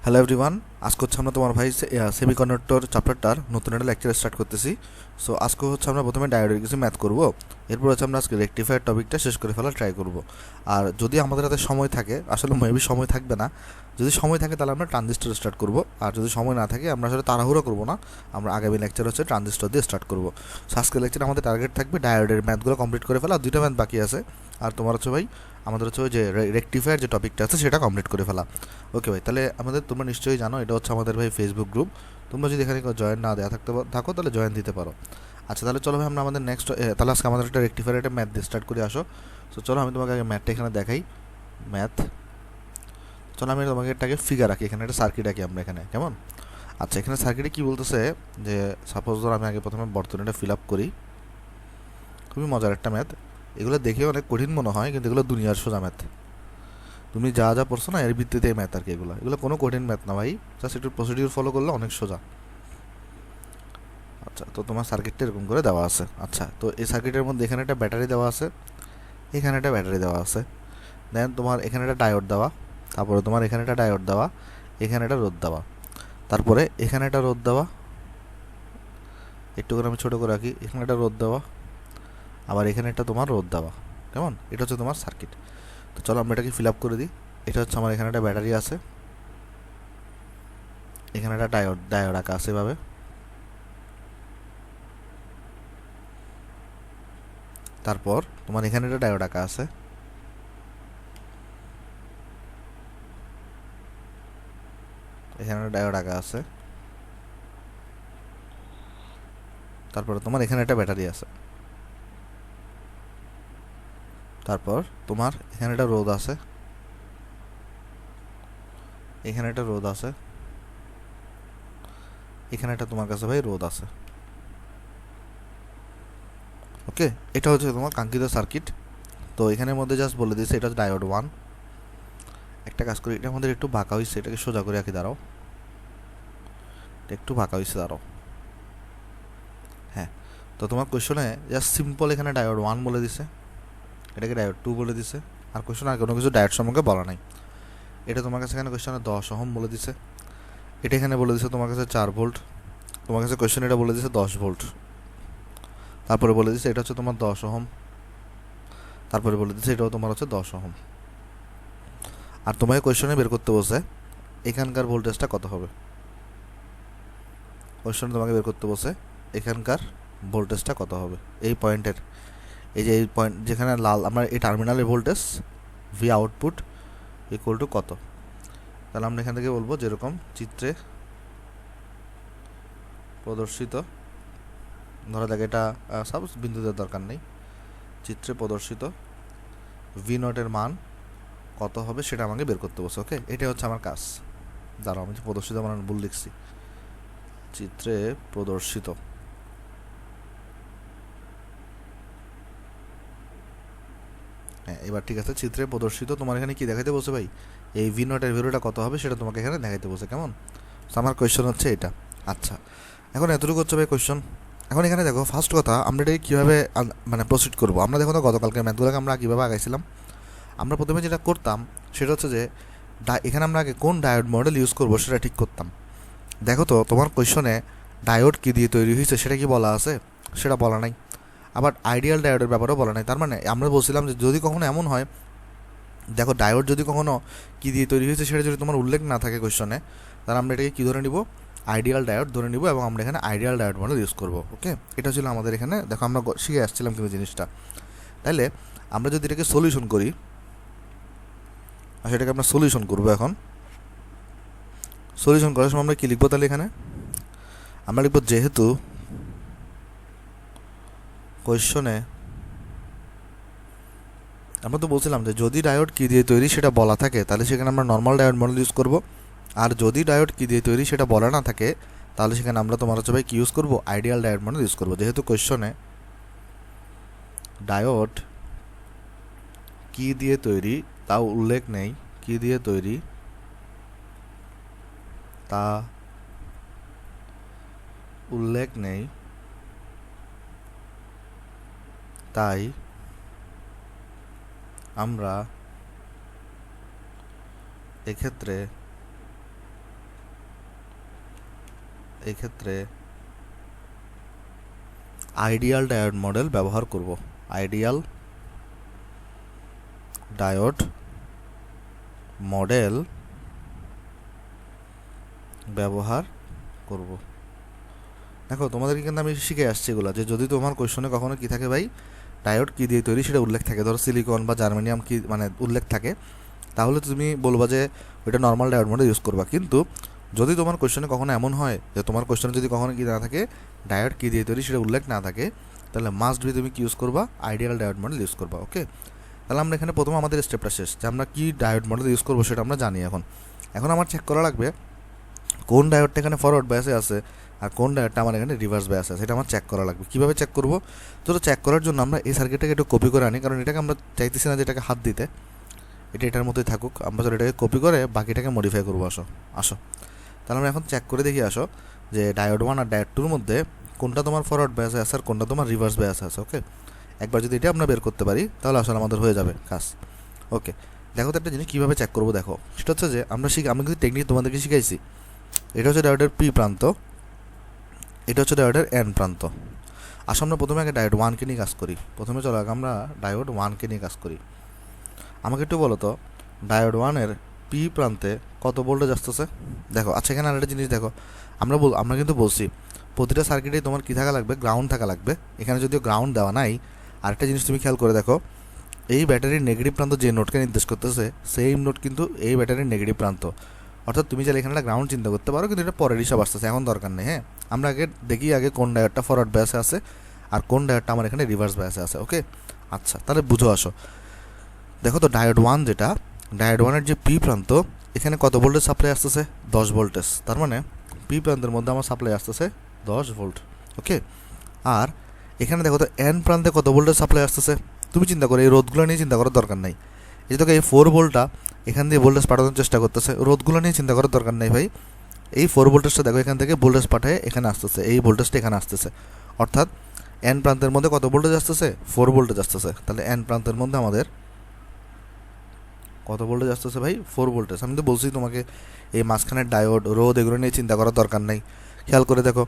Hello everyone, আজকে হচ্ছে আমরা তোমার ভাই সেমিকন্ডাক্টর চ্যাপ্টারটার নতুন একটা লেকচার স্টার্ট করতেছি। সো আজকে হচ্ছে আমরা প্রথমে ডায়োডের কিছু ম্যাথ করব, এরপর হচ্ছে আমরা আজকে রেকটিফায়ার টপিকটা শেষ করে ফেলার ট্রাই করব। আর যদি আমাদের হাতে সময় থাকে, আসলে মেবি সময় থাকবে না, যদি সময় থাকে তাহলে আমরা ট্রানজিস্টর স্টার্ট করব। আর যদি সময় না থাকে আমরা আসলে তাড়াহুড়ো করব না, আমরা আগামী লেকচার হচ্ছে ট্রানজিস্টর দিয়ে স্টার্ট করব। সো আজকের লেকচার আমাদের টার্গেট থাকবে ডায়োডের ম্যাথগুলো কমপ্লিট করে ফেলা, দুইটা ম্যাথ বাকি আছে। আর তোমার হচ্ছে ভাই আমাদের হচ্ছে ওই যে রেকটিফায়ার যে টপিকটা আছে সেটা কমপ্লিট করে ফেলা। ওকে ভাই, তাহলে তোমরা নিশ্চয়ই জানো এটা হচ্ছে আমাদের ভাই ফেসবুক গ্রুপ। তোমরা যদি এখানে জয়েন না দেওয়া থাকো তাহলে জয়েন দিতে পারো। আচ্ছা, তাহলে চলো ভাই আমরা আমাদের নেক্সট, তাহলে আজকে আমাদের একটা রেকটিফায়ার একটা ম্যাথ দিয়ে স্টার্ট করে আসো। সো চলো আমি তোমাকে আগে ম্যাথটা এখানে দেখাই। ম্যাথ, চলো আমি তোমাকে এটাকে ফিগার রাখি, এখানে একটা সার্কিট আঁকি আমরা এখানে, কেমন? আচ্ছা, এখানে সার্কিটে কী বলতেছে যে সাপোজ ধর আমি আগে প্রথমে বর্তনীটা ফিল আপ করি। খুবই মজার একটা ম্যাথ, এগুলো দেখে অনেক কঠিন মনে হয় কিন্তু এগুলো দুনিয়ার সোজা ম্যাথ। তুমি যা যা পড়ছো না এর ভিত্তিতে ম্যাথ আর কি, এগুলো এগুলো কোনো কঠিন ম্যাথ না ভাই, জাস্ট একটু প্রসিডিউর ফলো করলে অনেক সোজা। আচ্ছা, তো তোমার সার্কিটটা এরকম করে দেওয়া আছে। আচ্ছা, তো এই সার্কিটের মধ্যে এখানে একটা ব্যাটারি দেওয়া আছে, এখানে একটা ব্যাটারি দেওয়া আছে, দেন তোমার এখানে একটা ডায়োড দেওয়া, তারপরে তোমার এখানে একটা ডায়োড দেওয়া, এখানে একটা রোধ দেওয়া, তারপরে এখানে একটা রোধ দেওয়া, একটু করে আমি ছোটো করে রাখি, এখানে একটা রোধ দেওয়া, আবার এখানে একটা তোমার রোধ দেওয়া, কেমন? এটা হচ্ছে তোমার সার্কিট। তো চলো আমরা এটাকে ফিল আপ করে দিই। এটা হচ্ছে আমার এখানে একটা ব্যাটারি আছে, এখানে একটা ডায়োড আঁকা আছে এভাবে, তারপর তোমার এখানে একটা ডায়োড আঁকা আছে, এখানে একটা ডায়োড আঁকা আছে, তারপরে তোমার এখানে একটা ব্যাটারি আছে, তারপর তোমার এখানে একটা রোধ আছে, এখানে একটা রোধ আছে, এখানে একটা তোমার কাছে ভাই রোধ আছে। ওকে, এটা হচ্ছে তোমার কাঙ্ক্ষিত সার্কিট। তো এখানের মধ্যে জাস্ট বলে দিয়েছে এটা হচ্ছে ডায়োড 1। একটা কাজ করি, এটার মধ্যে একটু বাঁকা হয়েছে, এটাকে সোজা করে রাখি, দাঁড়াও, একটু বাঁকা হয়েছে, দাঁড়াও। হ্যাঁ, তো তোমার কোয়েশনে জাস্ট সিম্পল এখানে ডায়োড 1 বলে দিছে, এটাকে ডায়োড 2 বলে দিছে, আর কোয়েশনে আর কোনো কিছু ডায়োড সম্পর্কে বলা নাই। এটা তোমার কাছে এখানে কোয়েশনে 10 ওহম বলে দিছে, এটা এখানে বলে দিছে তোমার কাছে 4 ভোল্ট, তোমার কাছে কোয়েশন এটা বলে দিছে 10 ভোল্ট, তারপরে বলে দিছে এটা হচ্ছে তোমার 10 ওহম, তারপরে বলে দিছে এটাও তোমার হচ্ছে 10 ওহম। আর তোমাকে কোয়েশনে বের করতে বলছে এখানকার ভোল্টেজটা কত হবে। কোয়েশনে তোমাকে বের করতে বলছে এখানকার ভোল্টেজটা কত হবে, এই পয়েন্টের, এই যে এই পয়েন্ট যেখানে লাল, আমরা এই টার্মিনালের voltage V output equal to কত। তাহলে আমরা এখান থেকে বলবো যেরকম চিত্রে প্রদর্শিত, ধরা যাক এটা সাপোজ বিন্দুদের দরকার নেই, চিত্রে প্রদর্শিত ভি নটের মান কত হবে সেটা আমাকে বের করতে বলছে। ওকে, এটা হচ্ছে আমার কাজ। দাঁড়াও, আমি প্রদর্শিত মানে ভুল লিখছি, চিত্রে প্রদর্শিত, হ্যাঁ এবার ঠিক আছে, চিত্রে প্রদর্শিত তোমার এখানে কি দেখাইতে বলছে ভাই, এই ভি নটের ভ্যালুটা কত হবে সেটা তোমাকে এখানে দেখাইতে বলছে, কেমন? আমার কোয়েশ্চন হচ্ছে এটা। আচ্ছা, এখন এতটুকু হচ্ছে ভাই কোয়েশ্চন। এখন এখানে দেখো, ফার্স্ট কথা আমরা এটাকে কীভাবে মানে প্রসিড করবো। আমরা দেখো তো গতকালকে ম্যাথগুলোকে আমরা কীভাবে আগাইছিলাম। আমরা প্রথমে যেটা করতাম সেটা হচ্ছে যে এখানে আমরা আগে কোন ডায়োড মডেল ইউজ করবো সেটা ঠিক করতাম। দেখো তো তোমার কোয়েশনে ডায়োড কী দিয়ে তৈরি হয়েছে সেটা কি বলা আছে, সেটা বলা নাই। আবার আইডিয়াল ডায়োডের ব্যাপারেও বলা নাই। তার মানে আমরা বলছিলাম যে যদি কখনো এমন হয়, দেখো ডায়োড যদি কখনো কী দিয়ে তৈরি হয়েছে সেটা যদি তোমার উল্লেখ না থাকে কোয়েশনে, তাহলে আমরা এটাকে কী ধরে নিব, আইডিয়াল ডায়োড ধরে নিব, এবং আমরা এখানে আইডিয়াল ডায়োড মডেল ইউজ করবো। ওকে, এটা ছিল আমাদের এখানে, দেখো আমরা শিখে আসছিলাম কিন্তু জিনিসটা। তাহলে আমরা যদি এটাকে সলিউশন করি, আর সেটাকে আমরা সলিউশন করবো, এখন সলিউশন করার সময় আমরা কী লিখবো, তাহলে এখানে আমরা লিখবো যেহেতু কোয়েশনে আমরা তো বলছিলাম যে যদি ডায়োড কী দিয়ে তৈরি সেটা বলা থাকে তাহলে সেখানে আমরা নর্মাল ডায়োড মডেল ইউজ করব, আর যদি ডায়োড কী দিয়ে তৈরি সেটা বলা না থাকে তাহলে সেখানে আমরা তোমার হচ্ছে ভাই কী ইউজ করবো, আইডিয়াল ডায়োড মডেল ইউজ করবো। যেহেতু কোয়েশনে ডায়োড কী দিয়ে তৈরি তা উল্লেখ নেই, কী দিয়ে তৈরি তা উল্লেখ নেই, তাই আমরা এক্ষেত্রে এই ক্ষেত্রে আইডিয়াল ডায়োড মডেল ব্যবহার করব। আইডিয়াল ডায়োড মডেল ব্যবহার করব। দেখো তোমাদেরকে কিন্তু আমি শিখে আসছি এগুলো, যে যদি তোমার কোয়েশনে কখনো কী থাকে ভাই, ডায়োড কী দিয়ে তৈরি সেটা উল্লেখ থাকে, ধরো সিলিকন বা জার্মেনিয়াম কি মানে উল্লেখ থাকে, তাহলে তুমি বলবা যে ওইটা নর্মাল ডায়োড মডেল ইউজ করবা। কিন্তু যদি তোমার কোয়েশনে কখনো এমন হয় যে তোমার কোয়েশনে যদি কখনো কি না থাকে, ডায়োড কী দিয়ে তৈরি সেটা উল্লেখ না থাকে, তাহলে মাস্ট বি তুমি কি ইউজ করবা, আইডিয়াল ডায়োড মডেল ইউজ করবা। ওকে, তাহলে আমরা এখানে প্রথম আমাদের স্টেপটা শেষ, যে আমরা কি ডায়োড মডেল ইউজ করবো সেটা আমরা জানি। এখন আমার চেক করা লাগবে কোন ডায়োডটা এখানে ফরওয়ার্ড বায়াসে আছে আর কোন ডায়োডটা আমার এখানে রিভার্স বায়াসে আছে, সেটা আমার চেক করা লাগবে। কীভাবে চেক করবো? তো চেক করার জন্য আমরা এই সার্কিটটাকে একটু কপি করে আনি, কারণ এটাকে আমরা চাইতেছি না যে এটাকে হাত দিতে, এটা এটার মধ্যেই থাকুক। আমরা এটাকে কপি করে বাকিটাকে মডিফাই করবো। আসো তাহলে আমরা এখন চেক করে দেখি যে ডায়োড 1 আর ডায়োড 2-র মধ্যে কোনটা তোমার ফরওয়ার্ড বায়াসে আছে আর কোনটা তোমার রিভার্স বায়াসে আছে। ওকে, একবার যদি এটা আমরা বের করতে পারি তাহলে আসলে আমাদের হয়ে যাবে কাজ। ওকে, দেখো তো একটা জিনিস কীভাবে চেক করবো, দেখো সেটা হচ্ছে যে আমি কিন্তু টেকনিক তোমাদেরকে শিখাইছি। এটা হচ্ছে ডায়োডের পি প্রান্ত, এটা হচ্ছে ডায়োডের এন প্রান্ত। আসলে আমরা প্রথমে আগে ডায়োড 1কে নিয়ে কাজ করি। প্রথমে চলো আগে আমরা ডায়োড 1কে নিয়ে কাজ করি। আমাকে একটু বলো তো, ডায়োড 1-এর পি প্রান্তে কত ভোল্টেজ আসতেছে? দেখো আচ্ছা, এখানে আরেকটা জিনিস দেখো, আমরা কিন্তু বলছি প্রতিটা সার্কিটেই তোমার কী থাকা লাগবে, গ্রাউন্ড থাকা লাগবে। এখানে যদিও গ্রাউন্ড দেওয়া নাই, আরেকটা জিনিস তুমি খেয়াল করে দেখো, এই ব্যাটারির নেগেটিভ প্রান্ত যে নোটকে নির্দেশ করতেছে সেম নোট কিন্তু এই ব্যাটারির নেগেটিভ প্রান্ত। অর্থাৎ তুমি চাইলে এখানে একটা গ্রাউন্ড চিন্তা করতে পারো, কিন্তু এটা পরের হিসাব আসতেছে, এখন দরকার নেই। হ্যাঁ, আমরা আগে দেখি কোন ডায়োডটা ফরওয়ার্ড বায়াসে আছে আর কোন ডায়োডটা আমার এখানে রিভার্স বায়াসে আছে। ওকে, আচ্ছা তাহলে বুঝো আসো। দেখো তো ডায়োড 1 যেটা, ডায়োড 1-এর যে পি প্রান্ত, এখানে কত ভোল্টেজ সাপ্লাই আসতেছে? 10 ভোল্টেজ। তার মানে পি প্রান্তের মধ্যে আমার সাপ্লাই আসতেছে 10 ভোল্ট। ওকে, আর এখানে দেখো তো এন প্রান্তে কত ভোল্টেজ সাপ্লাই আসতেছে। তুমি চিন্তা করো, এই রোধগুলো নিয়ে চিন্তা করার দরকার নাই। এই যে তোকে এই 4 ভোল্টটা এখান দিয়ে ভোল্টেজ পাঠানোর চেষ্টা করতেছে, রোধগুলো নিয়ে চিন্তা করার দরকার নেই ভাই। এই 4 ভোল্টেজটা দেখো এখান থেকে ভোল্টেজ পাঠায় এখানে আসতেছে, এই ভোল্টেজটা এখানে আসতেছে। অর্থাৎ এন প্রান্তের মধ্যে কত ভোল্টেজ আসতেছে? 4 ভোল্টেজ আসতেছে। তাহলে এন প্রান্তের মধ্যে আমাদের কত ভোল্টেজ আসতেছে ভাই? 4 ভোল্টেজ। আমি তো বলছি তোমাকে এই মাঝখানের ডায়োড, রোধ এগুলো নিয়ে চিন্তা করার দরকার নেই। খেয়াল করে দেখো,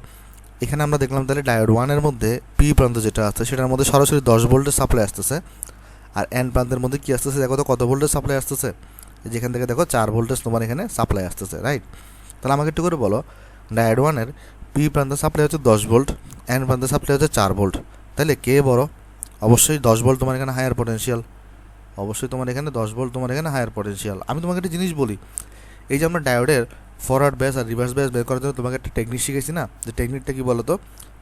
এখানে আমরা দেখলাম তাহলে ডায়োড 1-এর মধ্যে পি প্রান্ত যেটা আছে সেটার মধ্যে সরাসরি 10 ভোল্টেজ সাপ্লাই আসতেছে, আর এন প্রান্তের মধ্যে কী আসতেছে দেখো তো, কত ভোল্টেজ সাপ্লাই আসতেছে? যেখান থেকে দেখো 4 ভোল্টেজ তোমার এখানে সাপ্লাই আসতেছে, রাইট? তাহলে আমাকে একটু করে বলো, ডায়োড 1-এর পি প্রান্তে সাপ্লাই হচ্ছে 10 ভোল্ট, এন প্রান্তে সাপ্লাই হচ্ছে 4 ভোল্ট, তাহলে কে বড়? অবশ্যই 10 ভোল্ট তোমার এখানে হায়ার পটেনশিয়াল, অবশ্যই তোমার এখানে 10 ভোল্ট তোমার এখানে হায়ার পটেনশিয়াল। আমি তোমাকে একটা জিনিস বলি, এই যে আমরা ডায়োডের ফরওয়ার্ড ব্যাস আর রিভার্স ব্যাস বের করার জন্য তোমাকে একটা টেকনিক শিখেছি না, যে টেকনিকটা কী বলো তো,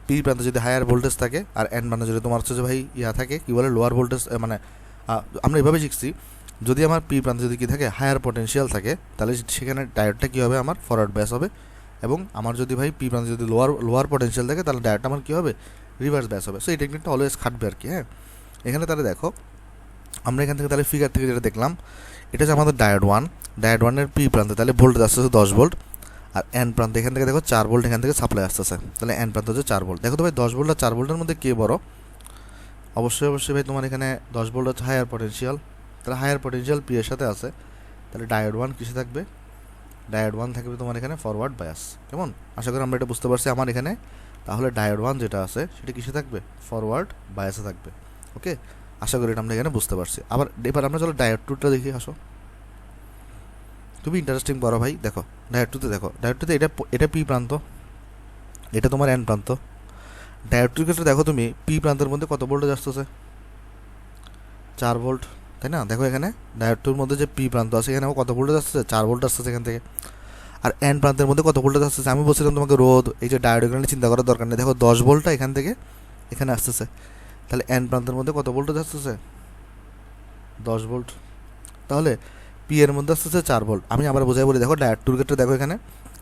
পি প্রান্তে যদি হায়ার ভোল্টেজ থাকে আর এন প্রান্তে যদি তোমার হচ্ছে যে ভাই থাকে কী বলে লোয়ার ভোল্টেজ, মানে আমরা এভাবে শিখছি, যদি আমার পি প্রান্তে যদি কী থাকে হায়ার পটেনশিয়াল থাকে, তাহলে সেখানে ডায়োডটা কী হবে, আমার ফরওয়ার্ড ব্যাস হবে। এবং আমার যদি ভাই পি প্রান্তে যদি লোয়ার পটেনশিয়াল থাকে, তাহলে ডায়োডটা আমার কী হবে, রিভার্স ব্যাস হবে। সো এই টেকনিকটা অলওয়েজ খাটবে আর কি। হ্যাঁ, এখানে তাহলে দেখো আমরা এখান থেকে তাহলে ফিগার থেকে যেটা দেখলাম, এটা হচ্ছে আমাদের ডায়োড 1, ডায়োড 1-এর পি প্রান্তে তাহলে ভোল্টেজ আসতেছে 10 ভোল্ট, আর এন প্রান্তে এখান থেকে দেখো 4 ভোল্ট এখান থেকে সাপ্লাই আসতেছে, তাহলে এন প্রান্ত হচ্ছে 4 ভোল্ট। দেখো তো ভাই 10 ভোল্ট আর 4 ভোল্টের মধ্যে কে বড়? অবশ্যই ভাই তোমার এখানে 10 ভোল্ট হচ্ছে হায়ার পটেনশিয়াল, তাহলে হায়ার পটেনশিয়াল পি এর সাথে আছে, তাহলে ডায়োড 1 কিসে থাকবে? ডায়োড 1 থাকবে তোমার এখানে ফরওয়ার্ড বায়াস। কেমন? আশা করি আমরা এটা বুঝতে পারছি আমার এখানে। তাহলে ডায়োড 1 যেটা আছে সেটা কিসে থাকবে? ফরওয়ার্ড বায়াসে থাকবে। ওকে, আশা করি এটা আমরা এখানে বুঝতে পারছি। এবার আমরা চলো ডায়োড 2টা দেখি। আসো, তুমি ইন্টারেস্টিং বড় ভাই। দেখো ডায়োড 2তে, দেখো ডায়োড 2তে এটা পি প্রান্ত, এটা তোমার এন প্রান্ত। ডায়োড 2-র ক্ষেত্রে দেখো তুমি পি প্রান্তের মধ্যে কত ভোল্টেজ আসতেছে? 4 ভোল্ট, তাই না? দেখো এখানে ডায়োড 2-র মধ্যে যে পি প্রান্ত আছে এখানে কত ভোল্টেজ আসতেছে? 4 ভোল্ট আসতেছে এখান থেকে। আর এন প্রান্তের মধ্যে কত ভোল্টেজ আসতেছে? আমি বলছিলাম তোমাকে রোধ, এই যে ডায়োড এখানে চিন্তা করার দরকার নেই। দেখো 10 ভোল্টটা এখান থেকে এখানে আসতেছে, তাহলে এন প্রান্তের মধ্যে কত ভোল্টেজ আসতেছে? 10 ভোল্ট। তাহলে পি এর মধ্যে আসতেছে 4 ভোল্ট। আমি আবার বোঝাই বলি, দেখো ডায়োড 2-র ক্ষেত্রে দেখো এখানে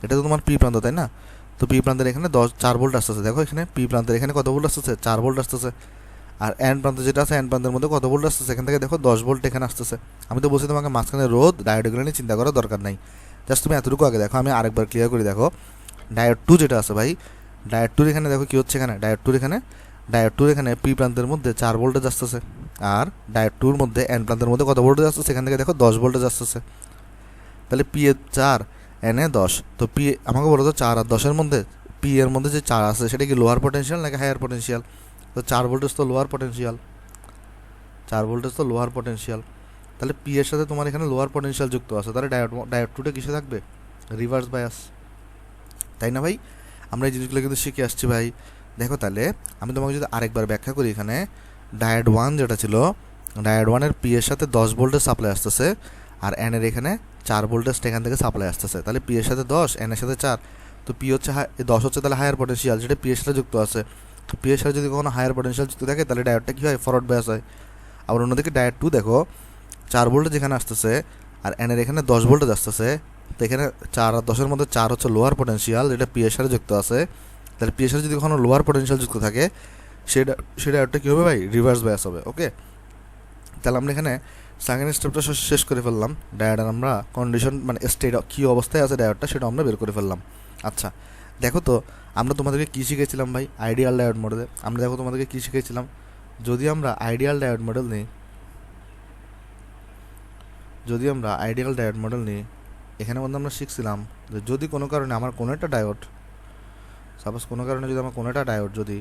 এটা তো তোমার পি প্রান্ত, তাই না? তো পি প্রান্তের এখানে 4 ভোল্ট আসতেছে। দেখো এখানে পি প্রান্তের এখানে কত ভোল্ট আসতেছে? 4 ভোল্ট আসতেছে। আর এন প্রান্ত যেটা আছে এন প্রান্তের মধ্যে কত ভোল্ট আসতেছে? এখান থেকে দেখো 10 ভোল্ট এখানে আসতেছে। আমি তো বলছি তোমাকে মাঝখানে রোধ ডায়োডগুলো নিয়ে চিন্তা করার দরকার নাই, জাস্ট তুমি এতটুকু আগে দেখো। আমি আরেকবার ক্লিয়ার করি, দেখো ডায়োড 2 যেটা আছে ভাই, ডায়োড 2 এখানে দেখো কী হচ্ছে, এখানে ডায়োড 2 এখানে পি প্রান্তের মধ্যে 4 ভোল্টেজ আসতেছে, আর ডায়োড 2-র মধ্যে এন প্রান্তের মধ্যে কত ভোল্টেজ আসতেছে? এখান থেকে দেখো 10 ভোল্টেজ আসতেছে। তাহলে পি এ 4 এন এ 10, তো পি আমাকে বলো তো 4 আর 10-এর মধ্যে পি এর মধ্যে যে 4 আছে সেটা কি লোয়ার পটেনশিয়াল নাকি হায়ার পটেনশিয়াল? তো 4 ভোল্টেজ তো লোয়ার পটেনশিয়াল, 4 ভোল্টেজ তো লোয়ার পটেনশিয়াল, তাহলে পি এর সাথে তোমার এখানে লোয়ার পটেনশিয়াল যুক্ত আছে, তাহলে ডায়োড টুটা কিসে থাকবে? রিভার্স বায়াস, তাই না ভাই? আমরা এই জিনিসগুলো কিন্তু শিখে আসছি ভাই। দেখো তাহলে আমি তোমাকে যদি আরেকবার ব্যাখ্যা করি, এখানে ডায়োড 1 যেটা ছিল, ডায়োড 1 এর পি এর সাথে 10 ভোল্টেজ সাপ্লাই আসতেছে, আর এন এর এখানে 4 ভোল্টেজটা এখান থেকে সাপ্লাই আসতেছে, তাহলে পি এর সাথে 10, এন এর সাথে 4, তো পি হচ্ছে 10 হচ্ছে তাহলে হায়ার পটেনশিয়াল, যেটা পি এর সাথে যুক্ত আছে। তো পি এর সাথে যদি কখনো হায়ার পটেনশিয়াল যুক্ত থাকে তাহলে ডায়োডটা কী হয়? ফরওয়ার্ড বায়াস হয়। আবার অন্যদিকে ডায়োড 2 দেখো 4 ভোল্টেজ এখানে আসতেছে, আর এন এর এখানে 10 ভোল্টেজ আসতেছে, তো এখানে 4 আর 10-এর মধ্যে 4 হচ্ছে লোয়ার পটেনশিয়াল, যেটা পি এর সাথে যুক্ত আছে, তাহলে পি এর সাথে যদি কখনো লোয়ার পটেনশিয়াল যুক্ত থাকে সেটা একটা কী হবে ভাই? রিভার্স বায়াস হবে। ওকে, তাহলে আমরা এখানে সেকেন্ড স্টেপটা শেষ করে ফেললাম। ডায়োডের আমরা কন্ডিশন মানে স্টেট কী অবস্থায় আছে ডায়োডটা সেটা আমরা বের করে ফেললাম। আচ্ছা দেখো তো আমরা তোমাদেরকে কী শিখেছিলাম ভাই? আইডিয়াল ডায়োড মডেলে আমরা দেখো তোমাদেরকে কী শিখেছিলাম। যদি আমরা আইডিয়াল ডায়োড মডেল নিই, এখানে মধ্যে আমরা শিখছিলাম যে যদি কোনো কারণে আমার কোনো একটা ডায়োড, সাপোজ কোনো কারণে যদি আমার কোনো একটা ডায়োড যদি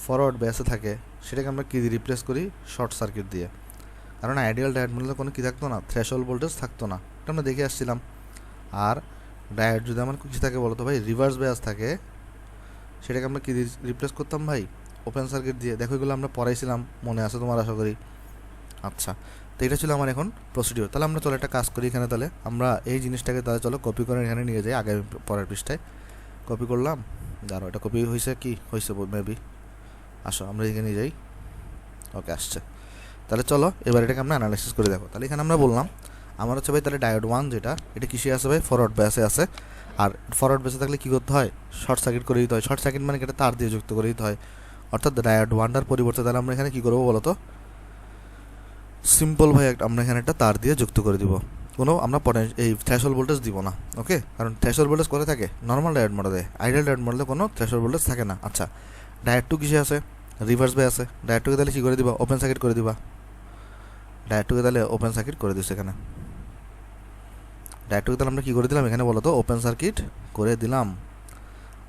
ফরওয়ার্ড ব্যাসে থাকে, সেটাকে আমরা কী দিয়ে রিপ্লেস করি? শর্ট সার্কিট দিয়ে। কারণ আইডিয়াল ডায়োড মডেলে কোনো কী থাকতো না? থ্রেশহোল্ড ভোল্টেজ থাকতো না, এটা আমরা দেখে আসছিলাম। আর ডায়োড যদি আমার কিছু থাকে বলো তো ভাই? রিভার্স ব্যাস থাকে, সেটাকে আমরা কী দিয়ে রিপ্লেস করতাম ভাই? ওপেন সার্কিট দিয়ে। দেখো এগুলো আমরা পড়াইছিলাম, মনে আছে তোমার আশা করি। আচ্ছা, তো এটা ছিল আমার এখন প্রসিডিওর। তাহলে আমরা চলো একটা কাজ করি, এখানে তাহলে আমরা এই জিনিসটাকে তাহলে চলো কপি করে এখানে নিয়ে যাই, আগে পরের পৃষ্ঠায় কপি করলাম। দাঁড়ো, এটা কপি হয়েছে কি হয়েছে মেবি, আসো আমরা এখানে নিয়ে যাই। ওকে, আসছে। তাহলে চলো এবার এটাকে আমরা অ্যানালাইসিস করে দেখো। তাহলে এখানে আমরা বললাম আমার হচ্ছে ভাই তাহলে ডায়োড 1 যেটা, এটা কিসে আছে ভাই? ফরওয়ার্ড ব্যাসে আছে। আর ফরওয়ার্ড ব্যাসে থাকলে কী করতে হয়? শর্ট সার্কিট করে দিতে হয়। শর্ট সার্কিট মানে এটা তার দিয়ে যুক্ত করে দিতে হয়, অর্থাৎ ডায়োড 1টার পরিবর্তে তাহলে আমরা এখানে কী করবো বলো তো? সিম্পল ভাই আমরা এখানে একটা তার দিয়ে যুক্ত করে দিব, কোনো আমরা এই থ্রেশহোল্ড ভোল্টেজ দিব না। ওকে, কারণ থ্রেশহোল্ড ভোল্টেজ করে থাকে নর্মাল ডায়োড মডেলে, আইডিয়াল ডায়োড মডেলে কোনো থ্রেশহোল্ড ভোল্টেজ থাকে না। আচ্ছা, ডায়োড 2 কিসে আছে? রিভার্স বাই আছে। ডায়োড 2কে তাহলে কী করে দিবা? ওপেন সার্কিট করে দিবা। ডায়োড 2কে তাহলে ওপেন সার্কিট করে দিচ্ছে এখানে। ডায়োড 2কে তাহলে আমরা কী করে দিলাম এখানে বলো তো? ওপেন সার্কিট করে দিলাম।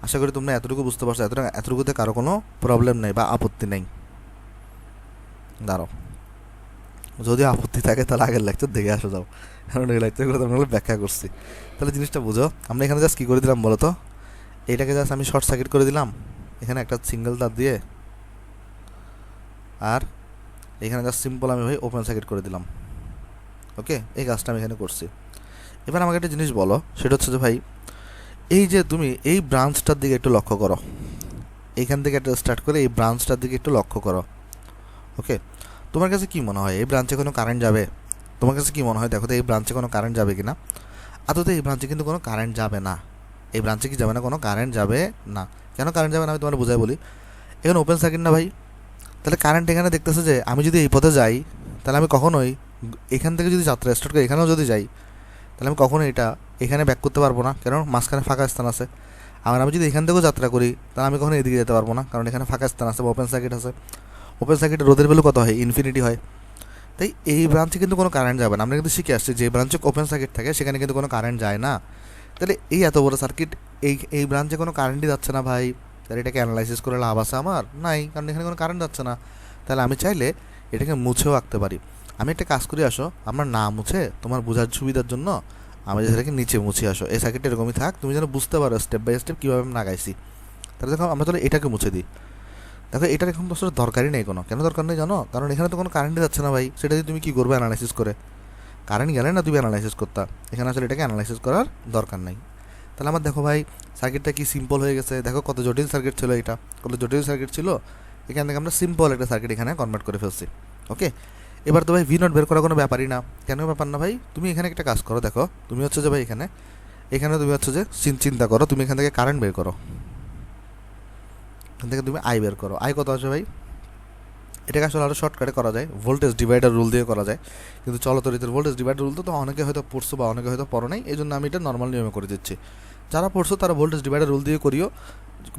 আশা করি তোমরা এতটুকু বুঝতে পারছো, এতটুকুতে কারো কোনো প্রবলেম নেই বা আপত্তি নেই। দাঁড়াও, যদি আপত্তি থাকে তাহলে আগের লেকচার দেখে আসো যাও, কারণ এই লেকচারগুলো তোমরা ব্যাখ্যা করছি। তাহলে জিনিসটা বুঝো, আমরা এখানে জাস্ট কী করে দিলাম বলো তো? এইটাকে জাস্ট আমি শর্ট সার্কিট করে দিলাম এখানে একটা সিঙ্গেল তার দিয়ে, আর এখানে জাস্ট সিম্পল আমি ভাই ওপেন সার্কিট করে দিলাম। ওকে, এই কাজটা আমি এখানে করছি। এবার আমাকে একটা জিনিস বলো, সেটা হচ্ছে যে ভাই এই যে তুমি এই ব্রাঞ্চটার দিকে একটু লক্ষ্য করো, এইখান থেকে একটা স্টার্ট করে এই ব্রাঞ্চটার দিকে একটু লক্ষ্য করো। ওকে, তোমার কাছে কি মনে হয় এই ব্রাঞ্চে কোনো কারেন্ট যাবে? তোমার কাছে কি মনে হয় দেখো তো এই ব্রাঞ্চে কোনো কারেন্ট যাবে কি না? আদতে এই ব্রাঞ্চে কিন্তু কোনো কারেন্ট যাবে না। এই ব্রাঞ্চে কি যাবে না? কোনো কারেন্ট যাবে না। কেন কারেন্ট যাবে না আমি তোমার বোঝাই বলি। এখানে ওপেন সার্কিট না ভাই, তাহলে কারেন্ট এখানে দেখতেছে যে আমি যদি এই পথে যাই তাহলে আমি কখনোই এখান থেকে যদি যাত্রা স্টার্ট করি এখানেও যদি যাই তাহলে আমি কখনোই এটা এখানে ব্যাক করতে পারবো না, কারণ মাঝখানে ফাঁকা স্থান আছে। আর আমি যদি এখান থেকেও যাত্রা করি তাহলে আমি কখনো এদিকে যেতে পারবো না, কারণ এখানে ফাঁকা স্থান আছে বা ওপেন সার্কিট আছে। ওপেন সার্কিটের রোধের ভ্যালু কত হয়? ইনফিনিটি হয়। তাই এই ব্রাঞ্চে কিন্তু কোনো কারেন্ট যাবে না। আমরা কিন্তু শিখে আসছি যে ব্রাঞ্চে ওপেন সার্কিট থাকে সেখানে কিন্তু কোনো কারেন্ট যায় না। তাহলে এই এত বড় সার্কিট, এই ব্রাঞ্চে কোনো কারেন্টই যাচ্ছে না ভাই, তাহলে এটাকে অ্যানালাইসিস করে লাভ আছে আমার? নাই, কারণ এখানে কোনো কারেন্ট যাচ্ছে না। তাহলে আমি চাইলে এটাকে মুছেও আঁকতে পারি। আমি একটা কাজ করি, আসো আমরা না মুছে তোমার বোঝার সুবিধার জন্য আমি যেটাকে নিচে মুছে আসো, এই সার্কিটটা এরকমই থাক, তুমি যেন বুঝতে পারো স্টেপ বাই স্টেপ কীভাবে আমি লাগাইছি। তাহলে দেখো আমরা তাহলে এটাকে মুছে দিই। দেখো এটার এখন তো আসলে দরকারই নেই কোনো। কেন দরকার নেই জানো? কারণ এখানে তো কোনো কারেন্টই যাচ্ছে না ভাই, সেটা দিয়ে তুমি কী করবে অ্যানালাইসিস করে? কারেন্ট গেলে না তুমি অ্যানালাইসিস করতা, এখানে আসলে এটাকে অ্যানালাইসিস করার দরকার নেই। তাহলে আমার দেখো ভাই সার্কিটটা কি সিম্পল হয়ে গেছে। দেখো কত জটিল সার্কিট ছিল, এটা কত জটিল সার্কিট ছিল, এখান থেকে আমরা সিম্পল একটা সার্কিট এখানে কনভার্ট করে ফেলছি। ওকে, এবার তো ভাই ভি নট বের করা কোনো ব্যাপারই না। কেন ব্যাপার না ভাই? তুমি এখানে একটা কাজ করো, দেখো তুমি হচ্ছে যে ভাই এখানে তুমি হচ্ছে যে চিন্তা করো, তুমি এখান থেকে কারেন্ট বের করো, এখান থেকে তুমি আই বের করো। আই কত আসবে ভাই? এটাকে আসলে আরও শর্টকাটে করা যায়, ভোল্টেজ ডিভাইডার রুল দিয়ে করা যায়, কিন্তু চলতরিতের ভোল্টেজ ডিভাইডার রুল তো অনেকে হয়তো পড়ছো বা অনেকে হয়তো পড়ো নাই, এই জন্য আমি এটা নর্মাল নিয়মে করে দিচ্ছি। যারা পড়ছো তারা ভোল্টেজ ডিভাইডার রুল দিয়ে করিও,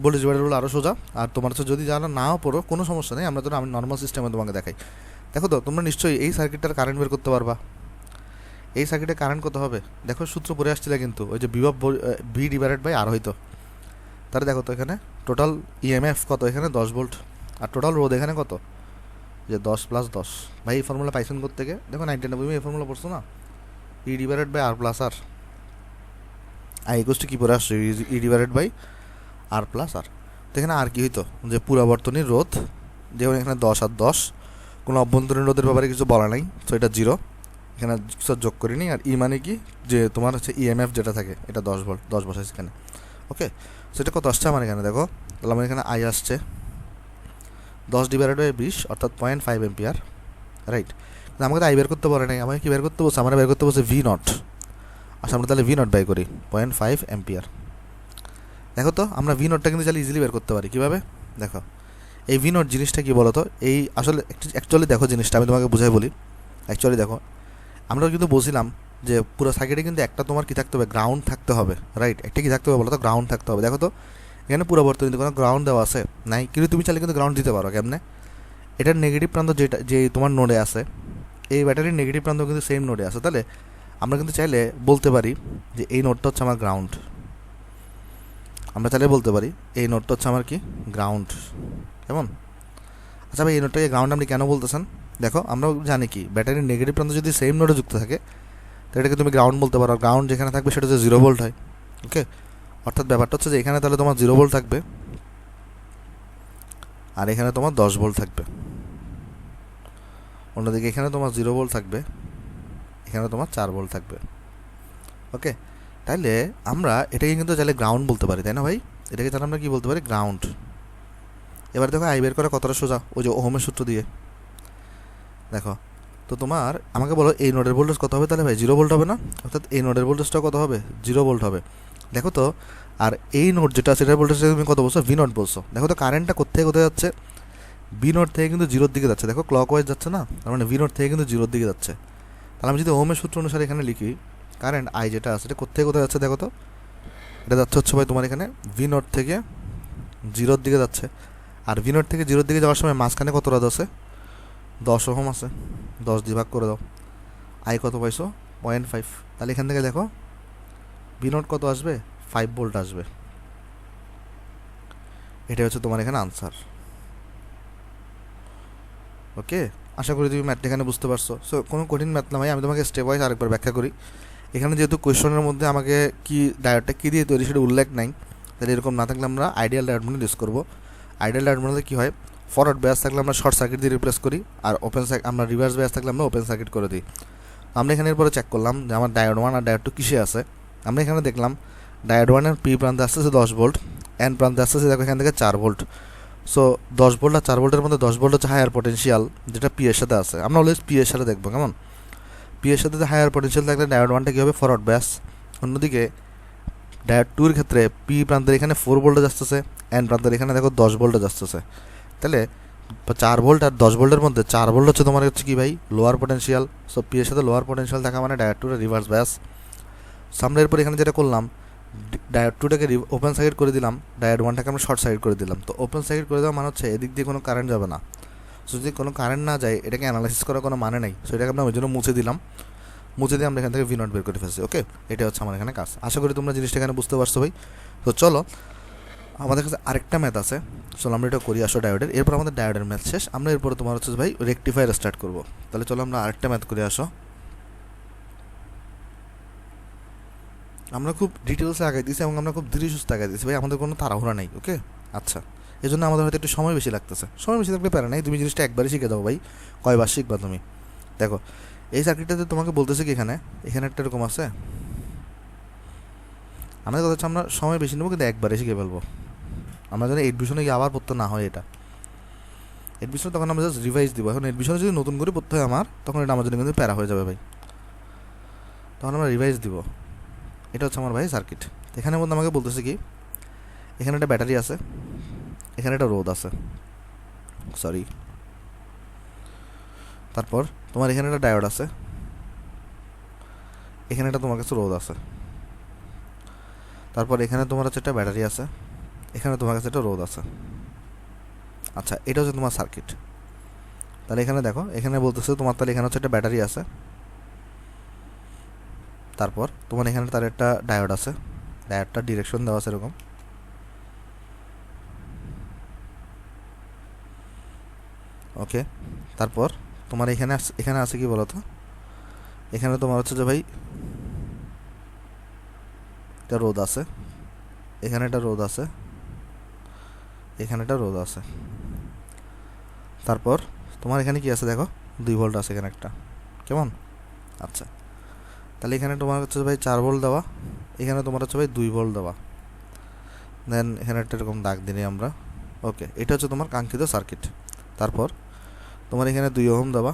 ভোল্টেজ ডিভাইডার রুল আরও সোজা। আর তোমার হচ্ছে যদি যারা নাও পড়ো কোনো সমস্যা নেই, আমি নর্মাল সিস্টেমে তোমাকে দেখাই। দেখো তো তোমরা নিশ্চয়ই এই সার্কিটটার কারেন্ট বের করতে পারবা। এই সার্কিটে কারেন্ট কত হবে? দেখো সূত্র পড়ে আসছিল কিন্তু ওই যে বিভব ভি ডিভাইডেড বাই আর হয়তো তাহলে দেখো তো এখানে টোটাল ইএমএফ কত, এখানে 10 ভোল্ট, আর টোটাল রোধ এখানে কত, যে 10 + 10। ভাই এই ফর্মুলা পাইছেন থেকে দেখো 99 এই ফর্মুলা পড়ছো না, E/R+R, আর ইকুয়ালস কী পরে আসছে, E/R+R। তো এখানে আর কি হইতো, যে পুরাবর্তনীর রোধ, যেমন এখানে 10 আর 10, কোনো অভ্যন্তরীণ রোধের ব্যাপারে কিছু বলা নাই, তো এটা 0, এখানে কিছু যোগ করিনি। আর ই মানে কি, যে তোমার হচ্ছে ইএমএফ যেটা থাকে এটা 10 ভোল্ট, 10 বসাইছে এখানে। ওকে, সেটা কত আসছে আমার এখানে দেখো, তাহলে আমার এখানে আই আসছে 10/20 অর্থাৎ 0.5 এম্পিয়ার, রাইট। আমাকে তো আই বের করতে পারে নাই, আমাকে কি বের করতে বলছে, আমরা বের করতে বলছে V0। আচ্ছা আমরা তাহলে V0 বাই করি 0.5 এম্পিয়ার। দেখো তো আমরা V0টা কিন্তু চাইলে ইজিলি বের করতে পারি, কীভাবে দেখো, এই V0 জিনিসটা কী বলো তো, এই আসলে অ্যাকচুয়ালি দেখো জিনিসটা আমি তোমাকে বুঝাই বলি। অ্যাকচুয়ালি দেখো, আমরা কিন্তু বলছিলাম যে পুরো সার্কিটে কিন্তু একটা তোমার কী থাকতে হবে, গ্রাউন্ড থাকতে হবে, রাইট। একটা কী থাকতে হবে বলো তো, গ্রাউন্ড থাকতে হবে। দেখো তো এখানে পুরো বর্তনীতে কোনো গ্রাউন্ড দেওয়া আছে নাই, কিন্তু তুমি চাইলে কিন্তু গ্রাউন্ড দিতে পারো। কেমনে, এটার নেগেটিভ প্রান্ত যেটা, যে তোমার নোডে আছে, এই ব্যাটারির নেগেটিভ প্রান্ত কিন্তু সেম নোডে আছে। তাহলে আমরা কিন্তু চাইলে বলতে পারি যে এই নোডটা হচ্ছে আমার গ্রাউন্ড, আমরা চাইলে বলতে পারি এই নোডটা হচ্ছে আমার কি, গ্রাউন্ড। কেমন? আচ্ছা ভাই এই নোডটাকে গ্রাউন্ড আপনি কেন বলতেছেন? দেখো আমরা জানি কি, ব্যাটারির নেগেটিভ প্রান্ত যদি সেম নোডে যুক্ত থাকে তো এটাকে তুমি গ্রাউন্ড বলতে পারো। গ্রাউন্ড যেখানে থাকবে সেটা হচ্ছে 0 ভোল্ট হয়। ওকে, অর্থাৎ ব্যাপারটা হচ্ছে যে এখানে তাহলে তোমার 0 ভোল্ট থাকবে, আর এখানে তোমার 10 ভোল্ট থাকবে। অন্যদিকে এখানে তোমার 0 ভোল্ট থাকবে, এখানে তোমার 4 ভোল্ট থাকবে। ওকে, তাহলে আমরা এটাকে কিন্তু চাইলে গ্রাউন্ড বলতে পারি, তাই না ভাই? এটাকে তাহলে আমরা কী বলতে পারি, গ্রাউন্ড। এবার দেখো আই বের করা কতটা সোজা, ওই যে ওহমের সূত্র দিয়ে। দেখো তো তোমার আমাকে বলো এই নোডের ভোল্টেজ কত হবে, তাহলে ভাই 0 ভোল্ট হবে না? অর্থাৎ এই নোডের ভোল্টেজটা কত হবে, 0 ভোল্ট হবে। দেখো তো, আর এই নোড যেটা সেটার ভোল্টেজটা তুমি কত বলছো, V0 বলছো। দেখো তো কারেন্টটা কোথায় কোথায় যাচ্ছে, V0 থেকে কিন্তু 0-র দিকে যাচ্ছে। দেখো ক্লকওয়াইজ যাচ্ছে না, তার মানে V0 থেকে কিন্তু 0-র দিকে যাচ্ছে। তাহলে আমি যদি ওহমের সূত্র অনুসারে এখানে লিখি, কারেন্ট আই যেটা আছে এটা কোথায় কোথায় যাচ্ছে, দেখো তো এটা যাচ্ছে হচ্ছে ভাই তোমার এখানে V0 থেকে 0-র দিকে যাচ্ছে। আর V0 থেকে 0-র দিকে যাওয়ার সময় মাঝখানে কত রোধ আছে, 10 ওহম আছে, 10 দিয়ে ভাগ করে দাও। আই কত পাইছো, 0.5। তাহলে এখান থেকে দেখো V0 কত আসবে, 5 ভোল্ট আসবে। এটা হচ্ছে তোমার এখানে আনসার। ওকে, আশা করি তুমি ম্যাথটা এখানে বুঝতে পারছো। সো কোনো কঠিন ম্যাথ না ভাই, আমি তোমাকে স্টেপ ওয়াইজ আরেকবার ব্যাখ্যা করি। এখানে যেহেতু কোয়েশনের মধ্যে আমাকে কি ডায়োডটা কী দিয়ে তৈরি সেটা উল্লেখ নাই, তাহলে এরকম না থাকলে আমরা আইডিয়াল ডায়োড মডেল ইউজ করবো। আইডিয়াল ডায়োড মডেলে কী হয়, ফরওয়ার্ড ব্যাস থাকলে আমরা শর্ট সার্কিট দিয়ে রিপ্লেস করি, আর আমরা রিভার্স ব্যাস থাকলে আমরা ওপেন সার্কিট করে দিই। আমরা এখানে এরপরে চেক করলাম যে আমার ডায়োড 1 আর ডায়োড 2 কিসে আছে। আমরা এখানে দেখলাম ডায়োড 1-এর পি প্রান্তে আসতেছে 10 ভোল্ট, এন প্রান্তে আসতেছে দেখো এখান থেকে 4 ভোল্ট। সো 10 ভোল্ট আর 4 ভোল্টের মধ্যে 10 ভোল্ট হচ্ছে হায়ার পটেনশিয়াল, যেটা পি এর সাথে আছে। আমরা অলওয়েজ পি এর সাথে দেখবো, কেমন? পি এর সাথে হায়ার পটেনশিয়াল থাকলে ডায়োড 1টা কী হবে, ফরওয়ার্ড ব্যাস। অন্যদিকে ডায়োড 2-এর ক্ষেত্রে পি প্রান্তের এখানে 4 ভোল্টেজ আসতেছে, এন প্রান্তের এখানে দেখো 10 ভোল্টেজ আসতেছে। তাহলে 4 ভোল্ট আর 10 ভোল্টের মধ্যে 4 ভোল্ট হচ্ছে তোমার হচ্ছে কি ভাই, লোয়ার পটেনশিয়াল। সো পি এর সাথে লোয়ার পটেনশিয়াল থাকা মানে ডায়োড 2-এর রিভার্স ব্যাস। আমরা এরপর এখানে যেটা করলাম, ডায়োড 2টাকে ওপেন সার্কিট করে দিলাম, ডায়োড 1টাকে আমরা শর্ট সার্কিট করে দিলাম। তো ওপেন সার্কিট করে দেওয়া মানে হচ্ছে এদিক দিয়ে কোনো কারেন্ট যাবে না। সো যদি কোনো কারেন্ট না যায় এটাকে অ্যানালাইসিস করার কোনো মানে নেই। সো এটাকে আমরা ওই জন্য মুছে দিলাম, মুছে দিয়ে আমরা এখান থেকে V0 বের করে ফেলছি। ওকে, এটা হচ্ছে আমার এখানে কাজ। আশা করি তোমরা জিনিসটা এখানে বুঝতে পারছো ভাই। তো চলো আমাদের কাছে আরেকটা ম্যাথ আছে, চলো আমরা এটা করি আসো ডায়োডের। এরপর আমাদের ডায়োডের ম্যাথ শেষ, আমরা এরপরে তোমার হচ্ছে ভাই রেকটিফায়ার স্টার্ট করবো। তাহলে চলো আমরা আরেকটা ম্যাথ করে আসো। আমরা খুব ডিটেলসে আগাই দিয়েছি এবং আমরা খুব ধীরে সুস্থ আগাই দিয়েছি ভাই, আমাদের কোনো তাড়াহুড়া নেই। ওকে, আচ্ছা, এই জন্য আমাদের হয়তো একটু সময় বেশি লাগতেছে। সময় বেশি থাকলে প্যারা নাই, তুমি জিনিসটা একবারই শিখে দাও ভাই, কয়বার শিখবা তুমি। দেখো এই সার্কিটটাতে তোমাকে বলতেছে কি, এখানে একটা এরকম আছে। আমাদের কথা হচ্ছে আমরা সময় বেশি নেবো কিন্তু একবারে শিখে ফেলবো। আমরা যেন এডমিশনে গিয়ে আবার পড়তে না হয়, এটা এডমিশনে তখন আমরা জাস্ট রিভাইজ দিব। এখন এডমিশনে যদি নতুন করে পড়তে হয় আমার, তখন এটা আমার জন্য কিন্তু প্যারা হয়ে যাবে ভাই, তখন আমরা রিভাইজ দিব। এটা হচ্ছে আমার ভাই সার্কিট। এখানের মধ্যে আমাকে বলতেছে কি, এখানে একটা ব্যাটারি আছে, এখানে একটা রোধ আছে, সরি, তারপর তোমার এখানে একটা ডায়োড আছে, এখানে একটা তোমার কাছে রোধ আছে, তারপর এখানে তোমার হচ্ছে একটা ব্যাটারি আছে, এখানে তোমার কাছে একটা রোধ আছে। আচ্ছা, এটা হচ্ছে তোমার সার্কিট। তাহলে এখানে দেখো, এখানে বলতেছে তোমার, তাহলে এখানে হচ্ছে একটা ব্যাটারি আছে, তারপর তোমার এখানে তার একটা ডায়োড আছে, ডায়োডটার ডিরেকশন দেওয়া আছে এরকম, ওকে, তারপর তোমার এখানে আছে কি বলো তো, এখানে তোমার হচ্ছে যে ভাই একটা রোধ আছে, এখানে একটা রোধ আছে, এখানে একটা রোধ আছে। তারপর তোমার এখানে কি আছে দেখো, 2 ভোল্ট আছে এখানে একটা, কেমন? আচ্ছা, তাহলে এখানে তোমার হচ্ছে ভাই 4 ভোল্ট দেওয়া, এখানে তোমার হচ্ছে ভাই 2 ভোল্ট দেওয়া, দেন এখানে একটা এরকম দাগ দিই আমরা। ওকে, এটা হচ্ছে তোমার কাঙ্ক্ষিত সার্কিট। তারপর তোমার এখানে 2 ওহম দেওয়া,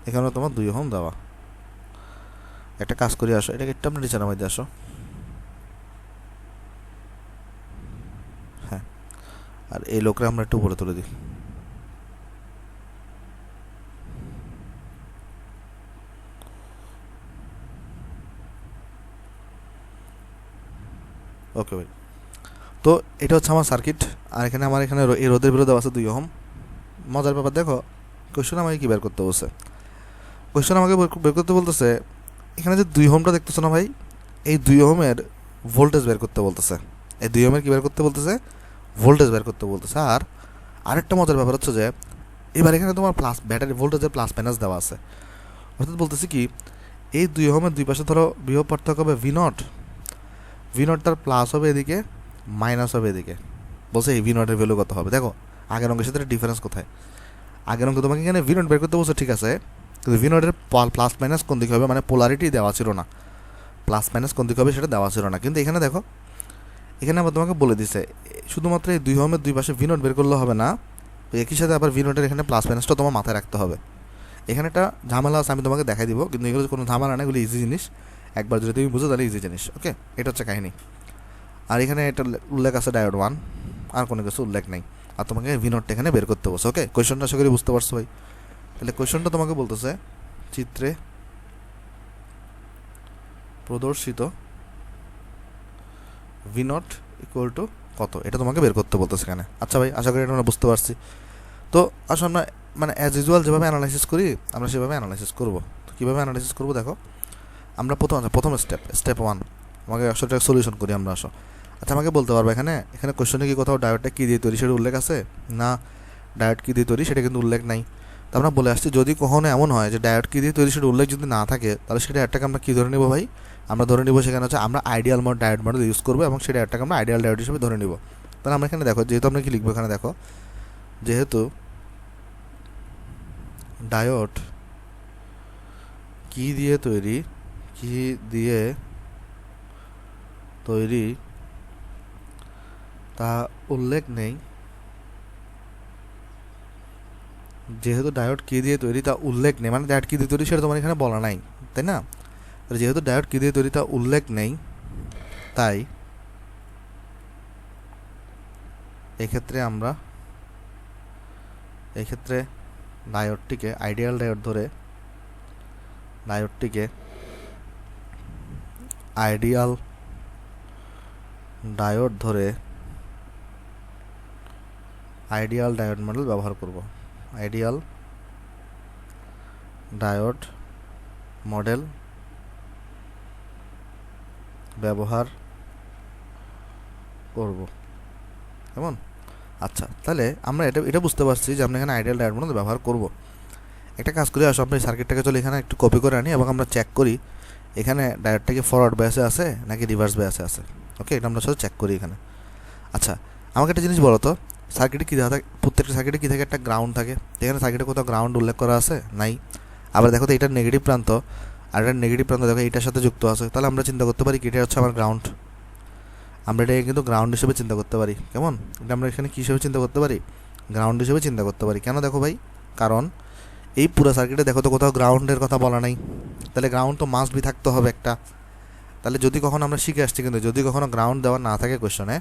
এখানেও তোমার 2 ওহম দেওয়া। একটা কাজ করি, আসো এটাকে একটু আমরা নিচে নামাই দিয়ে আসো। হ্যাঁ, আর এই লোকরা আমরা একটু উপরে তুলে দিই। ওকে ভাই, তো এটা হচ্ছে আমার সার্কিট। আর এখানে আমার এই রোদের বিরোধ আছে 2 ওহম। মজার ব্যাপার দেখো, কোয়েশ্চেন আমাকে কি বের করতে বলছে, কোয়েশ্চেন আমাকে বের করতে বলতেছে এখানে যে 2 ওহমটা দেখতেছো না ভাই, এই 2 ওহমের ভোল্টেজ বের করতে বলতেছে। এই 2 ওহমের কি বের করতে বলতেছে, ভোল্টেজ বের করতে বলতেছে। আর আরেকটা মজার ব্যাপার হচ্ছে যে এবার এখানে তোমার প্লাস ব্যাটারি ভোল্টেজের প্লাস মাইনাস দেওয়া আছে। অর্থাৎ বলতেছি কি, এই 2 ওহমের দুই পাশে ধরো বিভব পার্থক্য হবে V0, V0টার প্লাস হবে এদিকে, মাইনাস হবে এদিকে। বলছে এই V0 ভ্যালু কত হবে। দেখো আগের অঙ্কের সাথে ডিফারেন্স কোথায়, আগের অঙ্কে তোমাকে এখানে V0 বের করতে বলছে, ঠিক আছে, কিন্তু V0 প্লাস মাইনাস কোন দিকে হবে, মানে পোলারিটি দেওয়া ছিল না, প্লাস মাইনাস কোন দিকে হবে সেটা দেওয়া ছিল না। কিন্তু এখানে দেখো, এখানে আবার তোমাকে বলে দিছে শুধুমাত্র এই 2 ওহমের দুই পাশে V0 বের করলে হবে না, একই সাথে আবার V0 এখানে প্লাস মাইনাসটা তোমার মাথায় রাখতে হবে। এখানে একটা ঝামেলা আছে, আমি তোমাকে দেখাই দিব, কিন্তু এগুলো কোনো ঝামেলা না, এগুলো ইজি জিনিস, একবার যদি তুমি বুঝো তাহলে ইজি জিনিস। ওকে, এটা হচ্ছে কাহিনী। আর এখানে এটা উল্লেখ আছে ডায়োড 1, আর কোনো কিছু উল্লেখ নেই। আর তোমাকে V0 এখানে বের করতে বলছে। ওকে, কোয়েশনটা আশা করি বুঝতে পারছো ভাই। তাহলে কোয়েশনটা তোমাকে বলতেছে চিত্রে প্রদর্শিত V0 ইকুয়াল টু কত, এটা তোমাকে বের করতে বলতেছে এখানে। আচ্ছা ভাই, আশা করি এটা আমরা বুঝতে পারছি। তো আসলে আমরা মানে অ্যাজ ইউজুয়াল যেভাবে অ্যানালাইসিস করি আমরা সেভাবে অ্যানালাইসিস করবো। তো কীভাবে অ্যানালাইসিস করবো দেখো, আমরা প্রথম স্টেপ 1 আমাকে আসলে সলিউশন করি আমরা। আচ্ছা, আমাকে বলতে পারবো এখানে কোশ্চেনে কি কোথাও ডায়োডটা কী দিয়ে তৈরি সেটা উল্লেখ আছে না, ডায়োড কী দিয়ে তৈরি সেটা কিন্তু উল্লেখ নাই। তো আমরা বলে আসছি যদি কখনো এমন হয় যে ডায়োড কী দিয়ে তৈরি সেটা উল্লেখ যদি না থাকে, তাহলে সেটা ডায়োডটাকে আমরা কী ধরে নেবো ভাই, আমরা ধরে নিব সেখানে হচ্ছে আমরা আইডিয়াল ডায়োড মডেল ইউজ করবো, এবং সেই ডায়োডটাকে আমরা আইডিয়াল ডায়োড হিসেবে ধরে নিব। তাহলে আমরা এখানে দেখো, যেহেতু আমরা কি লিখবো এখানে দেখো, যেহেতু ডায়োড কী দিয়ে তৈরি তা উল্লেখ নেই, যেহেতু ডায়োড কী দিয়ে তৈরি তা উল্লেখ নেই, মানে ডায়োড কী দিয়ে তৈরি সেটা তোমার এখানে বলা নাই, তাই না? যেহেতু ডায়োড কী দিয়ে তৈরি তা উল্লেখ নেই, তাই এক্ষেত্রে ডায়োডটিকে আইডিয়াল ডায়োড ধরে আইডিয়াল ডায়োড মডেল ব্যবহার করব। আইডিয়াল ডায়োড মডেল ব্যবহার করব, কেমন? আচ্ছা, তাহলে আমরা এটা বুঝতে পারছি যে আমরা এখানে আইডিয়াল ডায়োড মডেল ব্যবহার করব। একটা কাজ করি, আসো আমরা সার্কিটটাকে চলে এখানে একটু কপি করে আনি এবং আমরা চেক করি এখানে ডায়োডটা কি ফরওয়ার্ড বায়াসে আছে নাকি রিভার্স বায়াসে আছে। ওকে, এটা আমরা সাথে চেক করি এখানে। আচ্ছা, আমাকে একটা জিনিস বলো তো, সার্কিটে কী দেওয়া থাকে, প্রত্যেকটা সার্কিটে কী থাকে, একটা গ্রাউন্ড থাকে। এখানে সার্কিটে কোথাও গ্রাউন্ড উল্লেখ করা আছে নাই। আবার দেখো তো এটার নেগেটিভ প্রান্ত আর এটার নেগেটিভ প্রান্ত দেখো এটার সাথে যুক্ত আছে, তাহলে আমরা চিন্তা করতে পারি কি এটা হচ্ছে আমার গ্রাউন্ড, আমরা এটাকে কিন্তু গ্রাউন্ড হিসেবে চিন্তা করতে পারি। কেমন? এটা আমরা এখানে কী হিসেবে চিন্তা করতে পারি, গ্রাউন্ড হিসেবে চিন্তা করতে পারি। কেন দেখো ভাই, কারণ এই পুরো সার্কিটে দেখো তো কোথাও গ্রাউন্ডের কথা বলা নাই, তাহলে গ্রাউন্ড তো মাস্ট বি থাকতে হবে একটা। তাহলে যদি কখনো আমরা শিখে আসছি, কিন্তু যদি কখনো গ্রাউন্ড দেওয়া না থাকে কোয়েশ্চনে,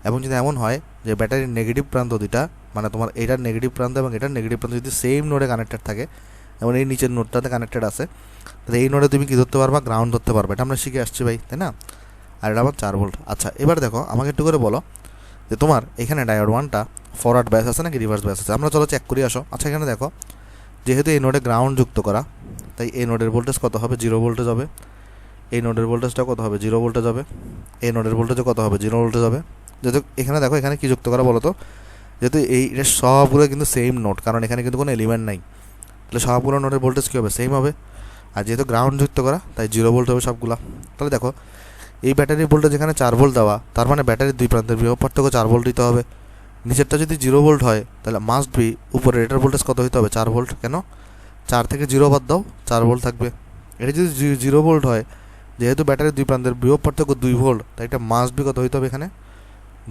এবং যদি এমন হয় যে ব্যাটারির নেগেটিভ প্রান্ত দুইটা, মানে তোমার এটার নেগেটিভ প্রান্ত এবং এটার নেগেটিভ প্রান্ত যদি সেম নোডে কানেক্টেড থাকে, এবং এই নিচের নোডটাতে কানেক্টেড আছে, তাহলে এই নোডে তুমি কী ধরতে পারবা, গ্রাউন্ড ধরতে পারবে। এটা আমরা শিখে আসছি ভাই, তাই না? আর এটা আমার 4 ভোল্ট। আচ্ছা, এবার দেখো আমাকে একটু করে বলো যে তোমার এখানে ডায়োড 1টা ফরওয়ার্ড ব্যাস আছে নাকি রিভার্স ব্যাস আছে। আমরা চলো চেক করি, আসো। আচ্ছা, এখানে দেখো যেহেতু এই নোডে গ্রাউন্ড যুক্ত করা, তাই এই নোডের ভোল্টেজ কত হবে, 0 ভোল্টেজ হবে। এই নোডের ভোল্টেজটা কত হবে, 0 ভোল্টেজ হবে। এই নোডের ভোল্টেজও কত হবে, 0 ভোল্টেজ হবে। যেহেতু এখানে দেখো এখানে কি যুক্ত করা বলো তো, যেহেতু এটা সবগুলো কিন্তু সেম নোড, কারণ এখানে কিন্তু কোনো এলিমেন্ট নাই, তাহলে সবগুলো নোডের ভোল্টেজ কী হবে, সেম হবে। আর যেহেতু গ্রাউন্ড যুক্ত করা তাই 0 ভোল্ট হবে সবগুলো। তাহলে দেখো এই ব্যাটারির ভোল্টেজ এখানে 4 ভোল্ট দেওয়া, তার মানে ব্যাটারির দুই প্রান্তের বিভব পার্থক্য 4 ভোল্ট দিতে হবে। নিচেরটা যদি 0 ভোল্ট হয় তাহলে মাস্ট বি উপরে এটার ভোল্টেজ কত হতে হবে, 4 ভোল্ট। কেন, 4 থেকে 0 বাদ দাও, 4 ভোল্ট থাকবে। এটা যদি 0 ভোল্ট হয়, যেহেতু ব্যাটারির দুই প্রান্তের বিভব পার্থক্য 2 ভোল্ট, তাই এটা মাস্ট বি কত হতে হবে, এখানে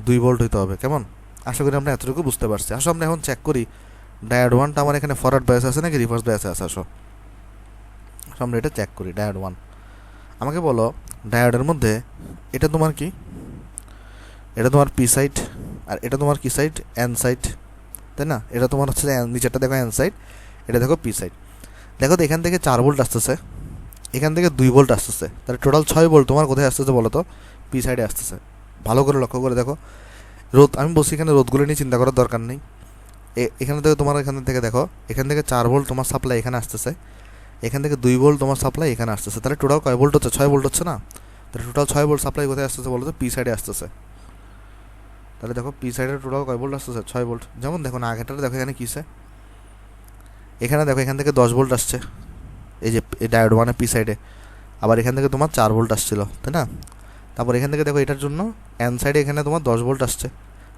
2 ভোল্ট হতে হবে। কেমন, আশা করি আমরা এতটুকু বুঝতে পারছি। আসো আমরা এখন চেক করি ডায়োড 1টা আমার এখানে ফরওয়ার্ড বায়াস আছে নাকি রিভার্স বায়াসে আছে। আসো আমরা এটা চেক করি। ডায়োড 1 আমাকে বলো ডায়োডের মধ্যে এটা তোমার কি, এটা তোমার পি সাইড আর এটা তোমার কি সাইড, এন সাইড, তাই না? এটা তোমার হচ্ছে নিচেরটা দেখো এন সাইড, এটা দেখো পি সাইড। দেখো তো এখান থেকে 4 ভোল্ট আসতেছে, এখান থেকে 2 ভোল্ট আসতেছে, তাহলে টোটাল 6 ভোল্ট তোমার কোথায় আসতেছে বলো তো, পি সাইডে আসতেছে। ভালো করে লক্ষ্য করে দেখো রোধ, আমি বলছি এখানে রোধগুলো নিয়ে চিন্তা করার দরকার নেই। এখানে থেকে তোমার এখান থেকে দেখো এখান থেকে 4 ভোল্ট তোমার সাপ্লাই এখানে আসতেছে, এখান থেকে 2 ভোল্ট তোমার সাপ্লাই এখানে আসতেছে, তাহলে টোটাল কয় ভোল্ট হচ্ছে, 6 ভোল্ট হচ্ছে না? তাহলে টোটাল 6 ভোল্ট সাপ্লাই কোথায় আসতেছে বলো তো, পি সাইডে আসতেছে। তাহলে দেখো পি সাইডের টোটাল কয় ভোল্ট আসতেছে, 6 ভোল্ট। যেমন দেখো না আগেরটা দেখো এখানে কিসে, এখানে দেখো এখান থেকে 10 ভোল্ট আসছে, এই যে ডায়োড 1 পি সাইডে, আবার এখান থেকে তোমার 4 ভোল্ট আসছিল, তাই না? তারপর এখান থেকে দেখো এটার জন্য এন সাইডে এখানে তোমার 10 ভোল্ট আসছে,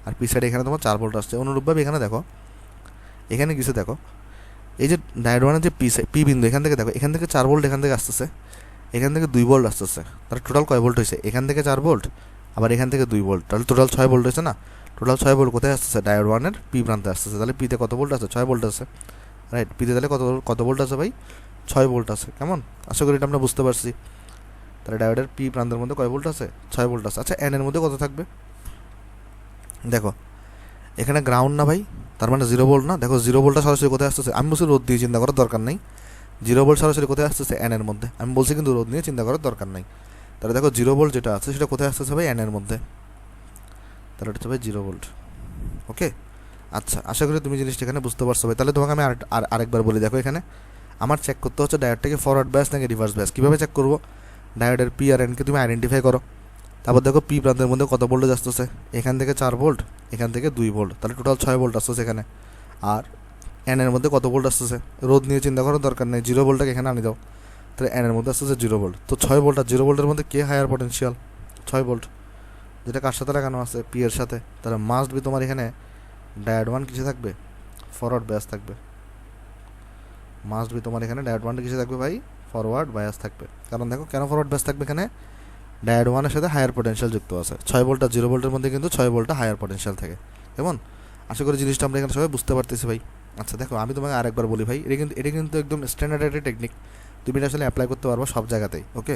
আর পি সাইডে এখানে তোমার 4 ভোল্ট আসছে। অনুরূপভাবে এখানে দেখো এখানে কিসে দেখো এই যে ডায়োড 1 যে পি বিন্দু, এখান থেকে দেখো এখান থেকে 4 ভোল্ট এখান থেকে আসতেছে, এখান থেকে 2 ভোল্ট আসতেছে, তাহলে টোটাল কয় ভোল্ট হয়েছে, এখান থেকে 4 ভোল্ট আবার এখান থেকে 2 ভোল্ট, তাহলে টোটাল 6 ভোল্ট হয়েছে না? টোটাল 6 ভোল্ট কোথায় আসতেছে, ডায়োড 1 পি প্রান্তে আসতেছে। তাহলে পিতে কত ভোল্ট আছে, 6 ভোল্ট আছে, রাইট? পিতে তাহলে কত কত ভোল্ট আছে ভাই, 6 ভোল্ট আছে। কেমন, আশা করি এটা আমরা বুঝতে পারছি। তাহলে ডায়োডের পি প্রান্তের মধ্যে কয় ভোল্ট আছে, 6 ভোল্ট আছে। আচ্ছা এন এর মধ্যে কত থাকবে, দেখো এখানে গ্রাউন্ড না ভাই, তার মানে 0 ভোল্ট না? দেখো 0 ভোল্টটা সরাসরি কোথায় আসতেছে, আমি বলছি রোদ দিয়ে চিন্তা করার দরকার নেই, 0 ভোল্ট সরাসরি কোথায় আসতেছে, এন এর মধ্যে। আমি বলছি কিন্তু রোদ নিয়ে চিন্তা করার দরকার নেই। তাহলে দেখো 0 ভোল্ট যেটা আছে সেটা কোথায় আসতেছে ভাই, এন এর মধ্যে, তাহলে এটা হচ্ছে ভাই 0 ভোল্ট। ওকে, আচ্ছা আশা করি তুমি জিনিসটা এখানে বুঝতে পারছো ভাই। তাহলে তোমাকে আমি আরেকবার বলি, দেখো এখানে আমার চেক করতে হচ্ছে ডায়োডটাকে ফরওয়ার্ড ব্যাস নাকি রিভার্স ব্যাস। কীভাবে চেক করবো, ডায়োডের পি আর এনকে তুমি আইডেন্টিফাই করো, তারপর দেখো পি প্রান্তের মধ্যে কত ভোল্টেজ আসতেছে, এখান থেকে 4 ভোল্ট, এখান থেকে 2 ভোল্ট, তাহলে টোটাল 6 ভোল্ট আসতেছে এখানে। আর এন এর মধ্যে কত ভোল্ট আসতেছে, রোদ নিয়ে চিন্তা করার দরকার নেই, 0 ভোল্টটাকে এখানে আনি দাও, তাহলে এন এর মধ্যে আসতেছে 0 ভোল্ট। তো 6 ভোল্ট আর 0 ভোল্টের মধ্যে কে হায়ার পটেনশিয়াল, 6 ভোল্ট, যেটা কার সাথে লাগানো আছে, পি এর সাথে। তাহলে মাস্ট বি তোমার এখানে ডায়োড 1 কিসে থাকবে, ফরওয়ার্ড ব্যাস থাকবে। মাস্ট বি তোমার এখানে ডায়োড 1 কিসে থাকবে ভাই, ফরওয়ার্ড বায়াস থাকবে। কারণ দেখো কেন ফরওয়ার্ড ব্যাস থাকবে, এখানে ডায়োড 1 সাথে হায়ার পটেনশিয়াল যুক্ত আছে। 6 ভোল্ট আর 0 ভোল্টের মধ্যে কিন্তু 6 ভোল্টটা হায়ার পটেনশিয়াল থাকে। কেমন, আশা করি জিনিসটা আমরা এখানে সবাই বুঝতে পারতেছি ভাই। আচ্ছা দেখো আমি তোমাকে আরেকবার বলি ভাই, এটা কিন্তু একদম স্ট্যান্ডার্ড একটা টেকনিক, তুমি এটা আসলে অ্যাপ্লাই করতে পারবো সব জায়গাতেই। ওকে,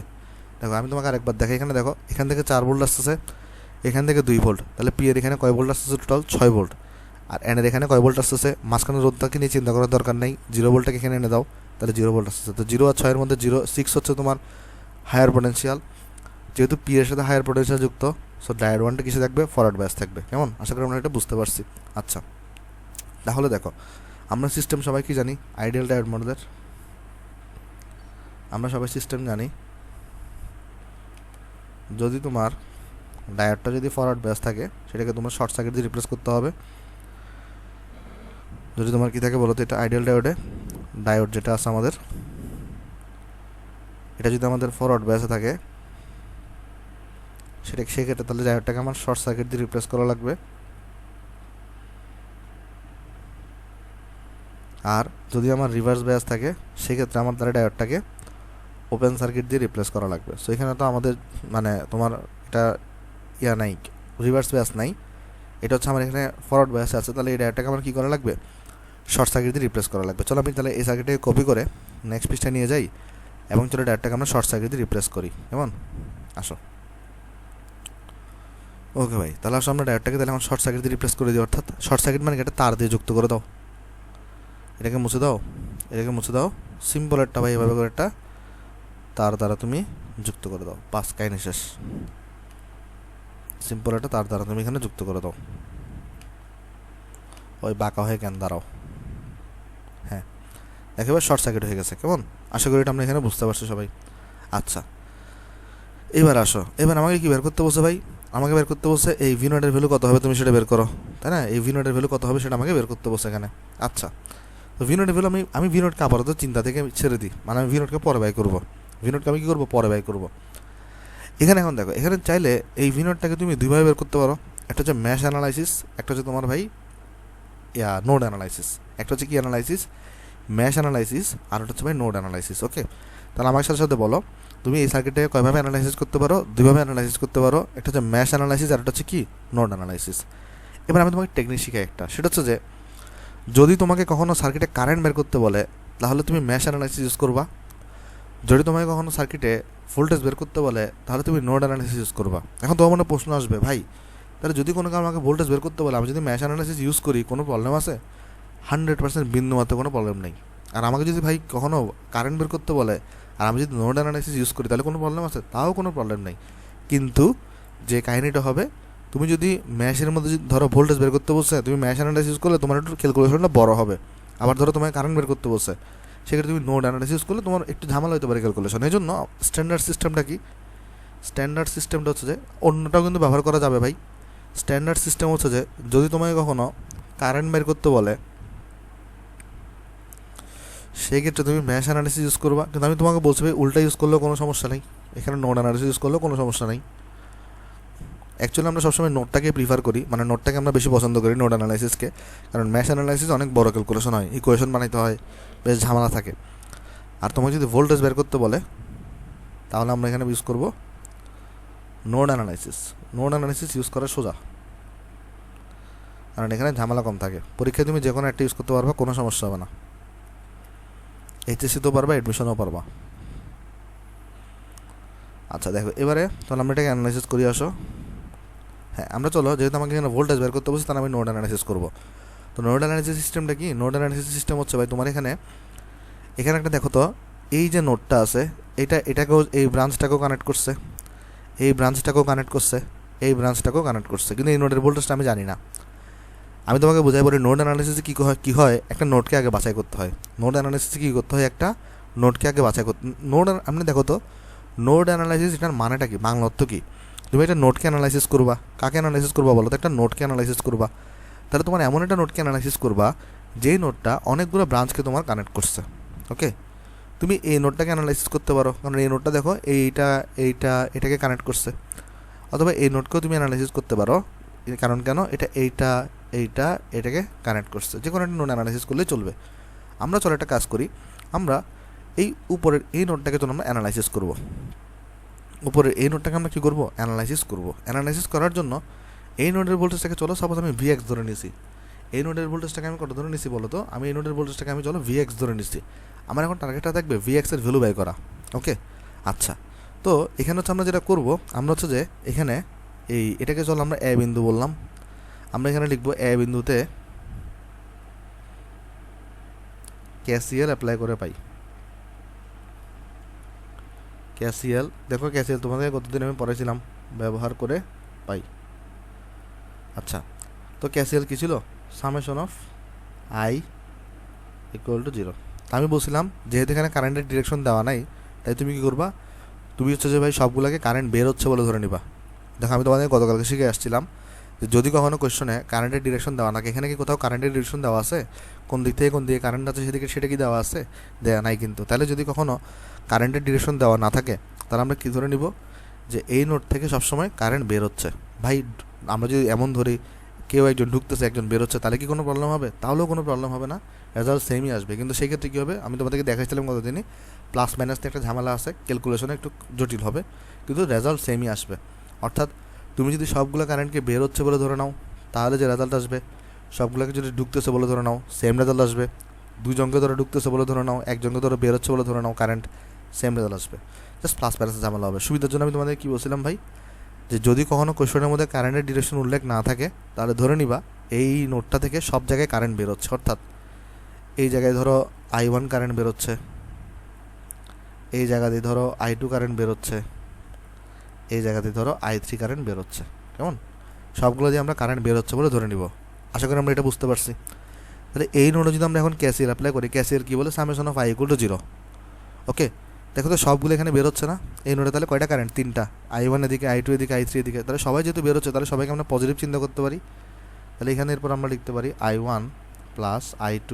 দেখো আমি তোমাকে আরেকবার দেখো, এখানে দেখো এখান থেকে 4 ভোল্ট আসতেছে, এখান থেকে 2 ভোল্ট, তাহলে পি এর এখানে কয় ভোল্ট আসতেছে, টোটাল 6 ভোল্ট। আর এন এর এখানে কয় ভোল্ট আসতেছে, মাঝখানে রোধটাকে নিয়ে চিন্তা করার দরকার নেই, 0 ভোল্টটাকে এখানে এনে দাও, তাহলে 0 ভোল্ট আসতেছে। তো 0 আর 6 এর মধ্যে 6 হচ্ছে তোমার হায়ার পটেনশিয়াল, যেহেতু পি এর সাথে হায়ার পটেনশিয়াল যুক্ত, সো ডায়োড 1টা কিসে থাকবে, ফরওয়ার্ড ব্যাস থাকবে। কেমন, আশা করি আমরা এটা বুঝতে পারছি। আচ্ছা তাহলে দেখো আমরা সিস্টেম সবাই কি জানি, আইডিয়াল ডায়োড মডেলের আমরা সবাই সিস্টেম জানি, যদি তোমার ডায়োডটা যদি ফরওয়ার্ড ব্যাস থাকে সেটাকে তোমার শর্ট সার্কিট দিয়ে রিপ্লেস করতে হবে। যদি তোমার কি থাকে বলো তো, এটা আইডিয়াল ডায়োড যেটা আছে আমাদের, এটা যদি আমাদের ফরওয়ার্ড ব্যাসে থাকে সেক্ষেত্রে তাহলে ডায়োডটাকে আমার শর্ট সার্কিট দিয়ে রিপ্লেস করা লাগবে। আর যদি আমার রিভার্স ব্যাস থাকে সেক্ষেত্রে আমার তাহলে ডায়োডটাকে ওপেন সার্কিট দিয়ে রিপ্লেস করা লাগবে। সো এখানে তো আমাদের মানে তোমার এটা নাই, রিভার্স ব্যাস নাই, এটা হচ্ছে আমার এখানে ফরওয়ার্ড ব্যাস আছে, তাহলে এই ডায়োডটাকে আমার কী করা লাগবে, শর্ট সার্কিট দিয়ে রিপ্লেস করা লাগবে। চলো আমি তাহলে এই সার্কিটটাকে কপি করে নেক্সট পৃষ্ঠায় নিয়ে যাই এবং চলো ডায়োডটাকে আমরা শর্ট সার্কিট দিয়ে রিপ্লেস করি। কেমন, আসো। ওকে ভাই, তাহলে আসো আমরা ডায়োডটাকে তাহলে এখন শর্ট সার্কিট দিয়ে রিপ্লেস করে দিই, অর্থাৎ শর্ট সার্কিট মানে এটা তার দিয়ে যুক্ত করে দাও, এটাকে মুছে দাও, এটাকে মুছে দাও, সিম্পল একটা ভাই এভাবে করে একটা তার দ্বারা তুমি যুক্ত করে দাও, পাস কাহিনী শেষ। সিম্পল একটা তার দ্বারা তুমি এখানে যুক্ত করে দাও, ওই বাঁকা হয়ে কেন দাঁড়াও, হ্যাঁ একেবারে শর্ট সার্কিট হয়ে গেছে। কেমন, আশা করি এটা আমরা এখানে বুঝতে পারছি সবাই। আচ্ছা এবার আসো, এবার আমাকে কি বের করতে বলছে ভাই, আমাকে বের করতে বলছে এই ভি নটের ভ্যালু কত হবে, তুমি সেটা বের করো, তাই না? এই ভি নটের ভ্যালু কত হবে সেটা আমাকে বের করতে বলছে এখানে। আচ্ছা, তো ভি নটের ভ্যালু আমি ভি নটকে আপাতত চিন্তা থেকে ছেড়ে দিই, মানে আমি ভি নটকে পরে বাই করবো। ভি নটকে আমি কী করবো, পরে বাই করবো। এখানে এখন দেখো, এখানে চাইলে এই ভি নটটাকে তুমি দুইভাবে বের করতে পারো। একটা হচ্ছে ম্যাশ অ্যানালাইসিস, একটা হচ্ছে তোমার ভাই নোড অ্যানালাইসিস। একটা হচ্ছে কি অ্যানালাইসিস, ম্যাশ অ্যানালাইসিস, আর একটা হচ্ছে ভাই নোড অ্যানালাইসিস। ওকে, তাহলে আমার সাথে সাথে বলো তুমি এই সার্কিটটাকে কয়ভাবে অ্যানালাইসিস করতে পারো? দুইভাবে অ্যানালাইসিস করতে পারো। একটা হচ্ছে ম্যাশ অ্যানালাইসিস, আর একটা হচ্ছে কি নোড অ্যানালাইসিস। এবার আমি তোমাকে টেকনিক শিখাই একটা, সেটা হচ্ছে যে যদি তোমাকে কখনো সার্কিটে কারেন্ট বের করতে বলে তাহলে তুমি ম্যাশ অ্যানালাইসিস ইউজ করবা। যদি তোমাকে কখনো সার্কিটে ভোল্টেজ বের করতে বলে তাহলে তুমি নোড অ্যানালাইসিস ইউজ করবা। এখন তোমার মনে প্রশ্ন আসবে, ভাই তাহলে যদি কোনো কারণে আমাকে ভোল্টেজ বের করতে বলে আমি যদি ম্যাশ অ্যানালাইসিস ইউজ করি কোনো প্রবলেম আছে? 100% বিন্দু মাত্র কোনো প্রবলেম নেই। আর আমাকে যদি ভাই কখনো কারেন্ট বের করতে বলে আর আমি যদি নোড অ্যানালাইসিস ইউজ করি তাহলে কোনো প্রবলেম আছে? তাও কোনো প্রবলেম নেই। কিন্তু যে কাহিনিটা হবে, তুমি যদি ম্যাশের মধ্যে যদি ধরো ভোল্টেজ বের করতে বলছে, তুমি ম্যাশ অ্যানালাইসিস ইউজ করলে তোমার একটু ক্যালকুলেশনটা বড় হবে। আবার ধরো তোমাকে কারেন্ট বের করতে বলছে, সেক্ষেত্রে তুমি নোড অ্যানালাইসিস করলে তোমার একটু ঝামেলা হতে পারে ক্যালকুলেশন। এই জন্য স্ট্যান্ডার্ড সিস্টেমটা কি, স্ট্যান্ডার্ড সিস্টেমটা হচ্ছে যে অন্যটাও কিন্তু ব্যবহার করা যাবে ভাই। স্ট্যান্ডার্ড সিস্টেম হচ্ছে যে যদি তোমাকে কখনো কারেন্ট বের করতে বলে সেই ক্ষেত্রে তুমি ম্যাশ অ্যানালিসিস ইউজ করবা। কিন্তু আমি তোমাকে বলছি ভাই উল্টা ইউজ করলেও কোনো সমস্যা নেই, এখানে নোড অ্যানালিসিস ইউজ করলেও কোনো সমস্যা নেই। অ্যাকচুয়ালি আমরা সবসময় নোটটাকে প্রিফার করি, মানে নোটটাকে আমরা বেশি পছন্দ করি নোড অ্যানালাইসিসকে, কারণ ম্যাশ অ্যানালাইসিস অনেক বড় ক্যালকুলেশন হয়, ইকুয়েশন বানাইতে হয়, বেশ ঝামেলা থাকে। আর তোমাকে যদি ভোল্টেজ বের করতে বলে তাহলে আমরা এখানে ইউজ করব node analysis. Node analysis use করা সোজা, কারণ এখানে ঝামেলা কম থাকে। পরীক্ষায় তুমি যে কোনো একটা ইউজ করতে পারবা, কোনো সমস্যা হবে না। এইচএসসিতেও পারবা, অ্যাডমিশনও পারবা। আচ্ছা দেখো এবারে তাহলে আমরা এটাকে অ্যানালাইসিস করি আসো। হ্যাঁ আমরা চলো, যেহেতু আমাকে এখানে ভোল্টেজ বের করতে বলছি তাহলে আমি নোড অ্যানালাইসিস করবো। তো নোড অ্যানালাইসিস সিস্টেমটা কি? নোড অ্যানালাইসিস সিস্টেম হচ্ছে ভাই তোমার এখানে একটা দেখো তো, এই যে নোডটা আছে এটাকেও এই ব্রাঞ্চটাকেও কানেক্ট করছে, এই ব্রাঞ্চটাকেও কানেক্ট করছে, এই ব্রাঞ্চটাকেও কানেক্ট করছে, কিন্তু এই নোডের ভোল্টেজটা আমি জানি না। আমি তোমাকে বোঝাই বলি নোড অ্যানালাইসিসে কী হয়, একটা নোডকে আগে বাছাই করতে হয়। নোড অ্যানালাইসিসে কী করতে হয়, একটা নোডকে আগে বাছাই করতে। আপনি দেখো তো নোড অ্যানালাইসিস এটার মানেটা কি, বাংলা অর্থ কী? তুমি একটা নোডকে অ্যানালাইসিস করবা, কাকে অ্যানালাইসিস করবা বলো তো? একটা নোডকে অ্যানালাইসিস করবা। তাহলে তোমার এমন একটা নোডকে অ্যানালাইসিস করবা যেই নোডটা অনেকগুলো ব্রাঞ্চকে তোমার কানেক্ট করছে। ওকে, তুমি এই নোডটাকে অ্যানালাইসিস করতে পারো, কারণ এই নোডটা দেখো এটাকে কানেক্ট করছে। অথবা এই নোডকেও তুমি অ্যানালাইসিস করতে পারো, কারণ কেন এটা এটাকে কানেক্ট করছে। যে কোনো একটা নোড অ্যানালাইসিস করলেই চলবে। আমরা চলো একটা কাজ করি, আমরা এই উপরের এই নোডটাকে চলো আমরা অ্যানালাইসিস করব। উপরের এই নোডটাকে আমরা কী করবো, অ্যানালাইসিস করব। অ্যানালাইসিস করার জন্য এই নোডের ভোল্টেজটাকে চলো সাপোজ আমি ভিএক্স ধরে নিয়েছি। এই নোডের ভোল্টেজটাকে আমি কত ধরে নিয়েছি বলো তো? আমি এই নোডের ভোল্টেজটাকে আমি চলো ভিএক্স ধরে নিয়েছি। আমার এখন টার্গেটটা থাকবে ভিএক্সের ভ্যালু বাই করা। ওকে আচ্ছা, তো এখানে হচ্ছে আমরা যেটা করব, আমরা হচ্ছে যে এখানে এটাকে চলো আমরা এ বিন্দু বললাম। আমরা এখানে লিখবো এ বিন্দুতে কেসিএল অ্যাপ্লাই করে পাই। কেসিএল দেখো, কেসিএল তোমাদের কতদিন আমি পড়েছিলাম, ব্যবহার করে পাই। আচ্ছা, তো কেসিএল কী ছিল? Summation of I equal to 0। আমি বলছিলাম যেহেতু এখানে কারেন্টের ডিরেকশন দেওয়া নাই, তাই তুমি কী করবা, তুমি হচ্ছে যে ভাই সবগুলোকে কারেন্ট বের হচ্ছে বলে ধরে নিবা। দেখো আমি তোমাদের গতকালকে শিখে আসছিলাম যে যদি কখনো কোয়েশ্চনে কারেন্টের ডিরেকশন দেওয়া থাকে, এখানে কি কোথাও কারেন্টের ডিরেকশন দেওয়া আছে? কোন দিক থেকে কোন দিকে কারেন্ট আছে সেদিকে সেটা কি দেওয়া আছে? দেওয়া নাই কিন্তু। তাহলে যদি কখনো কারেন্টের ডিরেকশন দেওয়া না থাকে তাহলে আমরা কী ধরে নিব, যে এই নোড থেকে সবসময় কারেন্ট বের হচ্ছে। ভাই আমরা যদি এমন ধরি কেউ একজন ঢুকতেছে একজন বের হচ্ছে, তাহলে কি কোনো প্রবলেম হবে? তাহলেও কোনো প্রবলেম হবে না, রেজাল্ট সেমই আসবে। কিন্তু সেই ক্ষেত্রে কী হবে, আমি তোমাদেরকে দেখাইছিলাম কতদিনই, প্লাস মাইনাসতে একটা ঝামেলা আছে, ক্যালকুলেশনে একটু জটিল হবে, কিন্তু রেজাল্ট সেমই আসবে। অর্থাৎ তুমি যদি সবগুলো কারেন্টকে বের হচ্ছে বলে ধরে নাও তাহলে যে রেজাল্ট আসবে, সবগুলোকে যদি ঢুকতেছে বলে ধরে নাও সেম রেজাল্ট আসবে। দুজনকে ধরে ঢুকতেছে বলে ধরে নাও, একজনকে ধরে বের হচ্ছে বলে ধরে নাও কারেন্ট, সেম রেজাল্ট আসবে। জাস্ট প্লাস মাইনাসে ঝামেলা হবে। সুবিধার জন্য আমি তোমাদের কী বলছিলাম ভাই, যে যদি কখনো কোয়েশ্চনের মধ্যে কারেন্টের ডিরেকশন উল্লেখ না থাকে তাহলে ধরে নিবা এই নোডটা থেকে সব জায়গায় কারেন্ট বেরোচ্ছে। অর্থাৎ এই জায়গায় ধরো I1 কারেন্ট বেরোচ্ছে, এই জায়গাতে ধরো I2 কারেন্ট বেরোচ্ছে, এই জায়গাতে ধরো I3 কারেন্ট বেরোচ্ছে। কেমন? সবগুলো দিয়ে আমরা কারেন্ট বেরোচ্ছে বলে ধরে নিব। আশা করি আমরা এটা বুঝতে পারছি। তাহলে এই নোডে যদি আমরা এখন কেসিএল অ্যাপ্লাই করি, কেসিএল কী বলে, summation of I equal to 0। ওকে, দেখো তো সবগুলো এখানে বেরোচ্ছে না এই নোডে, তাহলে কয়টা কারেন্ট? 3টা, I1 এদিকে, I2 এদিকে, I3 এদিকে, তাহলে সবাই যেহেতু বেরোচ্ছে তাহলে সবাইকে আমরা পজিটিভ চিন্তা করতে পারি। তাহলে এখানে এরপর আমরা লিখতে পারি I1 plus I2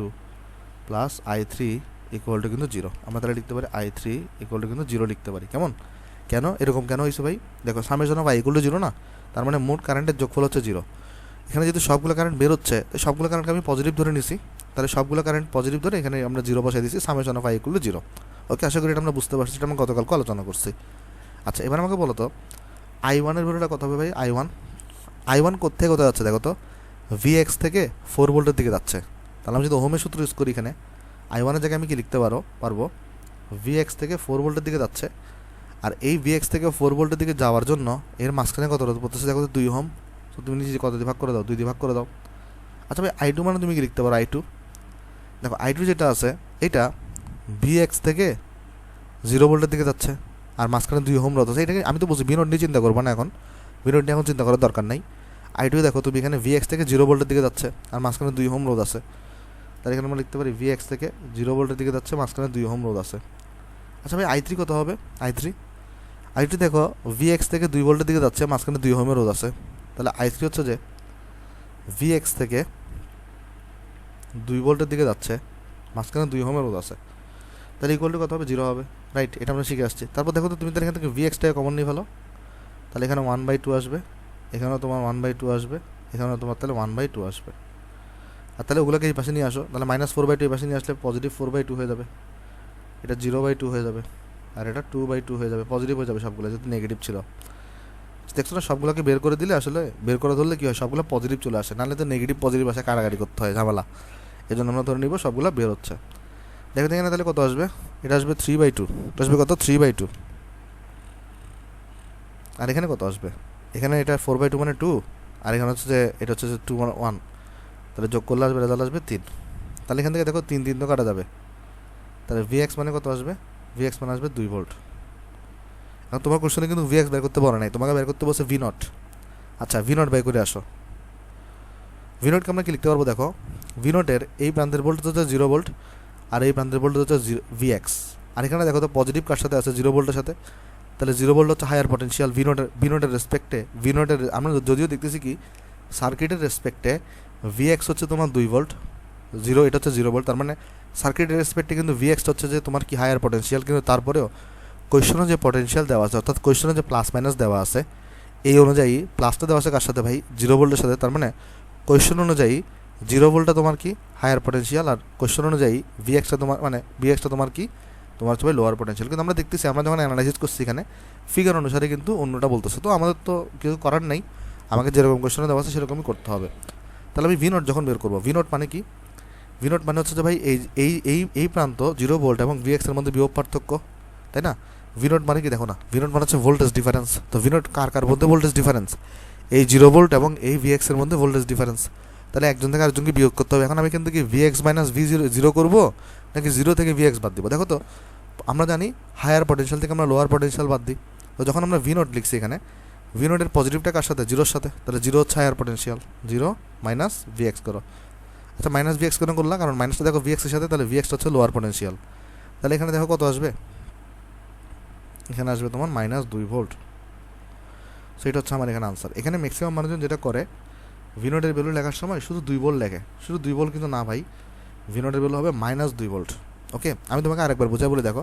plus I3 equal to কিন্তু 0। আমরা তাহলে লিখতে পারি I3 ইকুয়াল টু কিন্তু 0 লিখতে পারি। কেমন? কেন এরকম কেন হয়েছে ভাই? দেখো summation of I equal to 0 না, তার মানে মোট কারেন্টের যোগফল হচ্ছে 0। এখানে যেহেতু সবগুলো কারেন্ট বেরোচ্ছে তো সবগুলো কারেন্টকে আমি পজিটিভ ধরে নিছি, তাহলে সবগুলো কারেন্ট পজিটিভ ধরে এখানে আমরা 0 বসাই দিচ্ছি, summation of I equal to 0। ওকে, আশা করি এটা আমরা বুঝতে পারছি, এটা আমরা গতকালকে আলোচনা করছি। আচ্ছা, এবার আমাকে বলো তো I1 এর ভ্যালুটা কত হবে ভাই? I1 কোথায় কোথায় যাচ্ছে দেখো তো, Vx থেকে 4 ভোল্টের দিকে যাচ্ছে। তাহলে আমি যদি ওহমের সূত্র ইউজ করি এখানে I1 এর জায়গায় আমি কি লিখতে পারবো Vx থেকে 4 ভোল্টের দিকে যাচ্ছে, আর এই Vx থেকে 4 ভোল্টের দিকে যাওয়ার জন্য এর মাঝখানে কত রোধ পড়তেছে দেখো তো, 2 ওহম। তো তুমি নিজে কত দিয়ে ভাগ করে দাও? 2 দিয়ে ভাগ করে দাও। আচ্ছা ভাই I2 মানে তুমি কি লিখতে পারো? I2 দেখো I2 যেটা আছে এটা Vx থেকে 0 ভোল্টের দিকে যাচ্ছে, আর মাঝখানে 2 ওহম রোধ আছে। এটাকে আমি তো বুঝি V0 নিয়ে চিন্তা করবো না, এখন V0 নিয়ে এখন চিন্তা করার দরকার নাই। I2 দেখো তুমি এখানে Vx থেকে 0 ভোল্টের দিকে যাচ্ছে আর মাঝখানে 2 ওহম রোধ আছে, তাহলে এখানে আমরা লিখতে পারি Vx থেকে 0 ভোল্টের দিকে যাচ্ছে, মাঝখানে 2 ওহম রোধ আছে। আচ্ছা ভাই I3 কত হবে? I3 দেখো Vx থেকে 2 ভোল্টের দিকে যাচ্ছে, মাঝখানে 2 ওহমের রোধ আছে, তাহলে I3 হচ্ছে যে Vx থেকে 2 ভোল্টের দিকে যাচ্ছে, মাঝখানে 2 ওহমের রোধ আছে, তাহলে ইকুয়াল টু কত হবে? 0 হবে। রাইট, এটা আমরা শিখে আসছি। তারপর দেখো তো তুমি তাহলে এখান থেকে Vxটাকে কমন নিয়ে ফেলো, তাহলে এখানে 1/2 আসবে, এখানেও তোমার 1/2 আসবে, এখানেও তোমার তাহলে 1/2 আসবে। আর তাহলে ওগুলোকে এই পাশে নিয়ে আসো, তাহলে -4/2 এই পাশে নিয়ে আসলে পজিটিভ 4/2 হয়ে যাবে, এটা 0/2 হয়ে যাবে, আর এটা 2/2 হয়ে যাবে, পজিটিভ হয়ে যাবে সবগুলো, যেহেতু নেগেটিভ ছিল। দেখছো না, সবগুলোকে বের করে দিলে আসলে বের করে ধরলে কী হয়, সবগুলো পজিটিভ চলে আসে, নাহলে তো নেগেটিভ পজিটিভ আসে কাটাকাটি করতে হয়, ঝামেলা। এই জন্য আমরা ধরে নিব সবগুলো বের হচ্ছে। দেখো এখানে তাহলে কত আসবে? এটা আসবে 3/2, এটা আসবে কত? 3/2। আর এখানে কত আসবে? এখানে এটা 4/2 মানে 2, আর এখানে হচ্ছে যে এটা হচ্ছে যে 2 মানে 1, তাহলে যোগ করলে আসবে রেজাল্ট আসবে 3। তাহলে এখান থেকে দেখো 3 তো কাটা যাবে, তাহলে Vx মানে কত আসবে? Vx মানে আসবে 2 ভোল্ট। এখন তোমার কোশ্চেনে কিন্তু Vx বের করতে বলে নাই, তোমাকে বের করতে বলছে V0। আচ্ছা, V0 বের করে আসো। V0কে আমরা কি লিখতে পারবো দেখো, V0 এর এই প্রান্তের ভোল্টেজ হচ্ছে 0 ভোল্ট, আর এই প্রান্তের ভোল্টেজ হচ্ছে Vx। আর এখানে দেখো তো পজিটিভ কার সাথে আছে? 0 ভোল্টের সাথে, তাহলে 0 ভোল্ট হচ্ছে হায়ার পটেনশিয়াল V0 এর রেসপেক্টে। V0 এর আমরা যদিও দেখতেছি কি সার্কিটের রেসপেক্টে Vx হচ্ছে তোমার 2 ভোল্ট, 0 এটা হচ্ছে 0 ভোল্ট, তার মানে সার্কিটের রেসপেক্টে কিন্তু Vx হচ্ছে যে তোমার কি হায়ার পটেনশিয়াল, কিন্তু তারপরেও কোয়েশ্চনে যে পটেনশিয়াল দেওয়া আছে, অর্থাৎ কোয়েশ্চনে যে প্লাস মাইনাস দেওয়া আছে, এই অনুযায়ী প্লাসটা দেওয়া আছে কার সাথে ভাই? 0 ভোল্টের সাথে, তার মানে কোয়েশ্চন অনুযায়ী 0 ভোল্টটা তোমার কি হায়ার পটেনশিয়াল, আর কোয়েশ্চন অনুযায়ী Vxটা তোমার মানে Vxটা তোমার কি তোমার হচ্ছে ভাই লোয়ার পটেনশিয়াল। কিন্তু আমরা দেখতেছি, আমরা যখন অ্যানালাইসিস করছি এখানে ফিগার অনুসারে কিন্তু অন্যটা বলতেছে, তো আমাদের তো কিছু করার নেই, আমাকে যেরকম কোয়েশ্চনে দেওয়া আছে সেরকমই করতে হবে। তাহলে আমি V0 যখন বের করবো, V0 মানে কি? V0 মানে হচ্ছে যে ভাই এই এই এই এই প্রান্ত 0 ভোল্ট এবং Vx এর মধ্যে বিভব পার্থক্য, তাই না? V0 মানে কি দেখো না, V0 মানে হচ্ছে ভোল্টেজ ডিফারেন্স। তো V0 কার মধ্যে ভোল্টেজ ডিফারেন্স? এই 0 ভোল্ট এবং এই Vx এর মধ্যে ভোল্টেজ ডিফারেন্স। তাহলে একজন থেকে আরেকজনকে বিয়োগ করতে হবে। এখন আমি কিন্তু কি Vx মাইনাস V0 করবো, নাকি 0 থেকে Vx বাদ দিব? দেখো তো আমরা জানি হায়ার পটেনশিয়াল থেকে আমরা লোয়ার পটেনশিয়াল বাদ দিই, তো যখন আমরা V0 লিখছি এখানে V0 এর পজিটিভটা কার সাথে? 0 সাথে, তাহলে 0 হচ্ছে হায়ার পটেনশিয়াল, 0 মাইনাস Vx করো। আচ্ছা, মাইনাস Vx কেন করলাম? কারণ মাইনাসটা দেখো Vx এর সাথে, তাহলে Vx হচ্ছে লোয়ার পটেনশিয়াল। তাহলে এখানে দেখো কত আসবে? এখানে আসবে তোমার -2 ভোল্ট। সো এটা হচ্ছে আমার এখানে আনসার। এখানে ম্যাক্সিমাম মানুষজন যেটা করে V0 এর ভ্যালু লেখার সময় শুধু 2 ভোল্ট লেখে, শুধু 2 ভোল্ট কিন্তু না ভাই, V0 এর ভ্যালু হবে -2 ভোল্ট। ওকে, আমি তোমাকে আরেকবার বোঝাই বলে দেখো,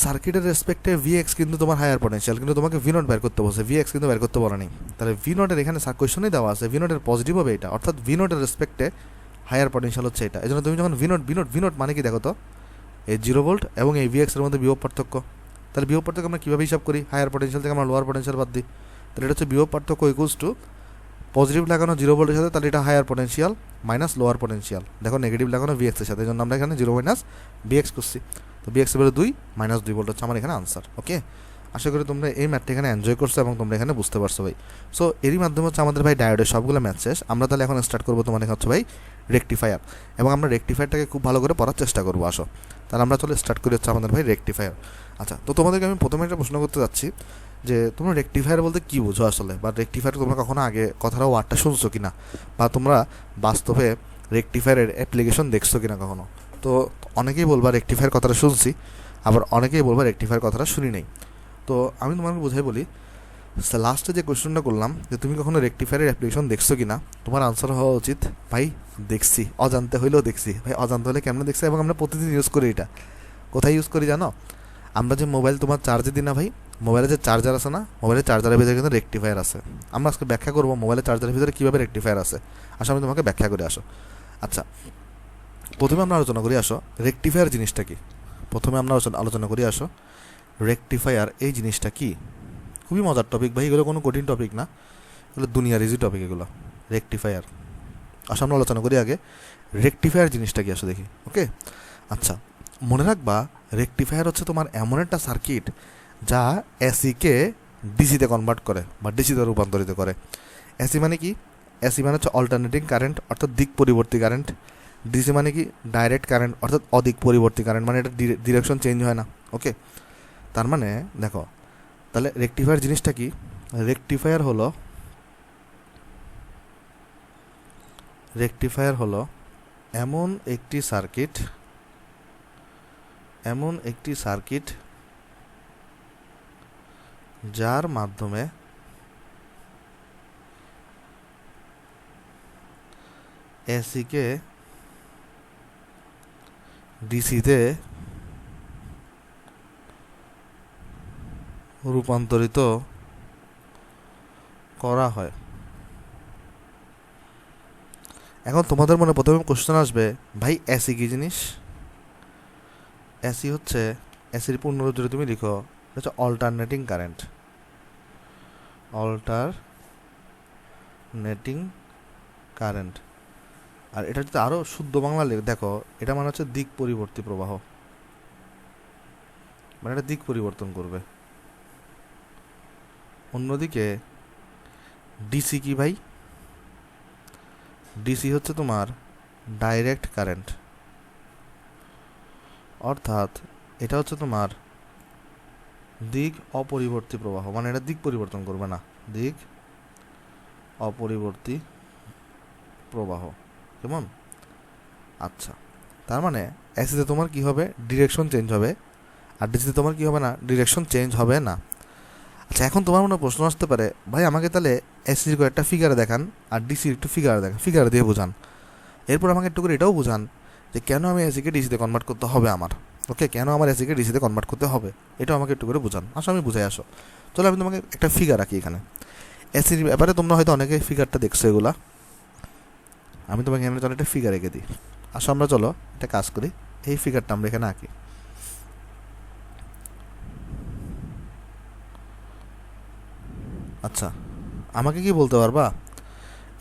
সার্কিটের রেসপেক্টে Vx কিন্তু তোমার হায়ার পটেনশিয়াল, কিন্তু তোমাকে V0 বের করতে বলছে, Vx কিন্তু বের করতে বলেনি। তাহলে V0 এর এখানে কোয়েশ্চনেই দেওয়া আছে V0 এর পজিটিভ হবে এটা, অর্থাৎ V0 এর রেসপেক্টে হায়ার পটেনশিয়াল হচ্ছে এটা। এই জন্য তুমি যখন V0 মানে কি দেখো তো, এই 0 ভোল্ট এবং এই Vx এর মধ্যে বিভব পার্থক্য। তাহলে বিভব পার্থক্য আমরা কীভাবে হিসাব করি? হায়ার পটেনশিয়াল থেকে আমরা লোয়ার পটেনশিয়াল বাদ দিই, তাহলে এটা হচ্ছে বিভব পার্থক্য ইকুয়ালস টু পজিটিভ লাগানো 0 ভোল্টের সাথে, তাহলে এটা higher potential minus lower potential, দেখো নেগেটিভ লাগানো Vx এর সাথে, এই জন্য আমরা এখানে 0 মাইনাস Vx করছি। তো Vx এর ভ্যালু 2 -2 ভোল্ট হচ্ছে আমার এখানে আনসার। ওকে, আশা করি তোমরা এই ম্যাথটা এখানে এনজয় করছো এবং তোমরা এখানে বুঝতে পারছো ভাই। সো এরই মাধ্যমে হচ্ছে আমাদের ভাই ডায়োডের সবগুলো ম্যাথ শেষ। আমরা তাহলে এখন স্টার্ট করবো তোমার এখানে হচ্ছে ভাই রেকটিফায়ার, এবং আমরা রেকটিফায়ারটাকে খুব ভালো করে পড়ার চেষ্টা করবো। আসো তাহলে আমরা চলে স্টার্ট করি হচ্ছে আমাদের ভাই রেকটিফায়ার। আচ্ছা, তো তোমাদেরকে আমি প্রথমে একটা প্রশ্ন করতে যাচ্ছি যে তোমরা রেকটিফায়ার বলতে কী বোঝো আসলে, বা রেকটিফায়ার তোমরা কখনো আগে কথাটা ওয়ার্ডটা শুনছো কিনা, বা তোমরা বাস্তবে রেকটিফায়ারের অ্যাপ্লিকেশন দেখছো কিনা কখনো? তো অনেকেই বলবা রেকটিফায়ার কথাটা শুনছি, আবার অনেকেই বলবে রেকটিফায়ার কথাটা শুনি নাই। তো আমি তোমাকে বোঝাই বলি, লাস্টে যে কোয়েশ্চনটা করলাম যে তুমি কখনো রেকটিফায়ারের অ্যাপ্লিকেশন দেখছো কি না, তোমার আনসার হওয়া উচিত ভাই দেখছি, অজান্তে হইলেও দেখছি। ভাই অজান্তে হলে কেমন দেখছি, এবং আমরা প্রতিদিন ইউজ করি। এটা কোথায় ইউজ করি জানো? আমরা যে মোবাইল তোমার চার্জে দিই না ভাই, মোবাইলে যে চার্জার আছে না, মোবাইলের চার্জারের ভিতরে কিন্তু রেকটিফায়ার আছে। আমরা আজকে ব্যাখ্যা করবো মোবাইলের চার্জারের ভিতরে কীভাবে রেকটিফায়ার আছে। আসলে আমি তোমাকে ব্যাখ্যা করে আসো। আচ্ছা, প্রথমে আমরা আলোচনা করি আসো রেকটিফায়ার জিনিসটা কি। প্রথমে আমরা আলোচনা করি আসো রেকটিফায়ার এই জিনিসটা কি। খুবই মজার টপিক ভাই, এগুলো কোনো কঠিন টপিক না, এগুলো দুনিয়ার ইজি টপিক এগুলো। রেকটিফায়ার আসো আমরা আলোচনা করি আগে রেকটিফায়ার জিনিসটা কি আসো দেখি। ওকে, আচ্ছা মনে রাখবা রেকটিফায়ার হচ্ছে তোমার এমন একটা সার্কিট যা এসিকে ডিসিতে কনভার্ট করে বা ডিসিতে রূপান্তরিত করে। এসি মানে কি? এসি মানে হচ্ছে অল্টারনেটিং কারেন্ট, অর্থাৎ দিক পরিবর্তী কারেন্ট। ডিসি মানে কি? ডাইরেক্ট কারেন্ট, অর্থাৎ অদিক পরিবর্তী কারেন্ট, মানে এটা ডিরেকশন চেঞ্জ হয় না। ওকে, তার মানে দেখো তাহলে রেকটিফায়ার জিনিসটা কি। রেকটিফায়ার হলো এমন একটি সার্কিট যার মাধ্যমে এসিকে ডিসিতে রূপান্তরিত করা হয়। এখন তোমাদের মনে প্রথমে কোশ্চেন আসবে, ভাই এসি কি জিনিস? এসি হচ্ছে, এসির পূর্ণরূপ যদি তুমি লিখো হচ্ছে অল্টারনেটিং কারেন্ট। আর এটা যদি আরও শুদ্ধ বাংলা দেখো, এটা মানে হচ্ছে দিক পরিবর্তী প্রবাহ, মানে এটা দিক পরিবর্তন করবে। অন্যদিকে ডিসি কি ভাই? ডিসি হচ্ছে তোমার ডাইরেক্ট কারেন্ট, অর্থাৎ এটা হচ্ছে তোমার দিক অপরিবর্তী প্রবাহ, মানে এটা দিক পরিবর্তন করবে না, দিক অপরিবর্তী প্রবাহ। কেমন? আচ্ছা, তার মানে এসিতে তোমার কি হবে? ডিরেকশন চেঞ্জ হবে, আর ডিসিতে তোমার কি হবে না? ডিরেকশন চেঞ্জ হবে না। আচ্ছা, এখন তোমার মনে প্রশ্ন আসতে পারে, ভাই আমাকে তাহলে এসির কয়েকটা ফিগার দেখান আর ডিসির একটু ফিগার দেখান, ফিগার দিয়ে বোঝান। এরপর আমাকে একটু করে এটাও বোঝান যে কেন আমি এসিকে ডিসিতে কনভার্ট করতে হবে আমার। ওকে, কেন আমার এসিকে ডিসিতে কনভার্ট করতে হবে এটাও আমাকে একটু করে বোঝান। আসো আমি বুঝাই আসো। চলো আমি তোমাকে একটা ফিগার রাখি এখানে এসির ব্যাপারে। তোমরা হয়তো অনেকে ফিগারটা দেখছো এগুলা, আমি তোমাকে এখানে চলো একটা ফিগার এঁকে দিই। আসো আমরা চলো একটা কাজ করি, এই ফিগারটা আমরা এখানে আঁকি। আচ্ছা, আমাকে কি বলতে পারবা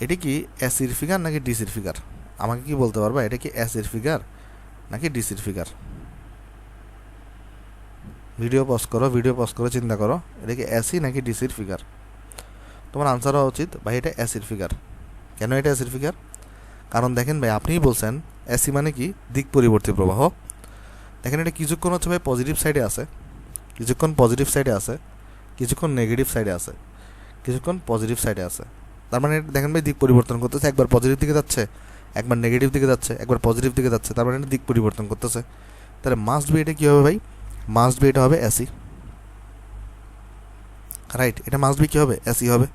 এটা কি এসির ফিগার নাকি ডিসির ফিগার? আমাকে কি বলতে পারবা এটা কি এসির ফিগার নাকি ডিসির ফিগার? ভিডিও পজ করো, চিন্তা করো, এটা কি এসি নাকি ডিসির ফিগার? তোমার আনসার হওয়া উচিত ভাই এটা এসির ফিগার। কেন এটা এসির ফিগার? কারণ দেখেন ভাই, আপনিই বলছেন এসি মানে কি? দিক পরিবর্তী প্রবাহ। দেখেন এটা কিছুক্ষণ হচ্ছে ভাই পজিটিভ সাইডে আছে, কিছুক্ষণ নেগেটিভ সাইডে আছে। তার মানে দেখেন ভাই দিক পরিবর্তন করতেছে, একবার পজিটিভ দিকে যাচ্ছে, একবার নেগেটিভ দিকে যাচ্ছে, একবার পজিটিভ দিকে যাচ্ছে, তার মানে এটা দিক পরিবর্তন করতেছে। তাহলে মাস্ট বি এটা কী হবে ভাই? মাস্ট বি এটা হবে এসি, রাইট? এটা মাস্ট বি কী হবে? এসি হবে।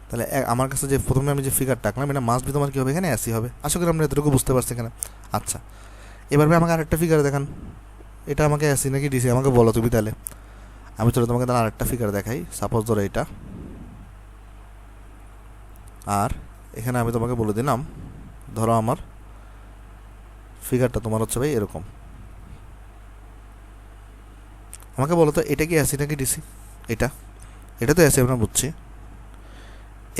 তাহলে আমার কাছে যে প্রথমে আমি যে ফিগারটা আঁকলাম, এটা মাস্ট বি তোমার কী হবে? এখানে এসি হবে। আশা করি আমরা এতটুকু বুঝতে পারছি এখানে। আচ্ছা, এবার ভাই আমাকে আরেকটা ফিগার দেখান, এটা আমাকে এসি নাকি ডিসি আমাকে বলো তুমি। তাহলে আমি চলো তোমাকে তাহলে আরেকটা ফিগার দেখাই। সাপোজ ধরো এটা, আর এখানে আমি তোমাকে বলে দিলাম, ধরো আমার ফিগারটা তোমার হচ্ছে ভাই এরকম। আমাকে বলো তো এটা কি এসি নাকি ডিসি? এটা তো এসি, আমরা বুঝছি।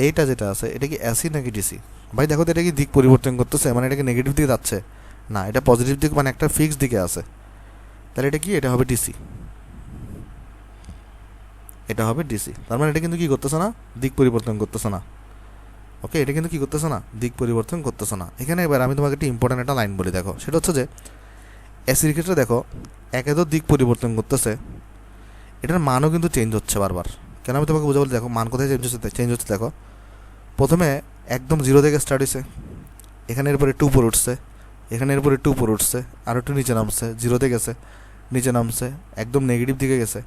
এইটা যেটা আছে এটা কি এসি নাকি ডিসি? ভাই দেখো তো এটা কি দিক পরিবর্তন করতেছে, মানে এটা কি নেগেটিভ দিকে যাচ্ছে? না, এটা পজিটিভ দিক, মানে একটা ফিক্সড দিকে আছে। তাহলে এটা কি? এটা হবে ডিসি। তার মানে এটা কিন্তু কি করতেছে না? দিক পরিবর্তন করতেছে না। ওকে, এটা কিন্তু কি করতেছে না? দিক পরিবর্তন করতেছে না। এখানে এবার আমি তোমাকে একটা ইম্পর্টেন্ট একটা লাইন বলি, দেখো সেটা হচ্ছে যে এসির ক্ষেত্রে দেখো একে তো দিক পরিবর্তন করতেছে, এটার মানও কিন্তু চেঞ্জ হচ্ছে বারবার। কেন আমি তোমাকে বুঝে বলি, দেখো মান কোথায় চেঞ্জ হচ্ছে দেখো। প্রথমে একদম জিরো থেকে স্টার্ট হয়েছে, এখানে এরপরে একটু উপরে উঠছে, এখানে এরপরে একটু উপরে উঠছে, আর একটু নিচে নামছে, জিরোতে গেছে, নিচে নামছে, একদম নেগেটিভ দিকে গেছে,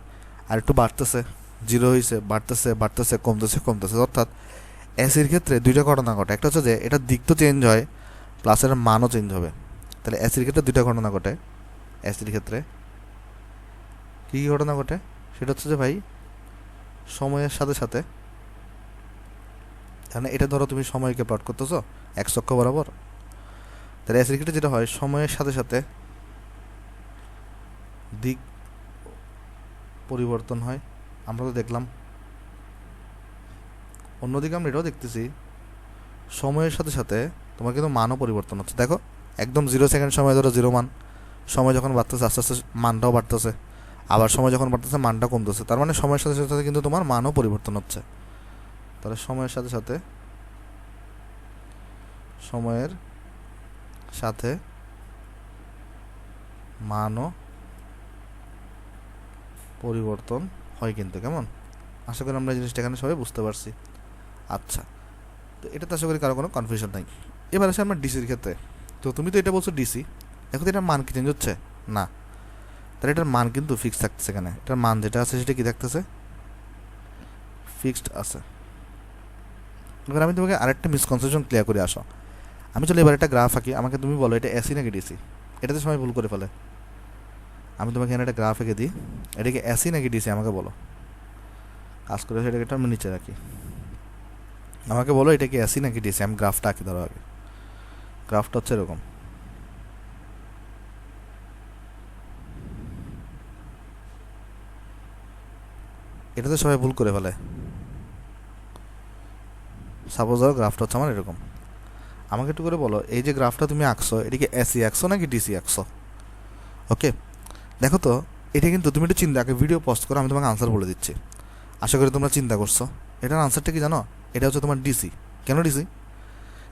আর একটু বাড়তেছে, জিরো হয়েছে, বাড়তেছে বাড়তেছে, কমতেছে কমতেছে। অর্থাৎ অ্যাসির ক্ষেত্রে দুইটা ঘটনা ঘটে, একটা হচ্ছে যে এটার দিক তো চেঞ্জ হয়, প্লাস এর মানও চেঞ্জ হবে। তাহলে অ্যাসির ক্ষেত্রে দুইটা ঘটনা ঘটে। অ্যাসির ক্ষেত্রে কী কী ঘটনা ঘটে সেটা হচ্ছে যে ভাই, সময়ের সাথে সাথে, মানে এটা ধরো তুমি সময়কে প্লট করতেছো এক অক্ষ বরাবর, তাহলে অ্যাসির ক্ষেত্রে যেটা হয়, সময়ের সাথে সাথে দিক পরিবর্তন হয়, আমরা তো দেখলাম। অন্যদিকে আমরা এটাও দেখতেছি, সময়ের সাথে সাথে তোমার কিন্তু মানও পরিবর্তন হচ্ছে। দেখো একদম 0 সেকেন্ড সময় ধরো 0 মান, সময় যখন বাড়তেছে আস্তে আস্তে মানটাও বাড়তেছে, আবার সময় যখন বাড়তেছে মানটা কমতেছে। তার মানে সময়ের সাথে সাথে কিন্তু তোমার মানও পরিবর্তন হচ্ছে। তাহলে সময়ের সাথে সাথে, সময়ের সাথে মানও পরিবর্তন হয় কিন্তু। কেমন? আশা করি আমরা এই জিনিসটা এখানে সবাই বুঝতে পারছি। আচ্ছা, তো এটাতে আশা করি কারো কোনো কনফিউশন নাই। এবার আসে আমরা ডিসির ক্ষেত্রে। তো তুমি তো এটা বলছো ডিসি, এখন তো এটার মান কি চেঞ্জ হচ্ছে না, তাহলে এটার মান কিন্তু ফিক্সড থাকতেছে। এখানে এটার মান যেটা আছে সেটা কি থাকতেছে, ফিক্সড আছে। এবার আমি তোমাকে আরেকটা মিসকনসেপশন ক্লিয়ার করে আসো। আমি চলো এবার একটা গ্রাফ আঁকি, আমাকে তুমি বলো এটা এসি নাকি ডিসি। এটাতে সবাই ভুল করে ফেলে। আমি তোমাকে এখানে একটা গ্রাফ এঁকে দিই, এটা কি এসি নাকি ডিসি আমাকে বলো। কাজ করে সেটাকে একটু আমি নিচে রাখি, আমাকে বলো এটা কি এসি নাকি ডিসি। আমি গ্রাফটা আঁকি, ধরো আগে গ্রাফটা হচ্ছে এরকম। এটাতে সবাই ভুল করে ফেলে। সাপোজ ধরো গ্রাফটা হচ্ছে আমার এরকম। আমাকে একটু করে বলো, এই যে গ্রাফটা তুমি আঁকছো এটা কি এসি আঁকছো নাকি ডিসি আঁকছো। ওকে, দেখো তো এটা কিন্তু তুমি একটু চিন্তা, আগে ভিডিও পোস্ট করো, আমি তোমাকে আনসার বলে দিচ্ছি। আশা করি তোমরা চিন্তা করছো। এটার আনসারটা কি জানো, এটা হচ্ছে তোমার ডিসি। কেন ডিসি?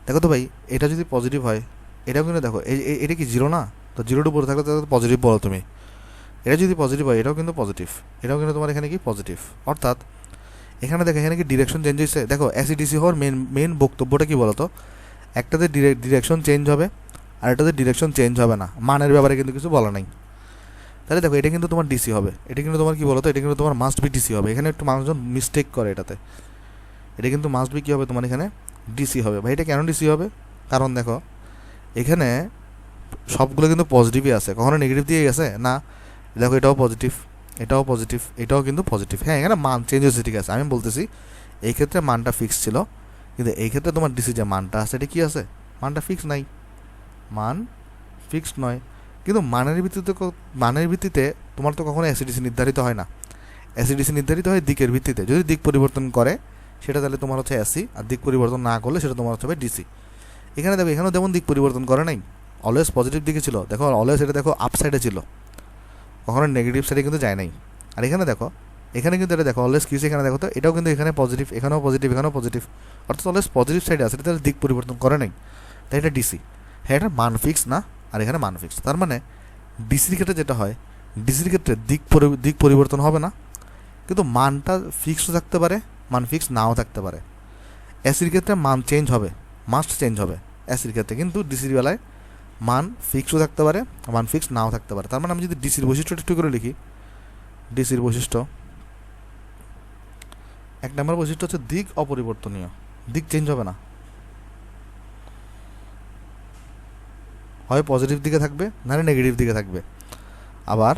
দেখো তো ভাই, এটা যদি পজিটিভ হয়, এটাও কিন্তু দেখো এটা কি জিরো না, তো জিরোর উপরে থাকলে তো পজিটিভ বলো তুমি। এটা যদি পজিটিভ হয়, এটাও কিন্তু পজিটিভ, এটাও কিন্তু তোমার এখানে কি পজিটিভ। অর্থাৎ এখানে দেখো, এখানে কি ডিরেকশন চেঞ্জ হয়েছে। দেখো এসিডিসি হওয়ার মেন বক্তব্যটা কি বলতো, একটাতে ডিরেকশন চেঞ্জ হবে আর এটাতে ডিরেকশন চেঞ্জ হবে না, মানের ব্যাপারে কিন্তু কিছু বলা নাই। তাহলে দেখো এটা কিন্তু তোমার ডিসি হবে, এটা কিন্তু তোমার কি বলতো, এটা কিন্তু তোমার মাস্ট বি ডিসি হবে। এখানে একটু মানুষজন মিস্টেক করে এটাতে, এটা কিন্তু মাস্ট বি কী হবে তোমার এখানে ডিসি হবে। ভাই এটা কেন ডিসি হবে, কারণ দেখো এখানে সবগুলো কিন্তু পজিটিভই আছে, কখনো নেগেটিভ দিয়ে গেছে না। দেখো এটাও পজিটিভ, এটাও পজিটিভ, এটাও কিন্তু পজিটিভ। হ্যাঁ এখানে মান চেঞ্জ হয়েছে ঠিক আছে, আমি বলতেছি এই ক্ষেত্রে মানটা ফিক্স ছিল, কিন্তু এই ক্ষেত্রে তোমার ডিসি যে মানটা আছে এটা কী আছে, মানটা ফিক্স নাই, মান ফিক্সড নয়। কিন্তু মানের ভিত্তিতে তোমার তো কখনো অ্যাসিডিসি নির্ধারিত হয় না। অ্যাসিডিসি নির্ধারিত হয় দিকের ভিত্তিতে, যদি দিক পরিবর্তন করে সেটা তাহলে তোমার হচ্ছে অ্যাসি, আর দিক পরিবর্তন না করলে সেটা তোমার হচ্ছে ডিসি। এখানে দেখো এখানেও যেমন দিক পরিবর্তন করে নাই, অলওয়েজ পজিটিভ দিকে ছিল। দেখো অলওয়েজ এটা দেখো আপ সাইডে ছিল, কখনো নেগেটিভ সাইডে কিন্তু যায় নাই। আর এখানে দেখো, এখানে কিন্তু এটা দেখো অলওয়েজ কিছু, এখানে দেখো তো এটাও কিন্তু এখানে পজিটিভ, এখানেও পজিটিভ, এখানেও পজিটিভ, অর্থাৎ অলওয়েজ পজিটিভ সাইডে আছে, এটা তাহলে দিক পরিবর্তন করে নাই, তাই এটা ডিসি। হ্যাঁ এটা মান ফিক্স না, আর এখানে মান ফিক্স। তার মানে ডিসির ক্ষেত্রে যেটা হয়, ডিসির ক্ষেত্রে দিক পরিবর্তন হবে না, কিন্তু মানটা ফিক্সও থাকতে পারে, মান ফিক্স নাও থাকতে পারে। এসির ক্ষেত্রে মান চেঞ্জ হবে, মাস্ট চেঞ্জ হবে এসির ক্ষেত্রে, কিন্তু ডিসির বেলায় মান ফিক্সও থাকতে পারে, মান ফিক্স নাও থাকতে পারে। তার মানে আমি যদি ডিসির বৈশিষ্ট্যটা একটু করে লিখি, ডিসির বৈশিষ্ট্য 1 নম্বর বৈশিষ্ট্য হচ্ছে দিক অপরিবর্তনীয়, দিক চেঞ্জ হবে না, হয় পজিটিভ দিকে থাকবে না নেগেটিভ দিকে থাকবে। আবার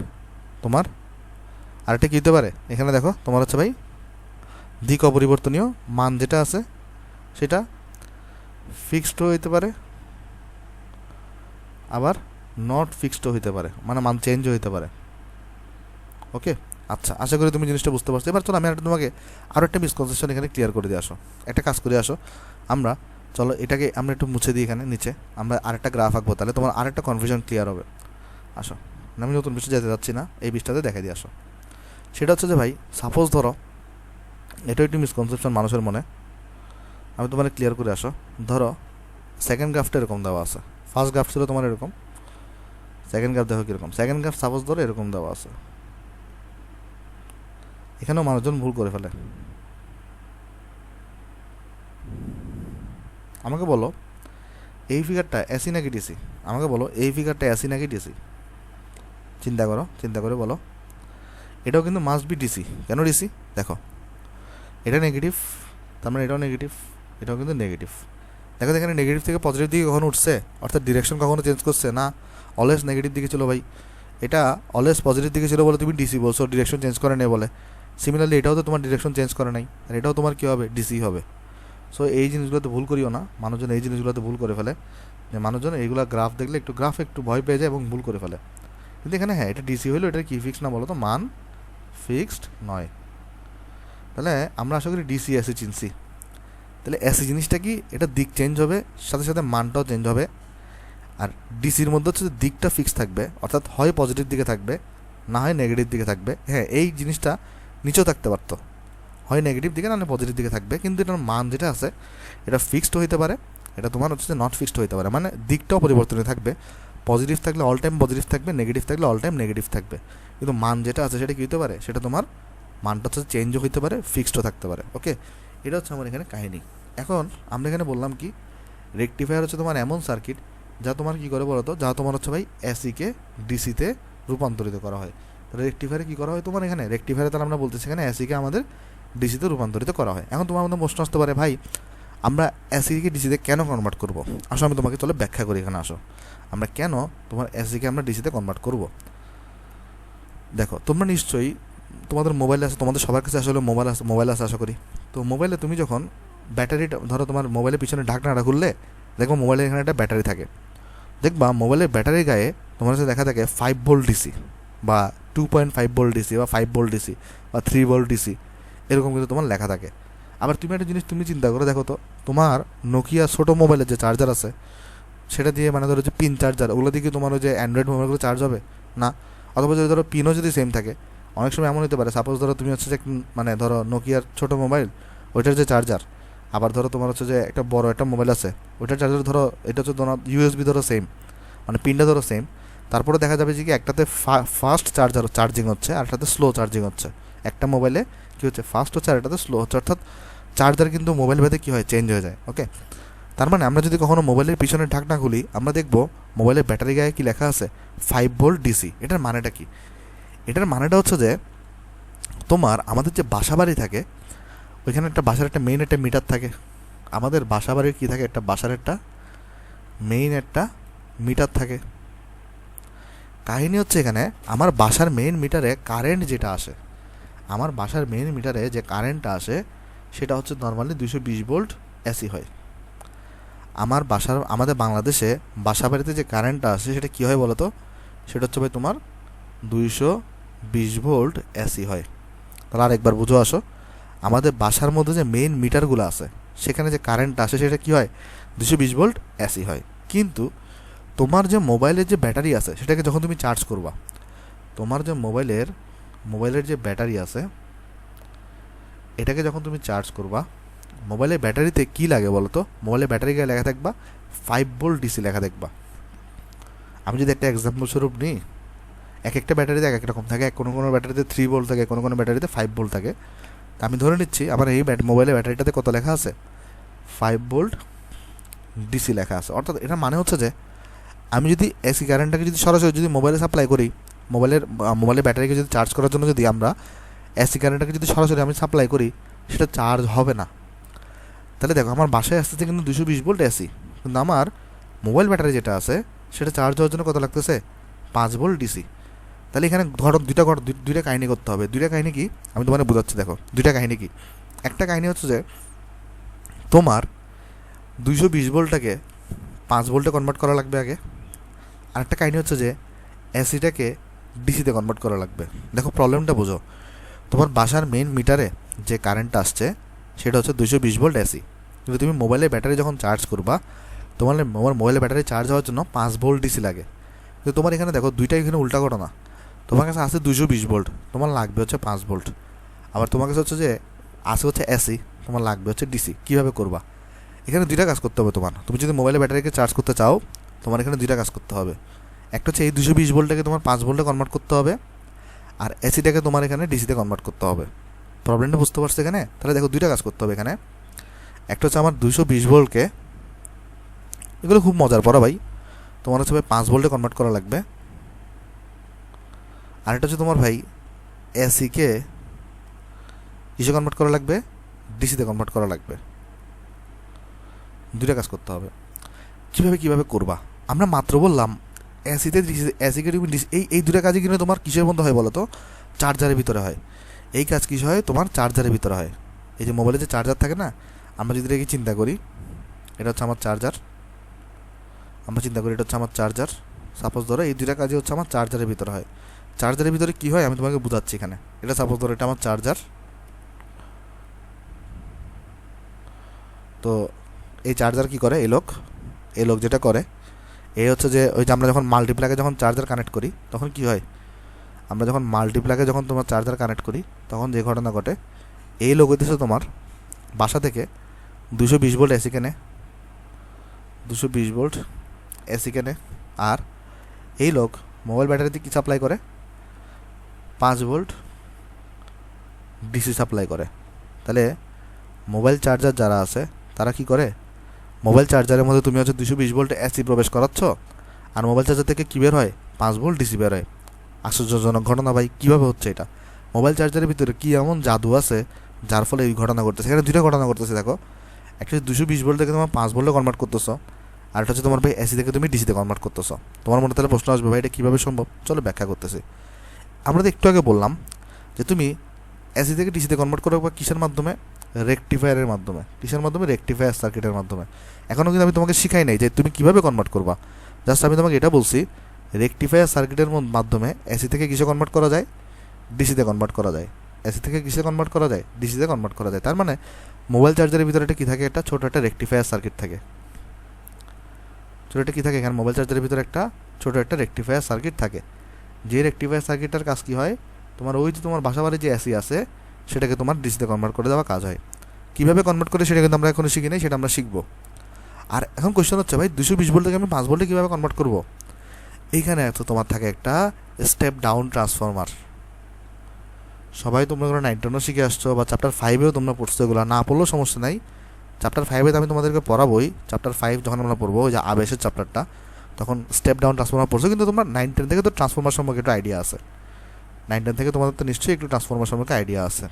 তোমার আরেকটা কী হতে পারে, এখানে দেখো তোমার হচ্ছে ভাই দিক অপরিবর্তনীয়, মান যেটা আছে সেটা ফিক্সডও হইতে পারে, আবার নট ফিক্সডও হইতে পারে, মানে মান চেঞ্জও হইতে পারে। ওকে, আচ্ছা আশা করি তুমি জিনিসটা বুঝতে পারছো। এবার চলো আমি একটা তোমাকে আরও একটা মিসকনসেপশন এখানে ক্লিয়ার করে দিয়ে আসো। একটা কাজ করে আসো, আমরা চলো এটাকে আমরা একটু মুছে দিই, এখানে নিচে আমরা আরেকটা গ্রাফ আঁকবো, তাহলে তোমার আরেকটা কনফিউশন ক্লিয়ার হবে। আসো, আমি নতুন বিষয় যেতে যাচ্ছি না, এই বিষয়টাতে দেখা দিয়ে আসো। সেটা হচ্ছে যে ভাই সাপোজ ধরো, এটাও একটি মিসকনসেপশন মানুষের মনে, আমি তোমার ক্লিয়ার করে আসো। ধরো সেকেন্ড গ্রাফটা এরকম দেওয়া আছে, ফার্স্ট গ্রাফ ছিল তোমার এরকম, সেকেন্ড গ্রাফ দেখো কীরকম। সেকেন্ড গ্রাফ সাপোজ ধরো এরকম দেওয়া আছে, এখানেও মানুষজন ভুল করে ফেলে। আমাকে বলো এই ফিগারটা এসি নাকি ডিসি, আমাকে বলো এই ফিগারটা এসি নাকি ডিসি। চিন্তা করে বলো। এটাও কিন্তু মাস্ট বি ডিসি। কেন ডিসি? দেখো এটা নেগেটিভ, তার মানে এটাও নেগেটিভ, এটাও কিন্তু নেগেটিভ। দেখো এখানে নেগেটিভ থেকে পজিটিভ দিকে কখনো উঠছে, অর্থাৎ ডিরেকশন কখনো চেঞ্জ করছে না, অলওয়েজ নেগেটিভ দিকে ছিল ভাই। এটা অলওয়েজ পজিটিভ দিকে ছিল বলে তুমি ডিসি বলছো, ডিরেকশন চেঞ্জ করে নেই বলে। সিমিলারলি এটাও তো তোমার ডিরেকশন চেঞ্জ করে নাই, আর এটাও তোমার কী হবে? ডিসি হবে। সো এই জিনিসগুলোতে ভুল করিও না, মানুষজন এই জিনিসগুলোতে ভুল করে ফেলে, যে মানুষজন এইগুলো গ্রাফ দেখলে একটু ভয় পেয়ে যায় এবং ভুল করে ফেলে। কিন্তু এখানে হ্যাঁ এটা ডিসি হইলো, এটা কি ফিক্সড না বলো তো? মান ফিক্সড নয়। তাহলে আমরা আশা করি ডিসি এসি চিনছি। তাহলে এসি জিনিসটা কি? এটা দিক চেঞ্জ হবে, সাথে সাথে মানটাও চেঞ্জ হবে। আর ডিসির মধ্যে হচ্ছে দিকটা ফিক্স থাকবে, অর্থাৎ হয় পজিটিভ দিকে থাকবে, না হয় নেগেটিভ দিকে থাকবে। হ্যাঁ এই জিনিসটা নিচেও থাকতে পারতো, হয় নেগেটিভ দিকে না পজিটিভ দিকে থাকবে, কিন্তু এটার মান যেটা আছে এটা ফিক্সড হইতে পারে, এটা তোমার হচ্ছে নট ফিক্সড হইতে পারে, মানে দিকটাও পরিবর্তন থাকবে। পজিটিভ থাকলে অল টাইম পজিটিভ থাকবে, নেগেটিভ থাকলে অল টাইম নেগেটিভ থাকবে। কিন্তু মান যেটা আছে সেটা কী হতে পারে? সেটা তোমার মানটা হচ্ছে চেঞ্জও হইতে পারে, ফিক্সডও থাকতে পারে। ওকে, এটা হচ্ছে আমার এখানে কাহিনী। এখন আমরা এখানে বললাম কি, রেকটিফায়ার হচ্ছে তোমার এমন সার্কিট যা তোমার কী করে বলো তো, যা তোমার হচ্ছে ভাই এসিকে ডিসিতে রূপান্তরিত করা হয়। তাহলে রেকটিফায়ারে কী করা হয় তোমার এখানে? রেকটিফায়ারে তাহলে আমরা বলতেছি এখানে এসিকে আমাদের ডিসিতে রূপান্তরিত করা হয়। এখন তোমার মধ্যে প্রশ্ন আসতে পারে, ভাই আমরা এসিকে ডিসিতে কেন কনভার্ট করবো? আসো আমি তোমাকে চলে ব্যাখ্যা করি। এখানে আসো, আমরা কেন তোমার এসিকে আমরা ডিসিতে কনভার্ট করব। দেখো তোমরা নিশ্চয়ই তোমাদের মোবাইল আছে, তোমাদের সবার কাছে আসলে মোবাইল আছে আশা করি। তো মোবাইলে তুমি যখন ব্যাটারিটা ধরো, তোমার মোবাইলের পিছনে ঢাকনাটা খুললে দেখো মোবাইলের এখানে একটা ব্যাটারি থাকে। দেখবা মোবাইলের ব্যাটারির গায়ে তোমার কাছে দেখা থাকে 5 ভোল্ট ডিসি বা 2.5 ভোল্ট ডিসি বা 5 ভোল্ট ডিসি বা 3 ভোল্ট ডিসি, এরকম কিন্তু তোমার লেখা থাকে। আবার তুমি একটা জিনিস তুমি চিন্তা করো, দেখো তো তোমার নোকিয়া ছোটো মোবাইলের যে চার্জার আছে সেটা দিয়ে, মানে ধরো যে পিন চার্জার, ওগুলো দিয়ে কি তোমার ওই যে অ্যান্ড্রয়েড মোবাইলগুলো চার্জ হবে? না। অথবা যদি ধরো পিনও যদি সেম থাকে, অনেক সময় এমন হতে পারে, সাপোজ ধরো তুমি হচ্ছে যে মানে ধরো নোকিয়ার ছোটো মোবাইল, ওইটার যে চার্জার, আবার ধরো তোমার হচ্ছে যে একটা বড় একটা মোবাইল আছে, ওইটার চার্জার ধরো এটা হচ্ছে তোমার ইউএসবি ধরো সেম, মানে পিনটা ধরো সেম, তারপরে দেখা যাবে যে কি একটাতে ফাস্ট চার্জিং হচ্ছে আর একটাতে স্লো চার্জিং হচ্ছে। একটা মোবাইলে কী হচ্ছে? ফাস্ট হচ্ছে আর একটাতে স্লো হচ্ছে, অর্থাৎ চার্জার কিন্তু মোবাইল ভেদে কী হয়? চেঞ্জ হয়ে যায়। ওকে, তার মানে আমরা যদি কখনো মোবাইলের পিছনে ঢাকনা খুলি, আমরা দেখবো মোবাইলের ব্যাটারি গায়ে কি লেখা আছে? 5 ভোল্ট ডিসি। এটার মানেটা কি? এটার মানেটা হচ্ছে যে তোমার আমাদের যে বাসা বাড়ি থাকে, ওইখানে একটা বাসার একটা মেইন একটা মিটার থাকে। আমাদের বাসা বাড়ির কী থাকে? একটা বাসার একটা মেইন একটা মিটার থাকে। কাহিনী হচ্ছে এখানে আমার বাসার মেইন মিটারে কারেন্ট যেটা আসে, আমার বাসার মেইন মিটারে যে কারেন্টটা আসে সেটা হচ্ছে নর্মালি 220 ভোল্ট এসি হয়। আমাদের বাংলাদেশে বাসা বাড়িতে যে কারেন্টটা আসে সেটা কী হয় বলো তো? সেটা হচ্ছে ভাই তোমার 220 ভোল্ট এসি হয়। তাহলে আরেকবার বুঝো আসো, আমাদের বাসার মধ্যে যে মেইন মিটারগুলো আছে সেখানে যে কারেন্টটা আসে সেটা কী হয়? 220 ভোল্ট এসি হয়। কিন্তু তোমার যে মোবাইলের যে ব্যাটারি আছে সেটাকে যখন তুমি চার্জ করবা, তোমার যে মোবাইলের যে ব্যাটারি আছে এটাকে যখন তুমি চার্জ করবা, মোবাইলের ব্যাটারিতে কী লাগে বলো তো? মোবাইলের ব্যাটারি গায়ে লেখা থাকবা 5 ভোল্ট ডিসি লেখা দেখবা। আমি যদি একটা এক্সাম্পল স্বরূপ নিই, এক একটা ব্যাটারিতে এক এক রকম থাকে, কোনো কোনো ব্যাটারিতে 3 ভোল্ট থাকে, কোনো কোনো ব্যাটারিতে 5 ভোল্ট থাকে। তা আমি ধরে নিচ্ছি আমার এই মোবাইলের ব্যাটারিটাতে কত লেখা আছে? 5 ভোল্ট ডিসি লেখা আছে। অর্থাৎ এটা মানে হচ্ছে যে আমি যদি এসি কারেন্টটাকে যদি সরাসরি যদি মোবাইলে সাপ্লাই করি, মোবাইলের ব্যাটারিকে যদি চার্জ করার জন্য যদি আমরা এসি কারেন্টটাকে যদি সরাসরি আমি সাপ্লাই করি, সেটা চার্জ হবে না। তাহলে দেখো আমার বাসায় আসতেছে কিন্তু 220 ভোল্ট এসি, কিন্তু আমার মোবাইল ব্যাটারি যেটা আছে সেটা চার্জ হওয়ার জন্য কত লাগতেছে? 5 ভোল্ট ডিসি। তাহলে এখানে ধরো দুইটা কাহিনী করতে হবে। দুইটা কাহিনী কি আমি তোমাকে বোঝাচ্ছি। দেখো দুইটা কাহিনী কি, একটা কাহিনী হচ্ছে যে তোমার 220 ভোল্টটাকে 5 ভোল্টে কনভার্ট করা লাগবে আগে, আরেকটা কাহিনী হচ্ছে যে এসিটাকে ডিসিতে কনভার্ট করা লাগবে। দেখো প্রবলেমটা বোঝো, তোমার বাসার মেইন মিটারে যে কারেন্টটা আসছে সেটা হচ্ছে 220 ভোল্ট এসি, কিন্তু তুমি মোবাইলের ব্যাটারি যখন চার্জ করবা, তোমার মোবাইলের ব্যাটারি চার্জ হওয়ার জন্য 5 ভোল্ট ডিসি লাগে। কিন্তু তোমার এখানে দেখো দুইটাই এখানে উল্টা করো না, তোমার কাছে আছে 220 ভোল্ট, তোমার লাগবে হচ্ছে 5 ভোল্ট। আবার তোমার কাছে হচ্ছে যে আছে হচ্ছে এসি, তোমার লাগবে হচ্ছে ডিসি। কীভাবে করবা? এখানে দুইটা কাজ করতে হবে তোমার। তুমি যদি মোবাইলের ব্যাটারিকে চার্জ করতে চাও, তোমার এখানে দুইটা কাজ করতে হবে। একটা হচ্ছে এই 220 ভোল্টটাকে তোমার 5 ভোল্টে কনভার্ট করতে হবে, আর এসিটাকে তোমার এখানে ডিসিতে কনভার্ট করতে হবে। প্রবলেমটা বুঝতে পারছো এখানে? তাহলে দেখো দুইটা কাজ করতে হবে এখানে। একটা হচ্ছে আমার 220 ভোল্টকে, এগুলো খুব মজার পড়া ভাই, তোমার হচ্ছে 5 ভোল্টে কনভার্ট করা লাগবে। আর এটা হচ্ছে তোমার ভাই এসিকে কিসে কনভার্ট করা লাগবে, ডিসিতে কনভার্ট করা লাগবে। দুইটা কাজ করতে হবে। কিভাবে করবা, আমরা মাত্র বললাম এসিতে এসিকে তুমি এই দুটা কাজই কিন্তু তোমার কিসের মধ্যে হয় বলো তো, চার্জারের ভিতরে হয়। এই কাজ কিস হয় তোমার চার্জারের ভিতরে হয়। এই যে মোবাইলে যে চার্জার থাকে না, আমরা যদি এটাকে চিন্তা করি, এটা হচ্ছে আমার চার্জার, আমরা চিন্তা করি এটা হচ্ছে আমার চার্জার। সাপোজ ধরো এই দুইটা কাজই হচ্ছে আমার চার্জারের ভিতরে হয়। চার্জারের ভিতরে কী হয় আমি তোমাকে বোঝাচ্ছি এখানে। এটা সাপোজ ধরো এটা আমার চার্জার। তো এই চার্জার কি করে, এই লোক যেটা করে এই হচ্ছে যে ওই যে আমরা যখন মাল্টিপ্লাগে যখন চার্জার কানেক্ট করি তখন কি হয়, আমরা যখন মাল্টিপ্লাগে যখন তোমার চার্জার কানেক্ট করি তখন যে ঘটনা ঘটে, এই লোক হইতেছে তোমার বাসা থেকে 220 ভোল্ট এসি কেনে, 220 ভোল্ট এসি কেনে। আর এই লোক মোবাইল ব্যাটারিতে কি সাপ্লাই করে, 5 ভোল্ট ডিসি সাপ্লাই করে। তাহলে মোবাইল চার্জার যারা আছে তারা কি করে, মোবাইল চার্জারের মধ্যে তুমি হচ্ছে 220 ভোল্ট এসি প্রবেশ করাচ্ছ, আর মোবাইল চার্জার থেকে কী বের হয়, 5 ভোল্ট ডিসি বের হয়। আশ্চর্যজনক ঘটনা ভাই, কীভাবে হচ্ছে এটা? মোবাইল চার্জারের ভিতরে কী এমন জাদু আছে যার ফলে এই ঘটনা ঘটতেছে? এখানে দুইটা ঘটনা ঘটতেছে দেখো। একটা 220 ভোল্ট থেকে তোমার 5 ভোল্টে কনভার্ট করতেছো, আর একটা হচ্ছে তোমার ভাই এসি থেকে তুমি ডিসিতে কনভার্ট করতেছো। তোমার মনে তাহলে প্রশ্ন আসবে, ভাই এটা কীভাবে সম্ভব? চলো ব্যাখ্যা করতেছি। আমরা তো একটু আগে বললাম যে তুমি এসি থেকে ডিসিতে কনভার্ট করো কিসের মাধ্যমে, রেকটিফায়ারের মাধ্যমে। কিসের মাধ্যমে? রেকটিফায়ার সার্কিটের মাধ্যমে। এখনও কিন্তু আমি তোমাকে শিখাই নাই যে তুমি কীভাবে কনভার্ট করবা, জাস্ট আমি তোমাকে এটা বলছি রেকটিফায়ার সার্কিটের মাধ্যমে এসি থেকে কিসে কনভার্ট করা যায়, ডিসিতে কনভার্ট করা যায়। এসি থেকে কিসে কনভার্ট করা যায়, ডিসিতে কনভার্ট করা যায়। তার মানে মোবাইল চার্জারের ভিতরে একটা কী থাকে, একটা ছোটো একটা রেকটিফায়ার সার্কিট থাকে। ছোটো একটা কী থাকে এখানে, মোবাইল চার্জারের ভিতরে একটা ছোটো একটা রেকটিফায়ার সার্কিট থাকে। যে রেকটিফায়ার সার্কিটটার কাজ কী হয়, তোমার ওই যে তোমার বাসাবাড়ির যে এসি আছে সেটাকে তোমার ডিসিতে কনভার্ট করে দেওয়া কাজ হয়। কীভাবে কনভার্ট করে সেটা কিন্তু আমরা এখনো শিখি নাই, সেটা আমরা শিখবো। আর এখন কোয়েশ্চেন হচ্ছে ভাই 220 ভোল্ট থেকে আমি 5 ভোল্টে কীভাবে কনভার্ট করবো? এইখানে তো তোমার থাকে একটা স্টেপ ডাউন ট্রান্সফরমার। সবাই তোমরা এগুলো 9-10 শিখে আসছো বা চ্যাপ্টার 5-এও তোমরা পড়ছো, এগুলো না পড়লেও সমস্যা নাই। চ্যাপ্টার 5-এ আমি তোমাদেরকে পড়াবোই। চ্যাপ্টার 5 যখন আমরা পড়বো, ওই যে আবেশের চ্যাপ্টারটা, তখন স্টেপ ডাউন ট্রান্সফরমার পড়ছো। কিন্তু তোমরা 9-10 থেকে তো ট্রান্সফরমার সম্পর্কে একটু আইডিয়া আছে। 9-10 থেকে তোমাদের তো নিশ্চয়ই একটু ট্রান্সফরমার সম্পর্কে আইডিয়া আছে।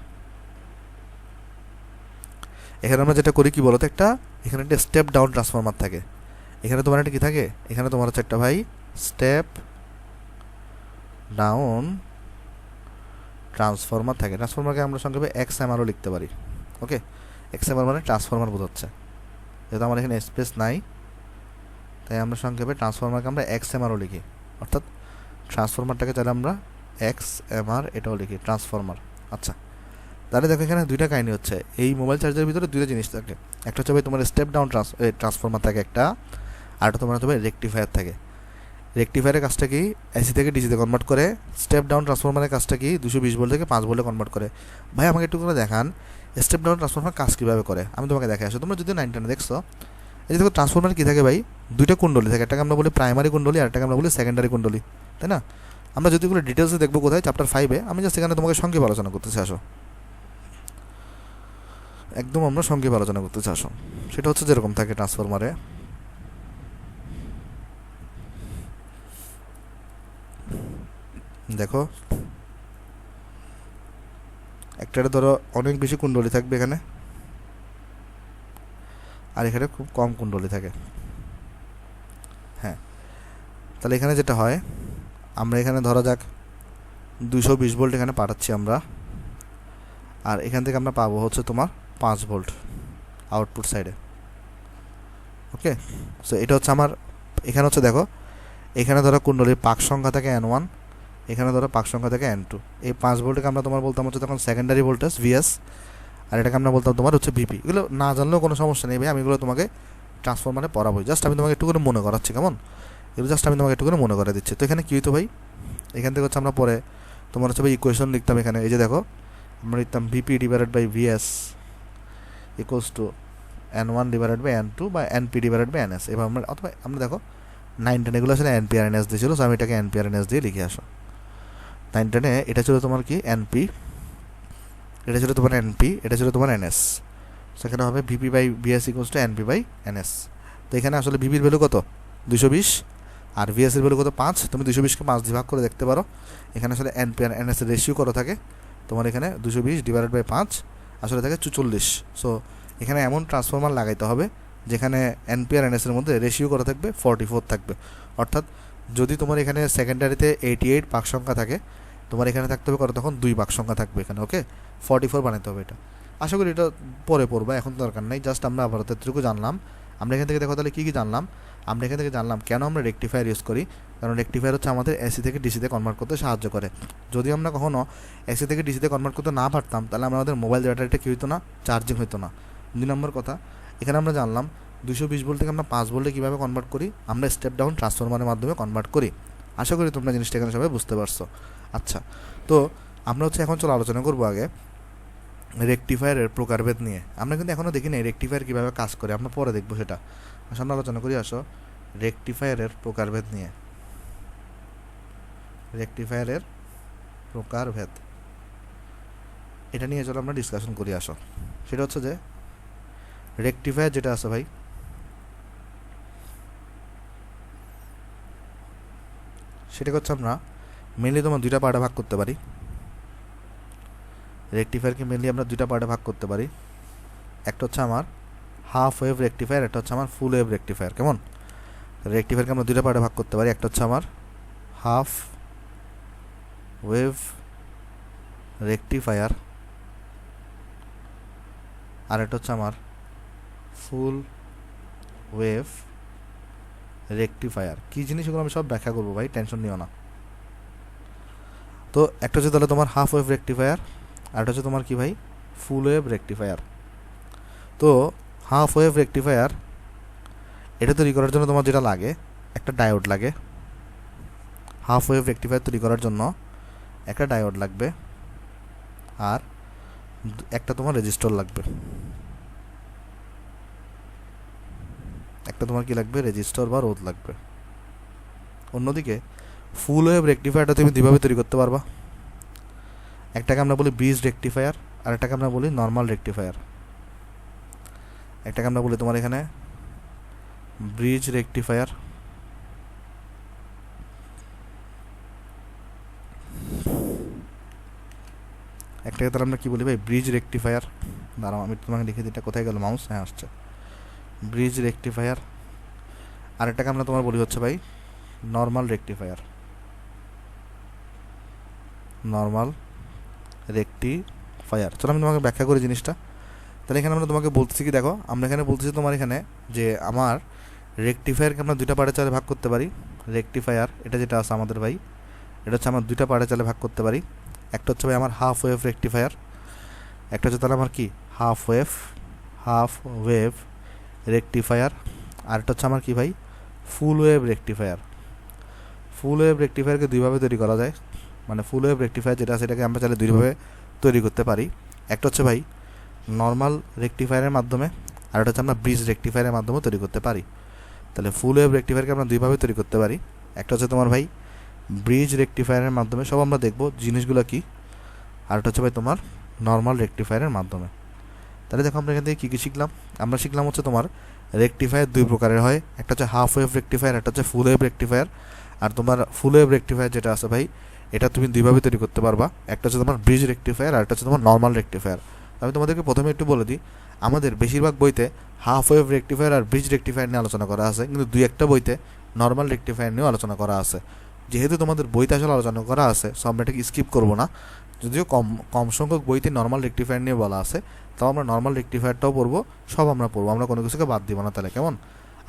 এখানে আমরা যেটা করি কি বলতো, এখানে একটা স্টেপ ডাউন ট্রান্সফরমার থাকে। এখানে তোমার একটা কী থাকে, এখানে তোমার হচ্ছে একটা ভাই স্টেপ ডাউন ট্রান্সফরমার থাকে। ট্রান্সফরমারকে আমরা সংক্ষেপে XMRও লিখতে পারি। ওকে, XMR মানে ট্রান্সফরমার বোঝাচ্ছে। যেহেতু আমার এখানে স্পেস নাই, তাই আমরা সংক্ষেপে ট্রান্সফরমারকে আমরা XMRও লিখি। অর্থাৎ ট্রান্সফরমারটাকে চাইলে আমরা XMR এটাও লিখি, ট্রান্সফরমার। আচ্ছা, তাহলে দেখো এখানে দুইটা কাহিনী হচ্ছে। এই মোবাইল চার্জারের ভিতরে দুইটা জিনিস থাকে। একটা হচ্ছে ভাই তোমার স্টেপ ডাউন ট্রান্সফরমার থাকে একটা, আর একটা তোমার হচ্ছে ভাই রেকটিফায়ার থাকে। রেকটিফায়ারের কাজটা কি, এসি থেকে ডিসিতে কনভার্ট করে। স্টেপ ডাউন ট্রান্সফরমারের কাজটা কি, 220 ভোল্ট থেকে 5 ভোল্টে কনভার্ট করে। ভাই আমাকে একটু করে দেখান স্টেপ ডাউন ট্রান্সফরমার কাজ কীভাবে করে, আমি তোমাকে দেখে আসো। তোমরা যদি 9-10 দেখছো, এই যে দেখো ট্রান্সফরমার কী থাকে ভাই, দুইটা কুণ্ডলী থাকে। একটাকে আমরা বলি প্রাইমারি কুণ্ডলী, আর একটাকে আমরা বলি সেকেন্ডারি কুণ্ডলী, তাই না? আমরা যদি এগুলো ডিটেলসে দেখবো কোথায়, চ্যাপ্টার 5-এ। আমি জাস্ট এখানে তোমাকে সংক্ষেপ আলোচনা করতেছি, আসো একদম আমরা সংক্ষেপ আলোচনা করতেছি আসো। সেটা হচ্ছে যেরকম থাকে ট্রান্সফরমারে, দেখো একটা ধরো অনেক বেশি কুণ্ডলী থাকবে এখানে, আর এখানে খুব কম কুণ্ডলী থাকে। হ্যাঁ, তাহলে এখানে যেটা হয়, আমরা এখানে ধরা যাক 220 ভোল্ট এখানে পাঠাচ্ছি আমরা, আর এখান থেকে আমরা পাবো হচ্ছে তোমার 5 ভোল্ট আউটপুট সাইডে। ওকে, সো এটা হচ্ছে আমার, এখানে হচ্ছে দেখো এখানে ধরো কুণ্ডলীর পাক সংখ্যা থাকে N1, এখানে ধরো পাক সংখ্যা থাকে N2। এই 5 ভোল্টকে আমরা তোমার বলতাম হচ্ছে তখন সেকেন্ডারি ভোল্টেজ VS, আর এটাকে আমরা বলতাম তোমার হচ্ছে VP। এগুলো না জানলেও কোনো সমস্যা নেই ভাই, আমি এগুলো তোমাকে ট্রান্সফরমারে পড়াবোই। জাস্ট আমি তোমাকে একটু করে মনে করাচ্ছি, কেমন? এগুলো জাস্ট আমি তোমাকে একটু করে মনে করে দিচ্ছি। তো এখানে কী হইতো ভাই, এখান থেকে হচ্ছে আমরা পরে তোমার হচ্ছে ভাই ইকুয়েশন লিখতাম এখানে। এই যে দেখো আমরা লিখতাম VP divided by VS equals to N1 divided by N2 বা NP ডিভাইডেড বাই NS। এবার আমরা অথবা আমরা দেখো 9-10 এগুলো আসলে NP আর NS দিয়েছিল, সো আমি এটাকে NP আর NS দিয়ে লিখে আসো। 9-10-এ এটা ছিল তোমার কি NP, এটা ছিল তোমার NP, এটা ছিল তোমার NS। সেখানে হবে VP by VS equals to NP by NS। তো এখানে আসলে VPর ভ্যালু কত, 220, আর ভিএস এর ভ্যালু কত 5, তুমি 220কে 5 দিয়ে ভাগ করে দেখতে পারো, এখানে আসলে এনপিআর এনএস এর রেশিও কত থাকে তোমার, এখানে 220 ডিভাইডেড বাই 5 আসলে থাকে 44। সো এখানে এমন ট্রান্সফরমার লাগাইতে হবে যেখানে এনপিআর এনএস এর মধ্যে রেশিও কত থাকবে 44 থাকবে। অর্থাৎ যদি তোমার এখানে সেকেন্ডারিতে 88 পাক সংখ্যা থাকে, তোমার এখানে থাকতে হবে কত, তখন 2 পাক সংখ্যা থাকবে এখানে। ওকে, 44 বানাতে হবে এটা। আশা করি এটা পরে পড়বা, এখন দরকার নাই, জাস্ট আমরা আপাতত এতটুকু জানলাম। আমরা এখান থেকে দেখো তাহলে কী কী জানলাম। আমরা এখান থেকে জানলাম কেন আমরা রেকটিফায়ার ইউজ করি, কারণ রেকটিফায়ার হচ্ছে আমাদের এসি থেকে ডিসিতে কনভার্ট করতে সাহায্য করে। যদি আমরা কখনও এসি থেকে ডিসিতে কনভার্ট করতে না পারতাম, তাহলে আমাদের মোবাইল ব্যাটারিটা কী হতো না, চার্জিং হতো না। 2 নম্বর কথা, এখানে আমরা জানলাম 220 ভোল্ট থেকে আমরা 5 ভোল্টে কীভাবে কনভার্ট করি, আমরা স্টেপ ডাউন ট্রান্সফরমারের মাধ্যমে কনভার্ট করি। আশা করি তোমরা জিনিসটা এখানে সবাই বুঝতে পারছো। আচ্ছা, তো আমরা হচ্ছে এখন চলো আলোচনা করবো আগে রেকটিফায়ারের প্রকারভেদ নিয়ে। আমরা কিন্তু এখনও দেখি না রেকটিফায়ার কীভাবে কাজ করে, আমরা পরে দেখবো সেটা। আমরা আলোচনা করি আসো রেকটিফায়ারের প্রকারভেদ নিয়ে। রেকটিফায়ারের প্রকারভেদ এটা নিয়ে চলো আমরা ডিসকাশন করি আসো। সেটা হচ্ছে যে রেকটিফায়ার যেটা আছে ভাই, সেটাকে হচ্ছে আমরা মেনলি তোমার 2টা পার্টে ভাগ করতে পারি। রেকটিফায়ারকে মেনলি আমরা 2টা পার্টে ভাগ করতে পারি। একটা হচ্ছে আমার হাফ ওয়েভ রেকটিফায়ার, একটা হচ্ছে আমার ফুল ওয়েভ রেকটিফায়ার। কেমন? রেকটিফায়ারকে আমরা 2টা পার্টে ভাগ করতে পারি। একটা হচ্ছে আমার হাফ ওয়েভ রেকটিফায়ার, আর একটা হচ্ছে আমার ফুল ওয়েভ রেকটিফায়ার। কী জিনিস এগুলো আমি সব ব্যাখ্যা করবো ভাই, টেনশন নিও না। তো একটা হচ্ছে তাহলে তোমার হাফ ওয়েভ রেকটিফায়ার, আর একটা হচ্ছে তোমার কি ভাই, ফুল ওয়েভ রেকটিফায়ার। তো হাফ ওয়েভ রেকটিফায়ার এটা তৈরি করার জন্য তোমার যেটা লাগে, একটা ডায়োড লাগে। হাফ ওয়েভ রেকটিফায়ার তৈরি করার জন্য একটা ডায়োড লাগবে, আর একটা তোমার রেজিস্টর লাগবে। একটা তোমার কি লাগবে, রেজিস্টর বা রোধ লাগবে। অন্যদিকে ফুল ওয়েভ রেকটিফায়ারটা তুমি দুইভাবে তৈরি করতে পারবা। একটাকে আমরা বলি ব্রিজ রেকটিফায়ার, আর একটাকে আমরা বলি নর্মাল রেকটিফায়ার। একটাকে আমরা বলি তোমার এখানে ব্রিজ রেকটিফায়ার, একটাকে তাহলে আমরা কি বলি ভাই, ব্রিজ রেকটিফায়ার। দাঁড়াও আমি তোমাকে লিখে দিই, এটা কোথায় গেল মাউস, হ্যাঁ আসছে, ব্রিজ রেকটিফায়ার। আর একটাকে আমরা তোমার বলি হচ্ছে ভাই নর্মাল রেকটিফায়ার, নর্মাল রেকটিফায়ার। চলো আমি তোমাকে ব্যাখ্যা করি জিনিসটা। তাহলে এখানে আমরা তোমাকে বলতেছি কি, দেখো আমরা এখানে বলতেছি তোমার এখানে যে আমার রেকটিফায়ারকে আমরা 2টা পার্টে চালে ভাগ করতে পারি। রেকটিফায়ার এটা যেটা আছে আমাদের ভাই, এটা হচ্ছে আমার 2টা পার্টে চালে ভাগ করতে পারি। একটা হচ্ছে ভাই আমার হাফ ওয়েভ রেকটিফায়ার, একটা হচ্ছে তাহলে আমার কি হাফ ওয়েভ রেকটিফায়ার, আর একটা হচ্ছে আমার কি ভাই, full wave rectifier. Full wave রেকটিফায়ারকে দুইভাবে তৈরি করা যায়, মানে ফুল ওয়েভ রেকটিফায়ার যেটা সেটাকে আমরা চাইলে দুইভাবে তৈরি করতে পারি। একটা হচ্ছে ভাই নর্মাল রেকটিফায়ারের মাধ্যমে, আর একটা হচ্ছে আমরা ব্রিজ রেকটিফায়ারের মাধ্যমে তৈরি করতে পারি। তাহলে ফুল ওয়েভ রেকটিফায়ারকে আমরা দুইভাবে তৈরি করতে পারি। একটা হচ্ছে তোমার ভাই ব্রিজ রেকটিফায়ারের মাধ্যমে, সব আমরা দেখব জিনিসগুলো কি, আর একটা হচ্ছে ভাই তোমার নর্মাল রেকটিফায়ারের মাধ্যমে। তাহলে দেখো আমরা এখান থেকে কী কী শিখলাম। আমরা শিখলাম হচ্ছে তোমার রেকটিফায়ার 2 প্রকারের হয়, একটা হচ্ছে হাফ ওয়েভ রেকটিফায়ার, একটা হচ্ছে ফুল ওয়েভ রেকটিফায়ার। আর তোমার ফুল ওয়েভ রেকটিফায়ার যেটা আছে ভাই, এটা তুমি দুইভাবে তৈরি করতে পারবা। একটা হচ্ছে তোমার ব্রিজ রেকটিফায়ার, আর একটা হচ্ছে তোমার নর্মাল রেকটিফায়ার। আমি তোমাদেরকে প্রথমে একটু বলে দিই, আমাদের বেশিরভাগ বইতে হাফ ওয়েভ রেকটিফায়ার আর ব্রিজ রেকটিফায়ার নিয়ে আলোচনা করা আছে, কিন্তু 2-1টা বইতে নর্মাল রেকটিফায়ার নিয়েও আলোচনা করা আছে। যেহেতু তোমাদের বইতে আসলে আলোচনা করা আছে, সো আমরা এটাকে স্কিপ করবো না। যদিও কম সংখ্যক বইতে নর্মাল রেকটিফায়ার নিয়ে বলা আছে, তাও আমরা নর্মাল রেকটিফায়ারটাও পড়বো, সব আমরা পড়বো, আমরা কোনো কিছুকে বাদ দিব না। তাহলে কেমন?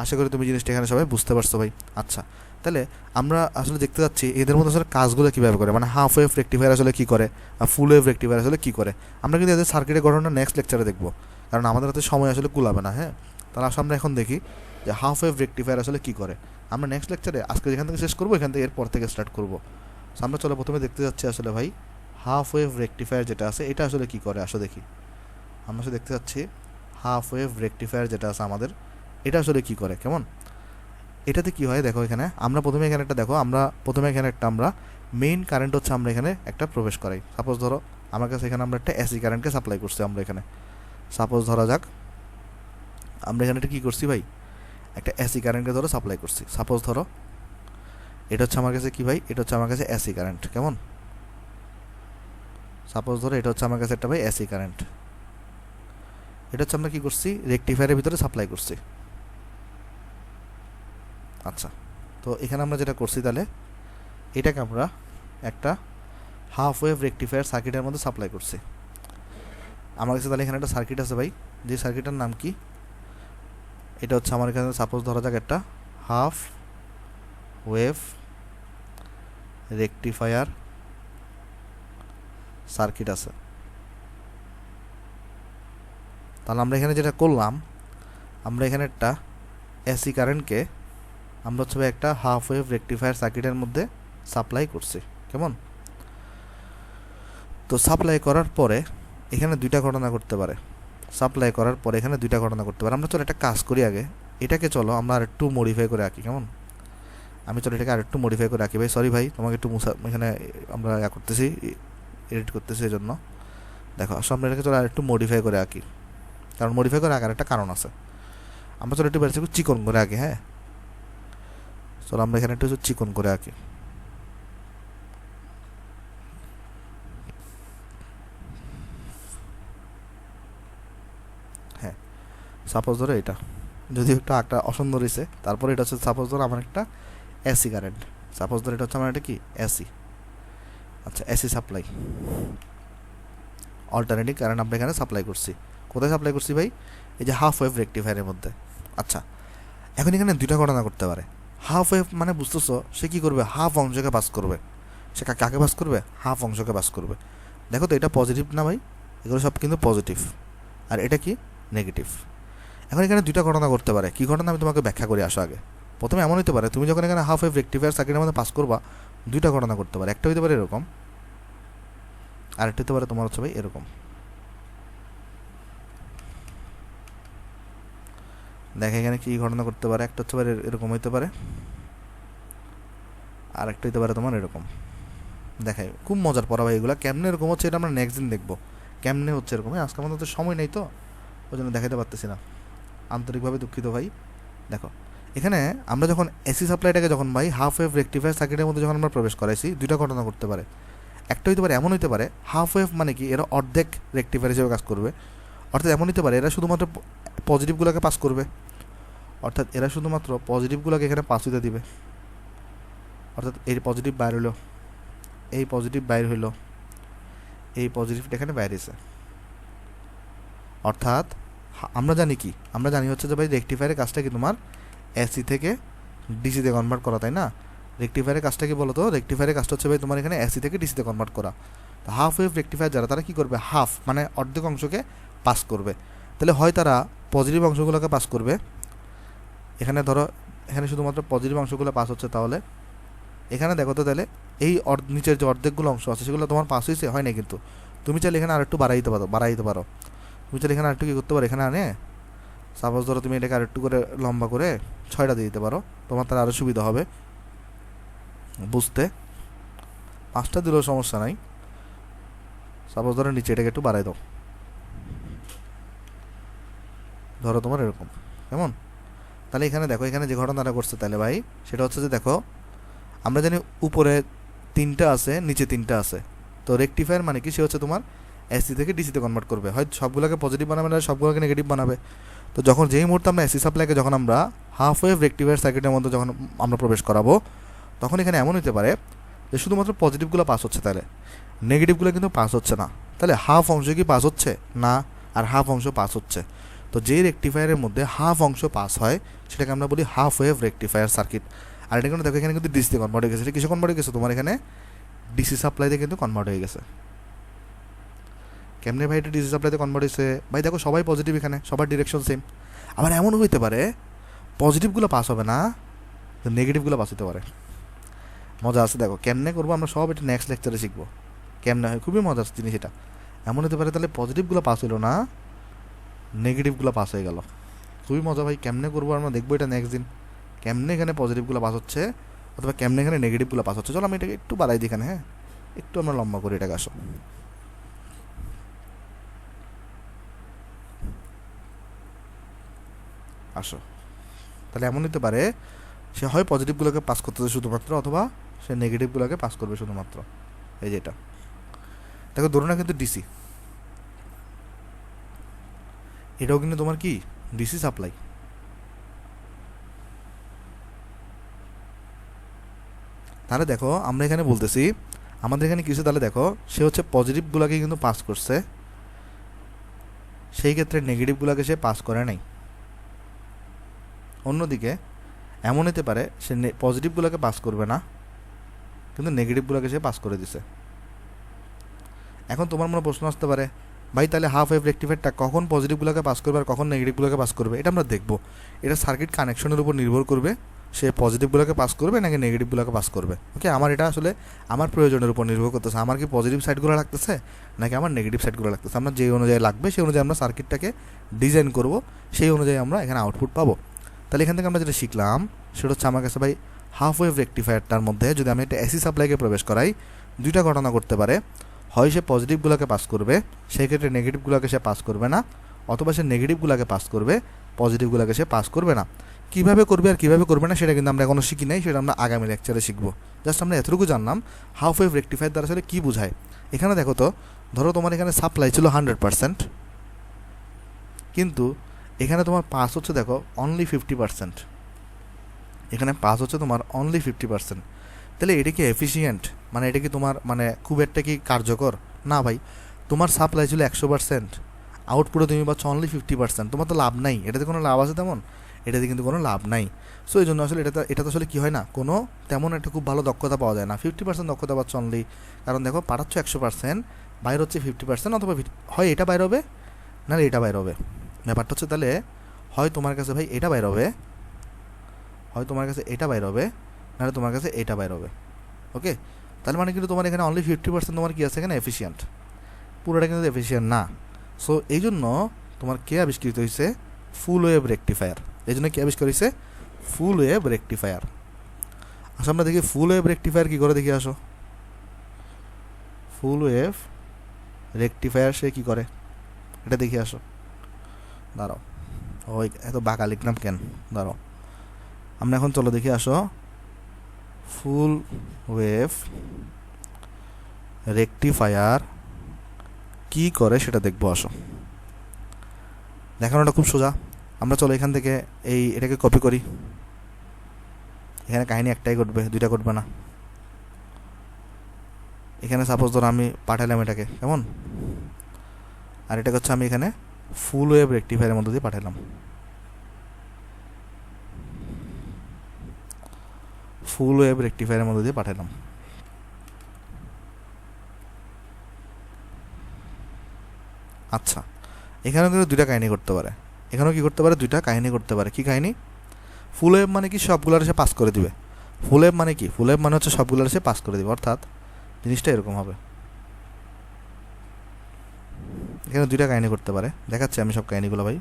আশা করি তুমি জিনিসটা এখানে সবাই বুঝতে পারছো ভাই। আচ্ছা, তাহলে আমরা আসলে দেখতে যাচ্ছি এদের মধ্যে আসলে কাজগুলো কীভাবে করে, মানে হাফ ওয়েভ রেকটিফায়ার আসলে কী করে আর ফুল ওয়েভ রেকটিফায়ার আসলে কী করে। আমরা কিন্তু এদের সার্কিটের ঘটনা নেক্সট লেকচারে দেখবো, কারণ আমাদের হাতে সময় আসলে কুলাবে না। হ্যাঁ, তাহলে আসলে আমরা এখন দেখি যে হাফ ওয়েভ রেকটিফায়ার আসলে কী করে। আমরা নেক্সট লেকচারে আজকে যেখান থেকে শেষ করবো, এখান থেকে এরপর থেকে স্টার্ট করবো। আমরা চলো প্রথমে দেখতে যাচ্ছি আসলে ভাই হাফ ওয়েভ রেকটিফায়ার যেটা আছে এটা আসলে কী করে। আসলে দেখি, আমরা আসলে দেখতে যাচ্ছি হাফ ওয়েভ রেকটিফায়ার যেটা আছে আমাদের, এটা আসলে কী করে। কেমন? এটাতে কি হয় দেখো, এখানে আমরা প্রথমে এখানে একটা দেখো, আমরা প্রথমে এখানে একটা আমরা মেইন কারেন্ট হচ্ছে আমরা এখানে একটা প্রবেশ করাই। সাপোজ ধরো আমার কাছে এখানে আমরা একটা এসি কারেন্টকে সাপ্লাই করছি। আমরা এখানে সাপোজ ধরা যাক আমরা এখানে একটা কী করছি ভাই, একটা এসি কারেন্টকে ধরো সাপ্লাই করছি। সাপোজ ধরো এটা হচ্ছে আমার কাছে কি ভাই, এটা হচ্ছে আমার কাছে এসি কারেন্ট। কেমন, সাপোজ ধরো এটা হচ্ছে আমার কাছে একটা ভাই এসি কারেন্ট, এটা হচ্ছে আমরা কি করছি, রেকটিফায়ারের ভিতরে সাপ্লাই করছি। আচ্ছা, তো এখানে আমরা যেটা করছি তাহলে এটাকে আমরা একটা হাফ ওয়েভ রেকটিফায়ার সার্কিটের মধ্যে সাপ্লাই করছি। আমার কাছে তাহলে এখানে একটা সার্কিট আছে ভাই, যে সার্কিটের নাম কি, এটা হচ্ছে আমার এখানে সাপোজ ধরা যাক একটা হাফ ওয়েভ রেকটিফায়ার সার্কিট আছে। তাহলে আমরা এখানে যেটা করলাম, আমরা এখানে একটা এসি কারেন্টকে আমরা হচ্ছে একটা হাফ ওয়েভ রেকটিফায়ার সার্কিটের মধ্যে সাপ্লাই করছি। কেমন, তো সাপ্লাই করার পরে এখানে দুইটা ঘটনা করতে পারে, সাপ্লাই করার পরে এখানে দুইটা ঘটনা করতে পারে। আমরা চলো একটা কাজ করি আগে, এটাকে চলো আমরা আর একটু মডিফাই করে আঁকি। কেমন, আমি চলো এটাকে আর একটু মডিফাই করে আঁকি ভাই, সরি ভাই তোমাকে একটু এখানে আমরা করতেছি, এডিট করতেছি, এই জন্য দেখো আসলে আমরা এটাকে চলো আর একটু মডিফাই করে আঁকি, কারণ মডিফাই করে আঁকার একটা কারণ আছে। আমরা চলো একটু বেড়েছি চিকন করে আঁকি। হ্যাঁ, চলো আমরা এখানে একটু চিকন করে আঁকি। হ্যাঁ, সাপোজ ধরো এটা যদি একটু আঁকটা অসুন্দর হয়েছে, তারপরে এটা হচ্ছে সাপোজ ধরো আমার একটা এসি কারেন্ট, সাপোজ ধরো এটা হচ্ছে আমার একটা কি এসি, আচ্ছা এসি সাপ্লাই, অল্টারনেটিভ কারেন্ট আমরা এখানে সাপ্লাই করছি। কোথায় সাপ্লাই করছি ভাই, এই যে হাফ ওয়েভ রেকটিফায়ারের মধ্যে। আচ্ছা, এখন এখানে দুইটা ঘটনা করতে পারে। হাফ ওয়েভ মানে বুঝতেছো, সে কী করবে, হাফ অংশকে পাস করবে। সে কাকে পাস করবে, হাফ অংশকে পাস করবে। দেখো তো এটা পজিটিভ না ভাই, এগুলো সব কিন্তু পজিটিভ, আর এটা কি নেগেটিভ। এখন এখানে দুইটা ঘটনা করতে পারে, কী ঘটনা আমি তোমাকে ব্যাখ্যা করে আসো আগে। প্রথমে এমন হতে পারে, তুমি যখন এখানে হাফ ওয়েভ রেকটিফায়ার সার্কিটের মধ্যে পাস করবা, দুইটা ঘটনা করতে পারে। একটা হতে পারে এরকম, আর একটা হতে পারে তোমার হচ্ছে ভাই এরকম। দেখে এখানে কী ঘটনা করতে পারে, একটা হচ্ছে পারে এরকম হইতে পারে, আর একটা হইতে পারে তোমার এরকম। দেখাই খুব মজার পড়া ভাই, এগুলো কেমনে এরকম হচ্ছে এটা আমরা নেক্সট দিন দেখবো কেমনে হচ্ছে এরকম। আজকে আমাদের তো সময় নেই, তো ওই জন্য দেখাতে পারতেছি না, আন্তরিকভাবে দুঃখিত ভাই। দেখো এখানে আমরা যখন এসি সাপ্লাইটাকে যখন ভাই হাফ ওয়েভ রেকটিফায়ার সার্কিটের মধ্যে যখন আমরা প্রবেশ করাইছি, দুইটা ঘটনা করতে পারে। একটা হইতে পারে এমন হইতে পারে, হাফ ওয়েভ মানে কি, এরা অর্ধেক রেকটিফায়ার হিসেবে কাজ করবে। অর্থাৎ এমন হইতে পারে এরা শুধুমাত্র পজিটিভগুলোকে পাস করবে, অর্থাৎ এরা শুধুমাত্র পজিটিভগুলোকে এখানে পাস হইতে দিবে। অর্থাৎ এই পজিটিভ বাইর হইলো, এই পজিটিভ বাইর হইলো, এই পজিটিভটা এখানে বাইরেছে। অর্থাৎ আমরা জানি কি, আমরা জানি হচ্ছে যে ভাই রেকটিফায়ারের কাজটা কি তোমার এসি থেকে ডিসিতে কনভার্ট করা, তাই না। রেকটিফায়ারের কাজটা কি বলো তো, রেকটিফায়ারের কাজটা হচ্ছে ভাই তোমার এখানে এসি থেকে ডিসিতে কনভার্ট করা। তো হাফ ওয়েভ রেকটিফায়ার যারা, তারা কী করবে, হাফ মানে অর্ধেক অংশকে পাস করবে। তাহলে হয় তারা পজিটিভ অংশগুলোকে পাস করবে, এখানে ধরো এখানে শুধুমাত্র পজিটিভ অংশগুলো পাস হচ্ছে, তাহলে এখানে দেখো তো তাহলে এই নিচের যে অর্ধেকগুলো অংশ আছে সেগুলো তোমার পাস হয়েছে, হয় না কিন্তু। তুমি চাইলে এখানে আরেকটু বাড়াই দিতে পারো। তুমি চাইলে এখানে আরেকটু কী করতে পারো, এখানে আনে সাপোজ ধরো তুমি এটাকে আরেকটু করে লম্বা করে 6টা দিয়ে দিতে পারো, তোমার তার আরও সুবিধা হবে বুঝতে। 5টা দিলেও সমস্যা নাই, সাপোজ ধরো নিচে এটাকে একটু বাড়াই দাও, ধরো তোমার এরকম। কেমন, তাহলে এখানে দেখো এখানে যে ঘটনাটা করছে তাহলে ভাই সেটা হচ্ছে যে দেখো আমরা জানি উপরে 3টা আছে, নিচে 3টা আছে। তো রেকটিফায়ার মানে কি, সে হচ্ছে তোমার এসি থেকে ডিসিতে কনভার্ট করবে, হয় সবগুলোকে পজিটিভ বানাবে না সবগুলোকে নেগেটিভ বানাবে। তো যখন যেই মুহূর্তে আমরা এসি সাপ্লাইকে যখন আমরা হাফ ওয়েভ রেকটিফায়ার সার্কিটের মধ্যে যখন আমরা প্রবেশ করাবো, তখন এখানে এমন হতে পারে যে শুধুমাত্র পজিটিভগুলো পাস হচ্ছে, তাহলে নেগেটিভগুলো কিন্তু পাস হচ্ছে না। তাহলে হাফ অংশ কি পাস হচ্ছে না, আর হাফ অংশ পাস হচ্ছে। তো যেই রেকটিফায়ারের মধ্যে হাফ অংশ পাস হয় সেটাকে আমরা বলি হাফ ওয়েভ রেকটিফায়ার সার্কিট। আর এটা কিন্তু দেখো এখানে কিন্তু ডিসিতে কনভার্ট হয়ে গেছে। এটা কিসে কনভার্ট হয়ে গেছে, তোমার এখানে ডিসি সাপ্লাইতে কিন্তু কনভার্ট হয়ে গেছে। কেমনে ভাই এটা ডিসি সাপ্লাইতে কনভার্ট হয়েছে, ভাই দেখো সবাই পজিটিভ, এখানে সবার ডিরেকশন সেম। আবার এমন হইতে পারে পজিটিভগুলো পাস হবে না, নেগেটিভগুলো পাস হতে পারে। মজা আছে, দেখো কেমনে করবো আমরা সব এটা নেক্সট লেকচারে শিখবো কেমনে হয়, খুবই মজার জিনিস এটা। এমন হতে পারে তাহলে পজিটিভগুলো পাস হইলো না, নেগেটিভগুলো পাস হয়ে গেল, খুবই মজা ভাই। কেমনে করবো আমরা দেখবো এটা নেক্সট দিন, কেমনে এখানে পজিটিভগুলো পাস হচ্ছে অথবা কেমনে এখানে নেগেটিভগুলো পাস হচ্ছে। চলো আমি এটাকে একটু বাড়াই দিই এখানে, হ্যাঁ একটু আমরা লম্বা করি এটাকে, আসো আসো। তাহলে এমন হতে পারে সে হয় পজিটিভগুলোকে পাস করতেছে শুধুমাত্র, অথবা সে নেগেটিভগুলোকে পাস করবে শুধুমাত্র। এই যেটা দেখো, ধরো না কিন্তু ডিসি, এটাও কিন্তু তোমার কি ডিসি সাপ্লাই। তাহলে দেখো আমরা এখানে বলতেছি আমাদের এখানে কিছু, তাহলে দেখো সে হচ্ছে পজিটিভগুলোকে কিন্তু পাস করছে, সেই ক্ষেত্রে নেগেটিভগুলোকে সে পাস করে নাই। অন্যদিকে এমন হতে পারে সে পজিটিভগুলোকে পাস করবে না, কিন্তু নেগেটিভগুলোকে সে পাস করে দিছে। এখন তোমার মনে প্রশ্ন আসতে পারে, ভাই তাহলে হাফ ওয়েভ রেক্টিফায়ারটা কখন পজিটিভগুলোকে পাস করবে আর কখন নেগেটিভগুলোকে পাস করবে? এটা আমরা দেখব। এটা সার্কিট কানেকশনের উপর নির্ভর করবে, সে পজিটিভগুলোকে পাস করবে নাকি নেগেটিভগুলোকে পাস করবে। ওকে, আমার এটা আসলে আমার প্রয়োজনের উপর নির্ভর করতেছে, আমার কি পজিটিভ সাইডগুলো লাগতেছে নাকি আমার নেগেটিভ সাইডগুলো লাগতেছে। আমরা যে অনুযায়ী লাগবে সেই অনুযায়ী আমরা সার্কিটটাকে ডিজাইন করব, সেই অনুযায়ী আমরা এখানে আউটপুট পাবো। তাহলে এখান থেকে আমরা যেটা শিখলাম সেটা হচ্ছে আমার কাছে ভাই হাফ ওয়েভ রেক্টিফায়ারটার মধ্যে যদি আমি একটা এসি সাপ্লাইকে প্রবেশ করাই, দুইটা ঘটনা করতে পারে। হয় সে পজিটিভগুলোকে পাস করবে, সেই ক্ষেত্রে নেগেটিভগুলোকে সে পাস করবে না, অথবা সে নেগেটিভগুলোকে পাস করবে, পজিটিভগুলোকে সে পাস করবে না। কীভাবে করবে আর কীভাবে করবে না সেটা কিন্তু আমরা এখনও শিখি নাই, সেটা আমরা আগামী লেকচারে শিখবো। জাস্ট আমরা এতটুকু জানলাম হাফ ওয়েভ রেক্টিফায়ার দ্বারা আসলে কী বোঝায়। এখানে দেখো তো, ধরো তোমার এখানে সাপ্লাই ছিল 100%, কিন্তু এখানে তোমার পাস হচ্ছে দেখো অনলি 50%। এখানে পাস হচ্ছে তোমার অনলি 50%। তাহলে এটা কি এফিসিয়েন্ট? মানে এটা কি তোমার মানে খুব একটা কি কার্যকর? না ভাই, তোমার সাপ্লাই ছিল 100%, আউটপুটে তুমি পাচ্ছ অনলি 50%, তোমার তো লাভ নাই। এটাতে কোনো লাভ আছে তেমন? এটাতে কিন্তু কোনো লাভ নাই। সো এই জন্য আসলে এটা তো আসলে কী হয় না, কোনো তেমন একটা খুব ভালো দক্ষতা পাওয়া যায় না। 50% দক্ষতা পাচ্ছ অনলি, কারণ দেখো পাঠাচ্ছ 100%, বাইর হচ্ছে 50%, অথবা হয় এটা বাইর হবে না এটা বাইর হবে। ব্যাপারটা হচ্ছে তাহলে হয় তোমার কাছে ভাই এটা বাইর হবে, হয় তোমার কাছে এটা বাইর হবে, নাহলে তোমার কাছে এটা বাইর হবে। ওকে, তাহলে মানে কিন্তু তোমার এখানে অনলি 50% তোমার কী আছে এখানে এফিসিয়েন্ট, পুরোটা কিন্তু এফিসিয়েন্ট না। সো এই জন্য তোমার কে আবিষ্কৃত হয়েছে? ফুল ওয়েভ রেক্টিফায়ার। এই জন্য কে আবিষ্কার হয়েছে? ফুল ওয়েভ রেক্টিফায়ার। আসো আমরা দেখি ফুল ওয়েভ রেক্টিফায়ার কী করে, দেখি আসো। ফুল ওয়েভ রেক্টিফায়ার সে কী করে এটা দেখি আসো। দাঁড়াও, ওই এত বাঁকা লিখলাম কেন, দাঁড়াও। আমরা এখন চলো দেখি আসো ফুল ওয়েভ রেক্টিফায়ার কি করে সেটা দেখবো। আসো, দেখানোটা খুব সোজা। আমরা চলো এখান থেকে এটাকে কপি করি। এখানে কাহিনী একটাই ঘটবে, দুইটা ঘটবে না। এখানে সাপোজ ধরো আমি পাঠালাম এটাকে, কেমন, আর এটাকে হচ্ছে আমি এখানে ফুল ওয়েভ রেক্টিফায়ারের মধ্যে দিয়ে পাঠালাম। ফুল ওয়েভ রেক্টিফায়ারের মধ্যে দিয়ে পাঠালাম। আচ্ছা, এখানেও কিন্তু দুইটা কাহিনী করতে পারে। এখানেও কি করতে পারে? দুইটা কাহিনী করতে পারে। কি কাহিনী? ফুল ওয়েভ মানে কি সবগুলোর সে পাস করে দিবে। ফুল ওয়েভ মানে কি? ফুল ওয়েভ মানে হচ্ছে সবগুলোর সে পাস করে দিবে, অর্থাৎ জিনিসটা এরকম হবে। এখানে দুইটা কাহিনী করতে পারে, দেখাচ্ছি আমি সব কাহিনীগুলো ভাই।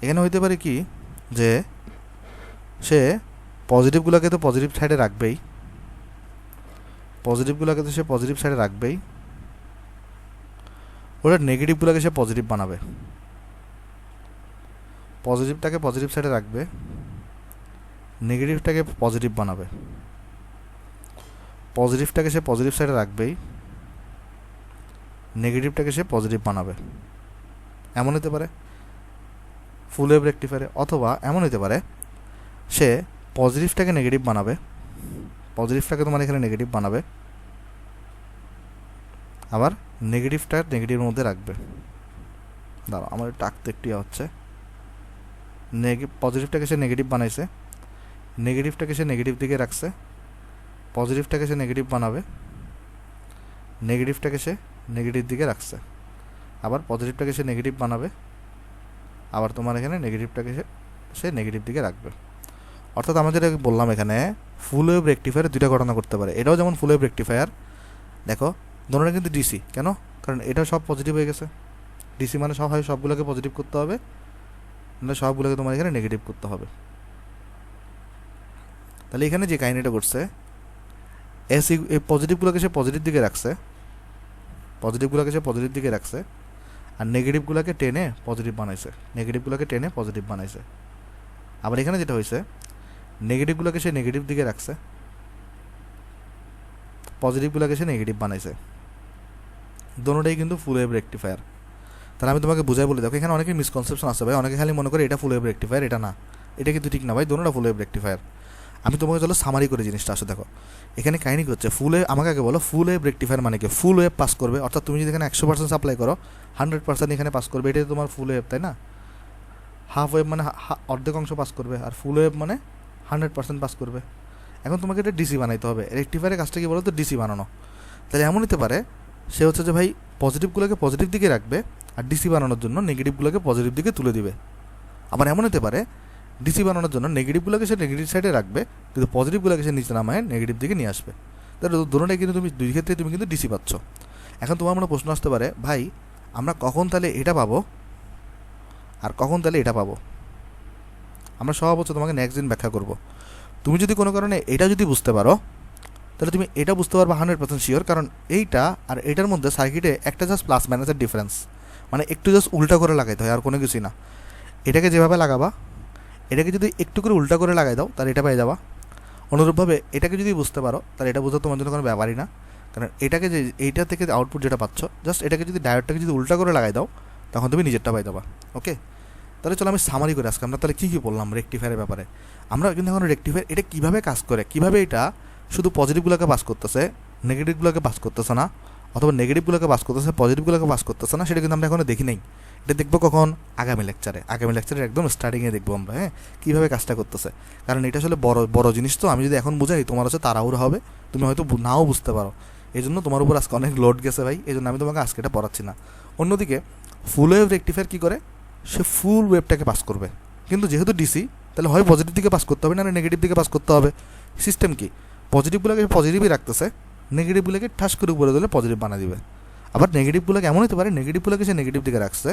এখানে হইতে পারে কি যে সে পজিটিভগুলোকে তো পজিটিভ সাইডে রাখবেই, পজিটিভগুলোকে তো সে পজিটিভ সাইডে রাখবেই, ওটা নেগেটিভগুলোকে সে পজিটিভ বানাবে। পজিটিভটাকে পজিটিভ সাইডে রাখবে, নেগেটিভটাকে পজিটিভ বানাবে। পজিটিভটাকে সে পজিটিভ সাইডে রাখবেই, নেগেটিভটাকে সে পজিটিভ বানাবে। এমন হতে পারে ফুল ওয়েভ রেক্টিফায়ারে। অথবা এমন হতে পারে সে পজিটিভটাকে নেগেটিভ বানাবে, পজিটিভটাকে তোমার এখানে নেগেটিভ বানাবে, আবার নেগেটিভটা নেগেটিভের মধ্যে রাখবে। দাঁড়াও, আমার টাকতে একটু হচ্ছে। পজিটিভটাকে সে নেগেটিভ বানাইছে, নেগেটিভটাকে সে নেগেটিভ দিকে রাখছে, পজিটিভটাকে সে নেগেটিভ বানাবে, নেগেটিভটাকে সে নেগেটিভ দিকে রাখছে, আবার পজিটিভটাকে সে নেগেটিভ বানাবে, আবার তোমার এখানে নেগেটিভটাকে সে নেগেটিভ দিকে রাখবে। অর্থাৎ আমরা যেটা বললাম এখানে ফুল ওয়েভ রেক্টিফায়ার দুইটা ঘটনা করতে পারে। এটাও যেমন ফুল ওয়েভ রেক্টিফায়ার, দেখো দুটোটা কিন্তু ডিসি। কেন? কারণ এটা সব পজিটিভ হয়ে গেছে। ডিসি মানে সব হয় সবগুলোকে পজিটিভ করতে হবে, মানে সবগুলোকে তোমার এখানে নেগেটিভ করতে হবে। তাহলে এখানে যে কাহিনীটা করছে, এসি পজিটিভগুলোকে সে পজিটিভ দিকে রাখছে, পজিটিভগুলোকে সে পজিটিভ দিকে রাখছে, আর নেগেটিভগুলোকে টেনে পজিটিভ বানাইছে, নেগেটিভগুলোকে টেনে পজিটিভ বানাইছে। আবার এখানে যেটা হয়েছে, নেগেটিভগুলোকে সে নেগেটিভ দিকে রাখছে, পজিটিভগুলোকে সে নেগেটিভ বানাইছে। দোনোটাই কিন্তু ফুল ওয়েভ রেকটিফায়ার। তাহলে আমি তোমাকে বুঝাই বলে দেখো, এখানে অনেকের মিসকনসেপশন আছে ভাই, অনেকে খালি মনে করে এটা ফুল ওয়েভ রেকটিফায়ার, এটা না, এটা কিন্তু ঠিক না ভাই, দোনোটা ফুল ওয়েভ রেকটিফায়ার। আমি তোমাকে চলো সামারি করে জিনিসটা আসো দেখো। এখানে কাহিনী কি হচ্ছে, ফুল ওয়েভ, আমাকে আগে বলো ফুল ওয়েভ রেকটিফায়ার মানে কি? ফুল ওয়েভ পাস করবে, অর্থাৎ তুমি যদি এখানে 100% সাপ্লাই করো 100% এখানে পাস করবে, এটাই তোমার ফুল ওয়েভ, তাই না? হাফ ওয়েভ মানে অর্ধেক অংশ পাস করবে, আর ফুল ওয়েভ মানে 100% পাস করবে। এখন তোমাকে এটা ডিসি বানাইতে হবে। রেকটিফায়ারের কাজটা কি বলো তো? ডিসি বানানো। তাহলে এমন হতে পারে সে হচ্ছে যে ভাই পজিটিভগুলোকে পজিটিভ দিকে রাখবে, আর ডিসি বানানোর জন্য নেগেটিভগুলোকে পজিটিভ দিকে তুলে দিবে। আবার এমন হতে পারে ডিসি বানানোর জন্য নেগেটিভগুলোকে সে নেগেটিভ সাইডে রাখবে, কিন্তু পজিটিভগুলোকে সে নিচে নামায় নেগেটিভ দিকে নিয়ে আসবে। তাহলে দুটোটাই কিন্তু তুমি দুই ক্ষেত্রে তুমি কিন্তু ডিসি পাচ্ছ। এখন তোমার মনে প্রশ্ন আসতে পারে, ভাই আমরা কখন তাহলে এটা পাবো আর কখন তাহলে এটা পাবো? আমরা সব হচ্ছে তোমাকে নেক্সট দিন ব্যাখ্যা করব। তুমি যদি কোনো কারণে এটা যদি বুঝতে পারো, তাহলে তুমি এটা বুঝতে পারবে 100% শিওর, কারণ এইটা আর এটার মধ্যে সার্কিটে একটা জাস্ট প্লাস মাইনাসের ডিফারেন্স, মানে একটু জাস্ট উল্টা করে লাগাইতে হয়, আর কোনো কিছুই না। এটাকে যেভাবে লাগাবা, এটাকে যদি একটু করে উল্টা করে লাগাই দাও তাহলে এটা পেয়ে যাবা। অনুরূপভাবে এটাকে যদি বুঝতে পারো তাহলে এটা বোঝা তোমার জন্য কোনো ব্যাপারই না, কারণ এটাকে যে এইটা থেকে আউটপুট যেটা পাচ্ছ, জাস্ট এটাকে যদি ডায়োডটাকে যদি উল্টা করে লাগাই দাও তখন তুমি নিজেরটা পাই যাবা। ওকে, তাহলে চলো আমি সামারি করে আজকে আমরা তাহলে কী কী বললাম রেকটিফায়ারের ব্যাপারে। আমরা কিন্তু এখন রেকটিফায়ার এটা কীভাবে কাজ করে, কীভাবে এটা শুধু পজিটিভগুলোকে পাস করতেছে, নেগেটিভগুলোকে পাস করতেছে না, অথবা নেগেটিভগুলোকে পাস করতেছে, পজিটিভগুলোকে পাস করতেছে না, সেটা কিন্তু আমরা এখনও দেখি নাই। এটা দেখবো কখন? আগামী লেকচারে একদম স্টার্টিংয়ে দেখবো আমরা, হ্যাঁ, কীভাবে কাজটা করতেছে। কারণ এটা আসলে বড় বড় জিনিস, তো আমি যদি এখন বুঝাই তোমার হচ্ছে তাড়াহুড়ো হবে, তুমি হয়তো নাও বুঝতে পারো। এই জন্য তোমার উপর আজকে অনেক লোড গেছে ভাই, এই জন্য আমি তোমাকে আজকে এটা পড়াচ্ছি না। অন্যদিকে ফুল ওয়েভ রেকটিফায়ার কী করে, সে ফুল ওয়েভটাকে পাস করবে, কিন্তু যেহেতু ডিসি তাহলে হয় পজিটিভ দিকে পাস করতে হবে না নেগেটিভ দিকে পাস করতে হবে। সিস্টেম কি, পজিটিভগুলোকে পজিটিভই রাখতেছে, নেগেটিভগুলোকে ঠাস করে উপরে দিলে পজিটিভ বানিয়ে দিবে। আবার নেগেটিভগুলোকে এমন হতে পারে নেগেটিভগুলোকে সে নেগেটিভ দিকে রাখছে,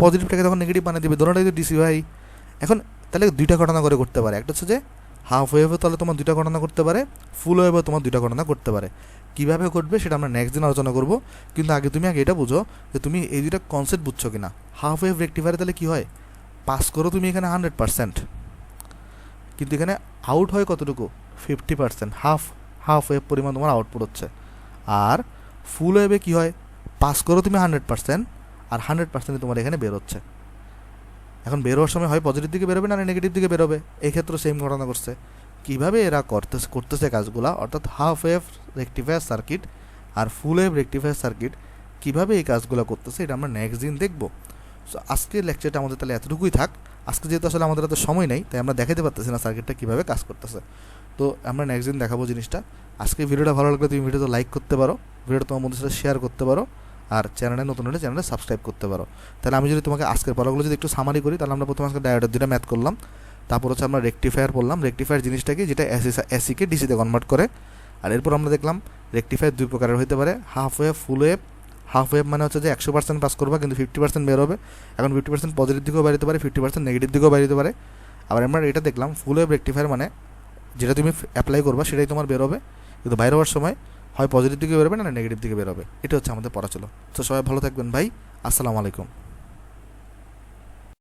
পজিটিভটাকে তখন নেগেটিভ বানিয়ে দিবে, দোনোটাই তো ডিসি ভাই। এখন তাহলে দুইটা ঘটনা করে করতে পারে, একটা হচ্ছে যে হাফ ওয়েভে তাহলে তোমার দুইটা ঘটনা করতে পারে, ফুল ওয়েভে তোমার দুইটা ঘটনা করতে পারে। কীভাবে করবে সেটা আমরা নেক্সট দিন আলোচনা করব, কিন্তু তুমি আগে এটা বুঝো যে তুমি এই দুইটা কনসেপ্ট বুঝছো কিনা। হাফ ওয়েভ রেকটিফায়ারে তাহলে কী হয়, পাস করো তুমি এখানে 100%, কিন্তু এখানে আউট হয় কতটুকু, 50%, হাফ ওয়েভ পরিমাণ তোমার আউটপুট হচ্ছে। আর ফুল ওয়েভে কী হয়, পাস করো তুমি 100%, আর 100% তোমার এখানে বের হচ্ছে। এখন বেরোবার সময় হয় পজিটিভ দিকে বেরোবে না নেগেটিভ দিকে বেরোবে, এই ক্ষেত্রে সেম ঘটনা করছে। কীভাবে এরা করতেছে কাজগুলা, অর্থাৎ হাফ ওয়েভ রেকটিফায়ার সার্কিট আর ফুল ওয়েভ রেকটিফায়ার সার্কিট কীভাবে এই কাজগুলো করতেছে, এটা আমরা নেক্সট দিন দেখবো। সো আজকের লেকচারটা আমাদের তাহলে এতটুকুই থাক। আজকে যেহেতু আসলে আমাদের এত সময় নেই, তাই আমরা দেখাতে পারতেছি না সার্কিটটা কীভাবে কাজ করতেছে, তো আমরা নেক্সট দিন দেখাবো জিনিসটা। আজকে ভিডিওটা ভালো লাগলে তুমি ভিডিওটা লাইক করতে পারো, ভিডিওটা তোমার মধ্যে সাথে শেয়ার করতে পারো, আর চ্যানেলে নতুন হলে চ্যানেলে সাবস্ক্রাইব করতে পারো। তাহলে আমি যদি তোমাকে আজকের পড়াগুলো যদি একটু সামারি করি, তাহলে আমরা প্রথমে আজকে ডায়োডের দুটো ম্যাথ করলাম, তারপর হচ্ছে আমরা রেকটিফায়ার পড়লাম, রেকটিফায়ার জিনিসটাকে যেটা এসিকে ডিসিতে কনভার্ট করে। আর এরপর আমরা দেখলাম রেকটিফায়ার দুই প্রকারের হতে পারে, হাফ ওয়েভ, ফুল ওয়েভ। হাফ ওয়েভ মানে হচ্ছে যে 100% পাস করবা কিন্তু 50% বের হবে, এখন 50% পজিটিভ দিকেও বেরোতে পারে, 50% নেগেটিভ দিকেও বেরোতে পারে। আবার আমরা এটা দেখলাম ফুল ওয়েভ রেকটিফায়ার মানে যেটা তুমি অ্যাপ্লাই করবা সেটাই তোমার বেরোবে, কিন্তু বাইরে হওয়ার সময় হয় পজিটিভ দিকে বেরোবে না নেগেটিভ দিকে বেরোবে। এটা হচ্ছে আমাদের পড়া ছিল। তো সবাই ভালো থাকবেন ভাই, আসসালামু আলাইকুম।